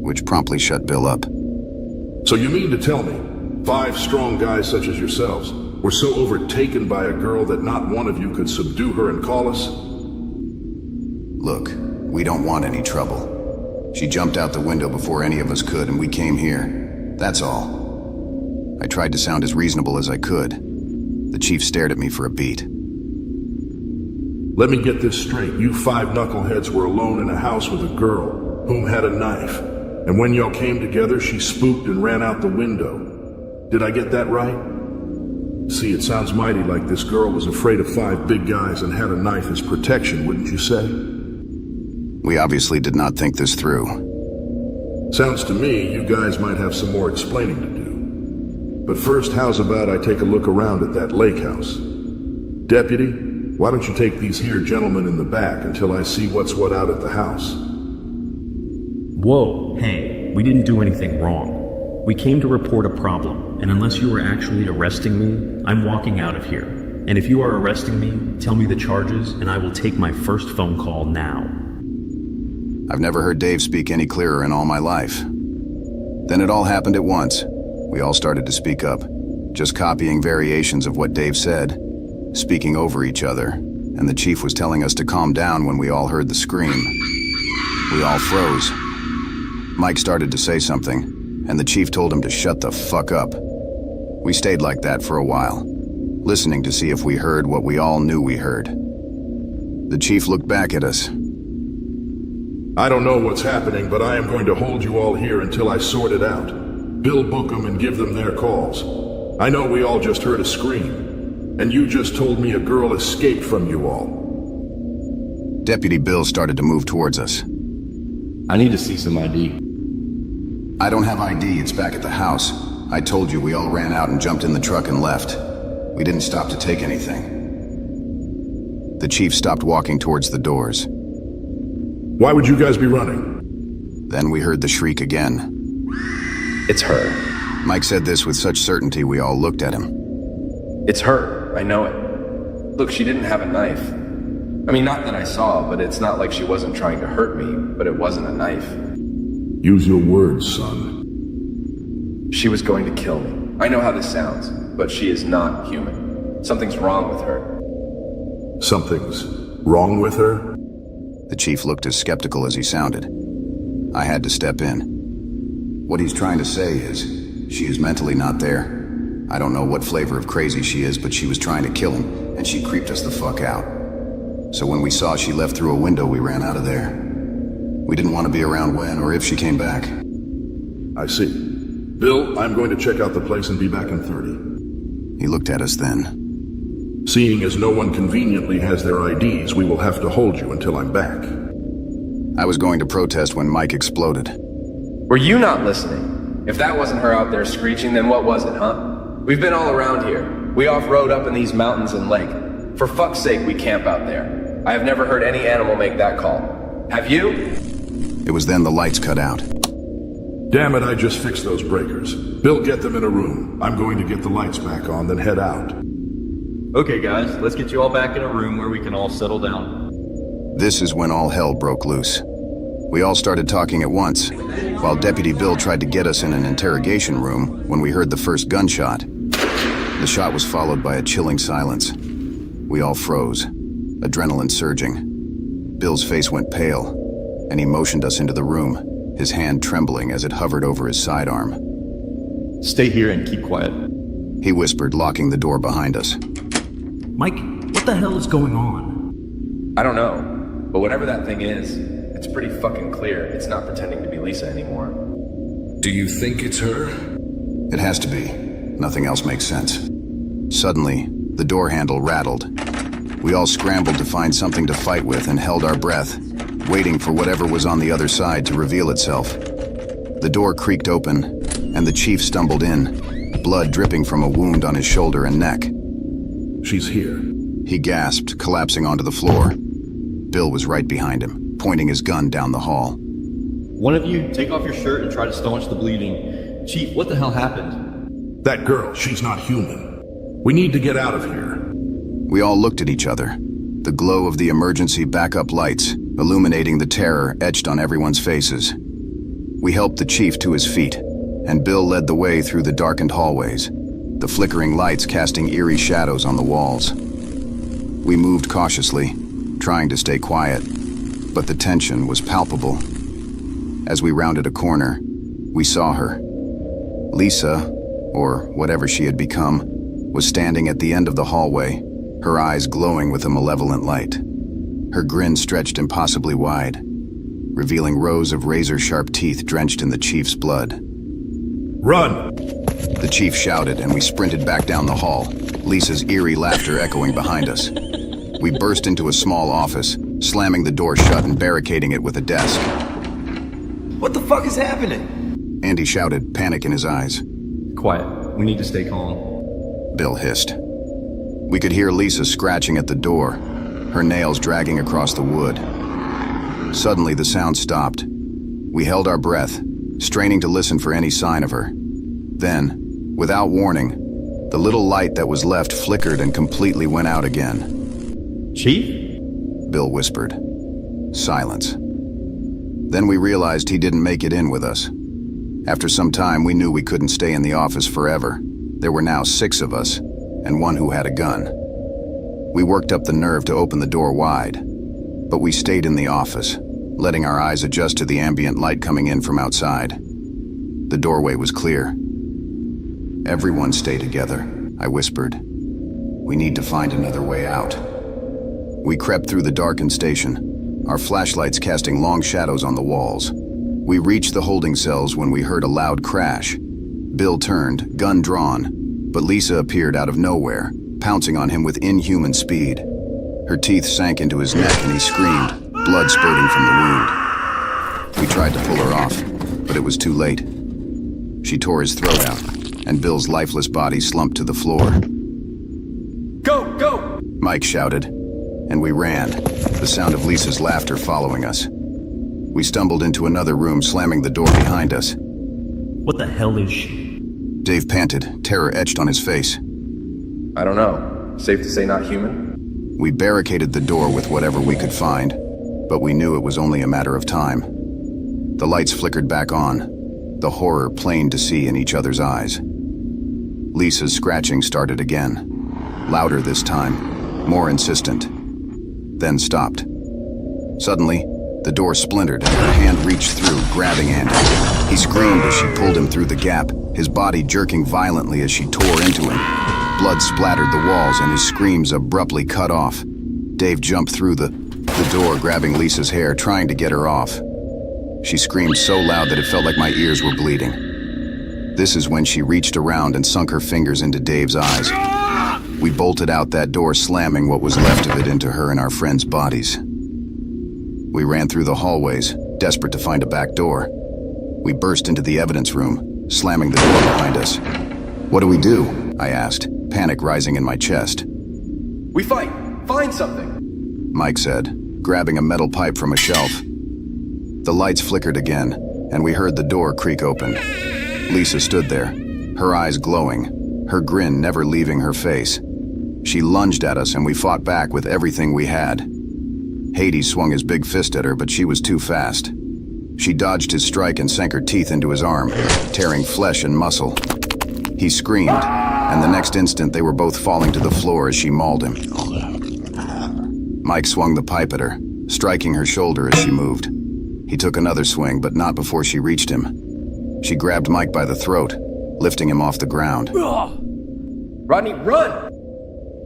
Speaker 1: Which promptly shut Bill up.
Speaker 15: "So you mean to tell me 5 strong guys such as yourselves were so overtaken by a girl that not one of you could subdue her and call us?"
Speaker 1: Look, we don't want any trouble. She jumped out the window before any of us could, and we came here. That's all. I tried to sound as reasonable as I could. The chief stared at me for a beat.
Speaker 15: "Let me get this straight. You 5 knuckleheads were alone in a house with a girl whom had a knife. And when y'all came together, she spooked and ran out the window. Did I get that right? See, it sounds mighty like this girl was afraid of 5 big guys and had a knife as protection, wouldn't you say?"
Speaker 1: We obviously did not think this through.
Speaker 15: "Sounds to me you guys might have some more explaining to do. But first, how's about I take a look around at that lake house? Deputy, why don't you take these here gentlemen in the back until I see what's what out at the house?"
Speaker 14: Whoa, hey, we didn't do anything wrong. We came to report a problem, and unless you are actually arresting me, I'm walking out of here. And if you are arresting me, tell me the charges, and I will take my first phone call now.
Speaker 1: I've never heard Dave speak any clearer in all my life. Then it all happened at once. We all started to speak up, just copying variations of what Dave said, speaking over each other, and the chief was telling us to calm down when we all heard the scream. We all froze. Mike started to say something, and the chief told him to shut the fuck up. We stayed like that for a while, listening to see if we heard what we all knew we heard. The chief looked back at us.
Speaker 15: "I don't know what's happening, but I am going to hold you all here until I sort it out. Bill book them and give them their calls. I know we all just heard a scream, and you just told me a girl escaped from you all."
Speaker 1: Deputy Bill started to move towards us.
Speaker 16: "I need to see some ID."
Speaker 1: "I don't have ID, it's back at the house. I told you we all ran out and jumped in the truck and left. We didn't stop to take anything." The chief stopped walking towards the doors.
Speaker 15: "Why would you guys be running?"
Speaker 1: Then we heard the shriek again.
Speaker 13: It's her.
Speaker 1: Mike said this with such certainty we all looked at him.
Speaker 13: It's her. I know it. Look, she didn't have a knife. I mean, not that I saw, but it's not like she wasn't trying to hurt me, but it wasn't a knife.
Speaker 15: Use your words, son.
Speaker 13: She was going to kill me. I know how this sounds, but she is not human. Something's wrong with her.
Speaker 15: Something's wrong with her?
Speaker 1: The chief looked as skeptical as he sounded. I had to step in. What he's trying to say is, she is mentally not there. I don't know what flavor of crazy she is, but she was trying to kill him, and she creeped us the fuck out. So when we saw she left through a window, we ran out of there. We didn't want to be around when or if she came back.
Speaker 15: I see. Bill, I'm going to check out the place and be back in 30.
Speaker 1: He looked at us then.
Speaker 15: Seeing as no one conveniently has their IDs, we will have to hold you until I'm back.
Speaker 1: I was going to protest when Mike exploded.
Speaker 13: Were you not listening? If that wasn't her out there screeching, then what was it, huh? We've been all around here. We off-road up in these mountains and lake. For fuck's sake, we camp out there. I have never heard any animal make that call. Have you?
Speaker 1: It was then the lights cut out.
Speaker 15: Damn it, I just fixed those breakers. Bill, get them in a room. I'm going to get the lights back on, then head out.
Speaker 14: Okay, guys, let's get you all back in a room where we can all settle down.
Speaker 1: This is when all hell broke loose. We all started talking at once, while Deputy Bill tried to get us in an interrogation room when we heard the first gunshot. The shot was followed by a chilling silence. We all froze, adrenaline surging. Bill's face went pale, and he motioned us into the room, his hand trembling as it hovered over his sidearm.
Speaker 16: Stay here and keep quiet,
Speaker 1: he whispered, locking the door behind us.
Speaker 14: Mike, what the hell is going on?
Speaker 13: I don't know, but whatever that thing is, it's pretty fucking clear it's not pretending to be Lisa anymore.
Speaker 15: Do you think it's her?
Speaker 1: It has to be. Nothing else makes sense. Suddenly, the door handle rattled. We all scrambled to find something to fight with and held our breath, waiting for whatever was on the other side to reveal itself. The door creaked open, and the chief stumbled in, blood dripping from a wound on his shoulder and neck.
Speaker 15: She's here.
Speaker 1: He gasped, collapsing onto the floor. Bill was right behind him, pointing his gun down the hall.
Speaker 16: One of you, take off your shirt and try to staunch the bleeding. Chief, what the hell happened?
Speaker 15: That girl, she's not human. We need to get out of here.
Speaker 1: We all looked at each other, the glow of the emergency backup lights illuminating the terror etched on everyone's faces. We helped the chief to his feet, and Bill led the way through the darkened hallways, the flickering lights casting eerie shadows on the walls. We moved cautiously, trying to stay quiet, but the tension was palpable. As we rounded a corner, we saw her. Lisa, or whatever she had become, was standing at the end of the hallway, her eyes glowing with a malevolent light. Her grin stretched impossibly wide, revealing rows of razor-sharp teeth drenched in the chief's blood.
Speaker 15: Run!
Speaker 1: The chief shouted, and we sprinted back down the hall, Lisa's eerie laughter echoing behind us. We burst into a small office, slamming the door shut and barricading it with a desk.
Speaker 9: What the fuck is happening?
Speaker 1: Andy shouted, panic in his eyes.
Speaker 16: Quiet. We need to stay calm.
Speaker 1: Bill hissed. We could hear Lisa scratching at the door, her nails dragging across the wood. Suddenly, the sound stopped. We held our breath, straining to listen for any sign of her. Then, without warning, the little light that was left flickered and completely went out again.
Speaker 16: Chief?
Speaker 1: Bill whispered. Silence. Then we realized he didn't make it in with us. After some time, we knew we couldn't stay in the office forever. There were now 6 of us, and one who had a gun. We worked up the nerve to open the door wide, but we stayed in the office, letting our eyes adjust to the ambient light coming in from outside. The doorway was clear. Everyone stay together, I whispered. We need to find another way out. We crept through the darkened station, our flashlights casting long shadows on the walls. We reached the holding cells when we heard a loud crash. Bill turned, gun drawn, but Lisa appeared out of nowhere, pouncing on him with inhuman speed. Her teeth sank into his neck and he screamed, blood spurting from the wound. We tried to pull her off, but it was too late. She tore his throat out, and Bill's lifeless body slumped to the floor.
Speaker 13: Go, go!
Speaker 1: Mike shouted, and we ran, the sound of Lisa's laughter following us. We stumbled into another room, slamming the door behind us.
Speaker 14: What the hell is she?
Speaker 1: Dave panted, terror etched on his face.
Speaker 13: I don't know. Safe to say not human?
Speaker 1: We barricaded the door with whatever we could find, but we knew it was only a matter of time. The lights flickered back on, the horror plain to see in each other's eyes. Lisa's scratching started again, louder this time, more insistent, then stopped. Suddenly, the door splintered and her hand reached through, grabbing Andy. He screamed as she pulled him through the gap, his body jerking violently as she tore into him. Blood splattered the walls and his screams abruptly cut off. Dave jumped through the door, grabbing Lisa's hair, trying to get her off. She screamed so loud that it felt like my ears were bleeding. This is when she reached around and sunk her fingers into Dave's eyes. We bolted out that door, slamming what was left of it into her and our friends' bodies. We ran through the hallways, desperate to find a back door. We burst into the evidence room, slamming the door behind us. What do we do? I asked, panic rising in my chest.
Speaker 13: We fight! Find something!
Speaker 1: Mike said, grabbing a metal pipe from a shelf. The lights flickered again, and we heard the door creak open. Lisa stood there, her eyes glowing, her grin never leaving her face. She lunged at us and we fought back with everything we had. Hades swung his big fist at her, but she was too fast. She dodged his strike and sank her teeth into his arm, tearing flesh and muscle. He screamed, and the next instant they were both falling to the floor as she mauled him. Mike swung the pipe at her, striking her shoulder as she moved. He took another swing, but not before she reached him. She grabbed Mike by the throat, lifting him off the ground.
Speaker 13: Rodney, run!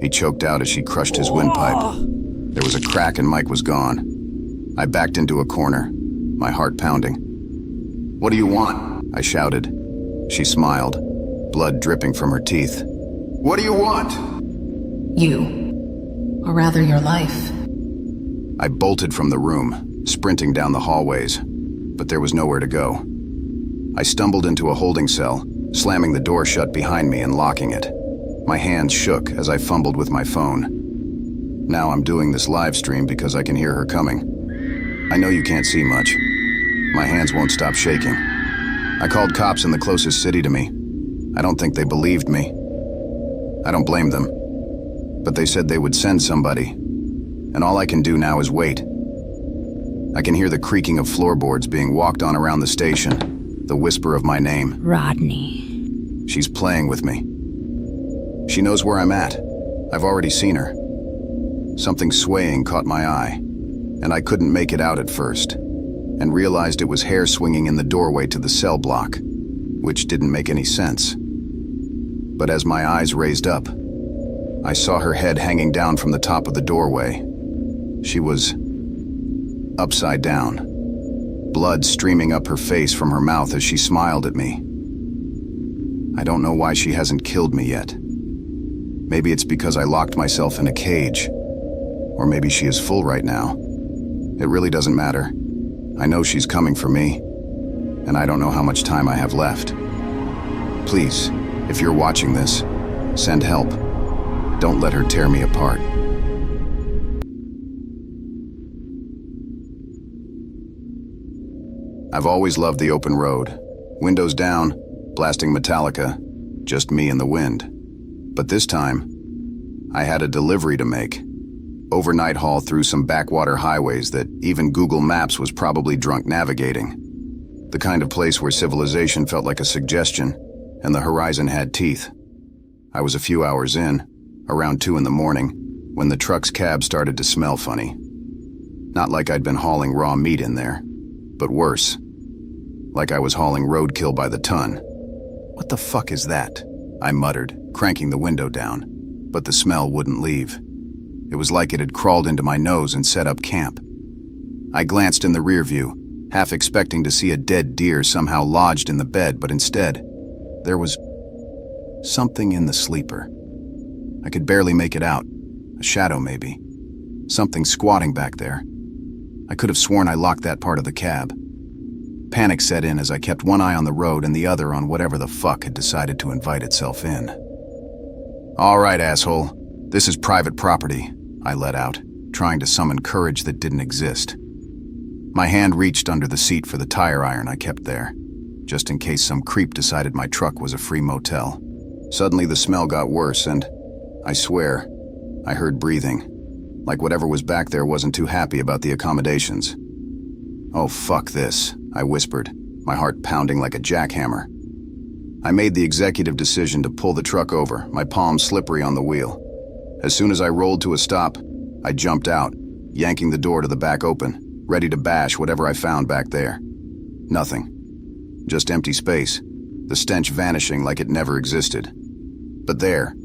Speaker 1: He choked out as she crushed his windpipe. There was a crack and Mike was gone. I backed into a corner, my heart pounding. What do you want? I shouted. She smiled, blood dripping from her teeth. What do you want?
Speaker 4: You. Or rather, your life.
Speaker 1: I bolted from the room, sprinting down the hallways, but there was nowhere to go. I stumbled into a holding cell, slamming the door shut behind me and locking it. My hands shook as I fumbled with my phone. Now I'm doing this live stream because I can hear her coming. I know you can't see much. My hands won't stop shaking. I called cops in the closest city to me. I don't think they believed me. I don't blame them. But they said they would send somebody. And all I can do now is wait. I can hear the creaking of floorboards being walked on around the station, the whisper of my name.
Speaker 5: Rodney.
Speaker 1: She's playing with me. She knows where I'm at. I've already seen her. Something swaying caught my eye, and I couldn't make it out at first, and realized it was hair swinging in the doorway to the cell block, which didn't make any sense. But as my eyes raised up, I saw her head hanging down from the top of the doorway. She was upside down, blood streaming up her face from her mouth as she smiled at me. I don't know why she hasn't killed me yet. Maybe it's because I locked myself in a cage, or maybe she is full right now. It really doesn't matter. I know she's coming for me, and I don't know how much time I have left. Please, if you're watching this, send help. Don't let her tear me apart. I've always loved the open road. Windows down, blasting Metallica, just me and the wind. But this time, I had a delivery to make. Overnight haul through some backwater highways that even Google Maps was probably drunk navigating. The kind of place where civilization felt like a suggestion, and the horizon had teeth. I was a few hours in, around 2 in the morning, when the truck's cab started to smell funny. Not like I'd been hauling raw meat in there, but worse. Like I was hauling roadkill by the ton. What the fuck is that? I muttered, cranking the window down, but the smell wouldn't leave. It was like it had crawled into my nose and set up camp. I glanced in the rear view, half expecting to see a dead deer somehow lodged in the bed, but instead, there was something in the sleeper. I could barely make it out. A shadow, maybe. Something squatting back there. I could have sworn I locked that part of the cab. Panic set in as I kept one eye on the road and the other on whatever the fuck had decided to invite itself in. All right, asshole. This is private property, I let out, trying to summon courage that didn't exist. My hand reached under the seat for the tire iron I kept there, just in case some creep decided my truck was a free motel. Suddenly the smell got worse and, I swear, I heard breathing, like whatever was back there wasn't too happy about the accommodations. Oh, fuck this, I whispered, my heart pounding like a jackhammer. I made the executive decision to pull the truck over, my palms slippery on the wheel. As soon as I rolled to a stop, I jumped out, yanking the door to the back open, ready to bash whatever I found back there. Nothing. Just empty space, the stench vanishing like it never existed. But there,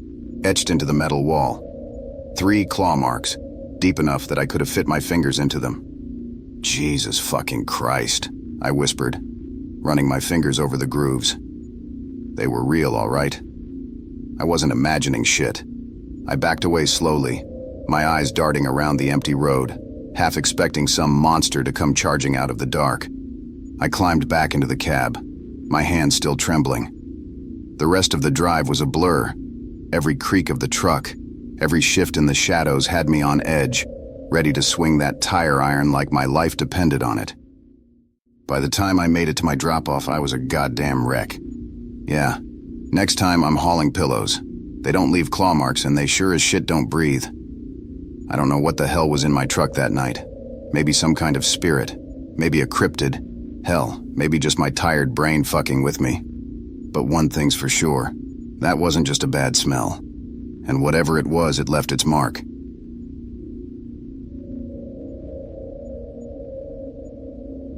Speaker 1: etched into the metal wall, 3 claw marks, deep enough that I could have fit my fingers into them. Jesus fucking Christ, I whispered, running my fingers over the grooves. They were real, all right. I wasn't imagining shit. I backed away slowly, my eyes darting around the empty road, half expecting some monster to come charging out of the dark. I climbed back into the cab, my hands still trembling. The rest of the drive was a blur. Every creak of the truck, every shift in the shadows had me on edge, ready to swing that tire iron like my life depended on it. By the time I made it to my drop-off, I was a goddamn wreck. Yeah, next time I'm hauling pillows. They don't leave claw marks and they sure as shit don't breathe. I don't know what the hell was in my truck that night. Maybe some kind of spirit. Maybe a cryptid. Hell, maybe just my tired brain fucking with me. But one thing's for sure. That wasn't just a bad smell. And whatever it was, it left its mark.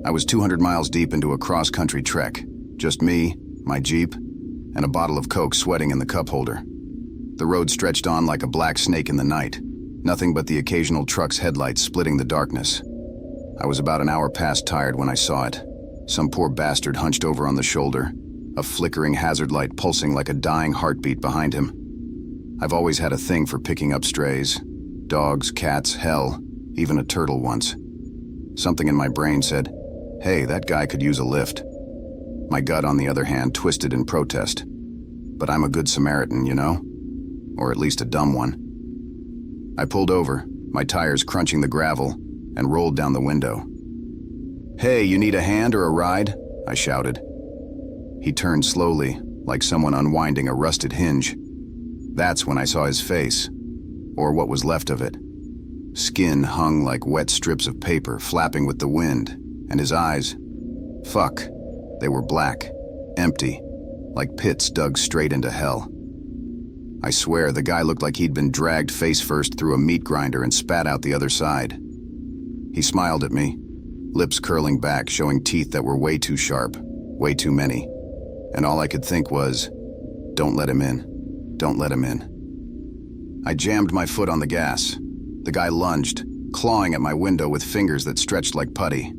Speaker 1: I was 200 miles deep into a cross-country trek. Just me, my Jeep, and a bottle of Coke sweating in the cup holder. The road stretched on like a black snake in the night. Nothing but the occasional truck's headlights splitting the darkness. I was about an hour past tired when I saw it. Some poor bastard hunched over on the shoulder, a flickering hazard light pulsing like a dying heartbeat behind him. I've always had a thing for picking up strays. Dogs, cats, hell, even a turtle once. Something in my brain said, hey, that guy could use a lift. My gut, on the other hand, twisted in protest. But I'm a good Samaritan, you know? Or at least a dumb one. I pulled over, my tires crunching the gravel, and rolled down the window. "Hey, you need a hand or a ride?" I shouted. He turned slowly, like someone unwinding a rusted hinge. That's when I saw his face, or what was left of it. Skin hung like wet strips of paper, flapping with the wind, and his eyes, fuck, they were black, empty, like pits dug straight into hell. I swear the guy looked like he'd been dragged face first through a meat grinder and spat out the other side. He smiled at me, lips curling back, showing teeth that were way too sharp, way too many. And all I could think was, don't let him in, don't let him in. I jammed my foot on the gas. The guy lunged, clawing at my window with fingers that stretched like putty.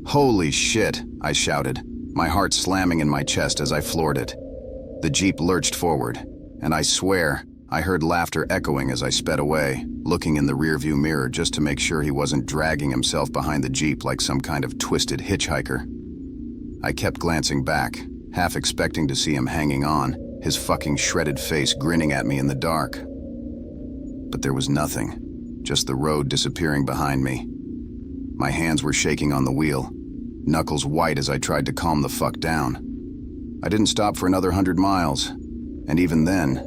Speaker 1: "Holy shit," I shouted, my heart slamming in my chest as I floored it. The Jeep lurched forward, and I swear I heard laughter echoing as I sped away, looking in the rearview mirror just to make sure he wasn't dragging himself behind the Jeep like some kind of twisted hitchhiker. I kept glancing back, half expecting to see him hanging on, his fucking shredded face grinning at me in the dark. But there was nothing, just the road disappearing behind me. My hands were shaking on the wheel, knuckles white as I tried to calm the fuck down. I didn't stop for another 100 miles, and even then,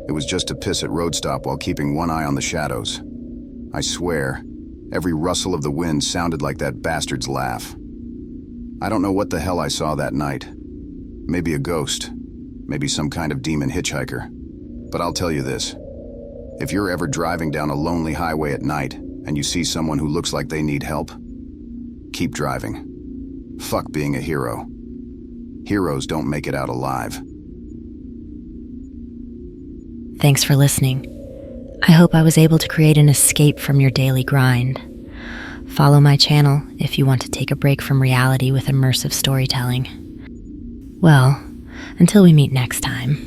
Speaker 1: it was just to piss at road stop while keeping one eye on the shadows. I swear, every rustle of the wind sounded like that bastard's laugh. I don't know what the hell I saw that night. Maybe a ghost, maybe some kind of demon hitchhiker. But I'll tell you this. If you're ever driving down a lonely highway at night and you see someone who looks like they need help, keep driving. Fuck being a hero. Heroes don't make it out alive.
Speaker 5: Thanks for listening. I hope I was able to create an escape from your daily grind. Follow my channel if you want to take a break from reality with immersive storytelling. Well, until we meet next time.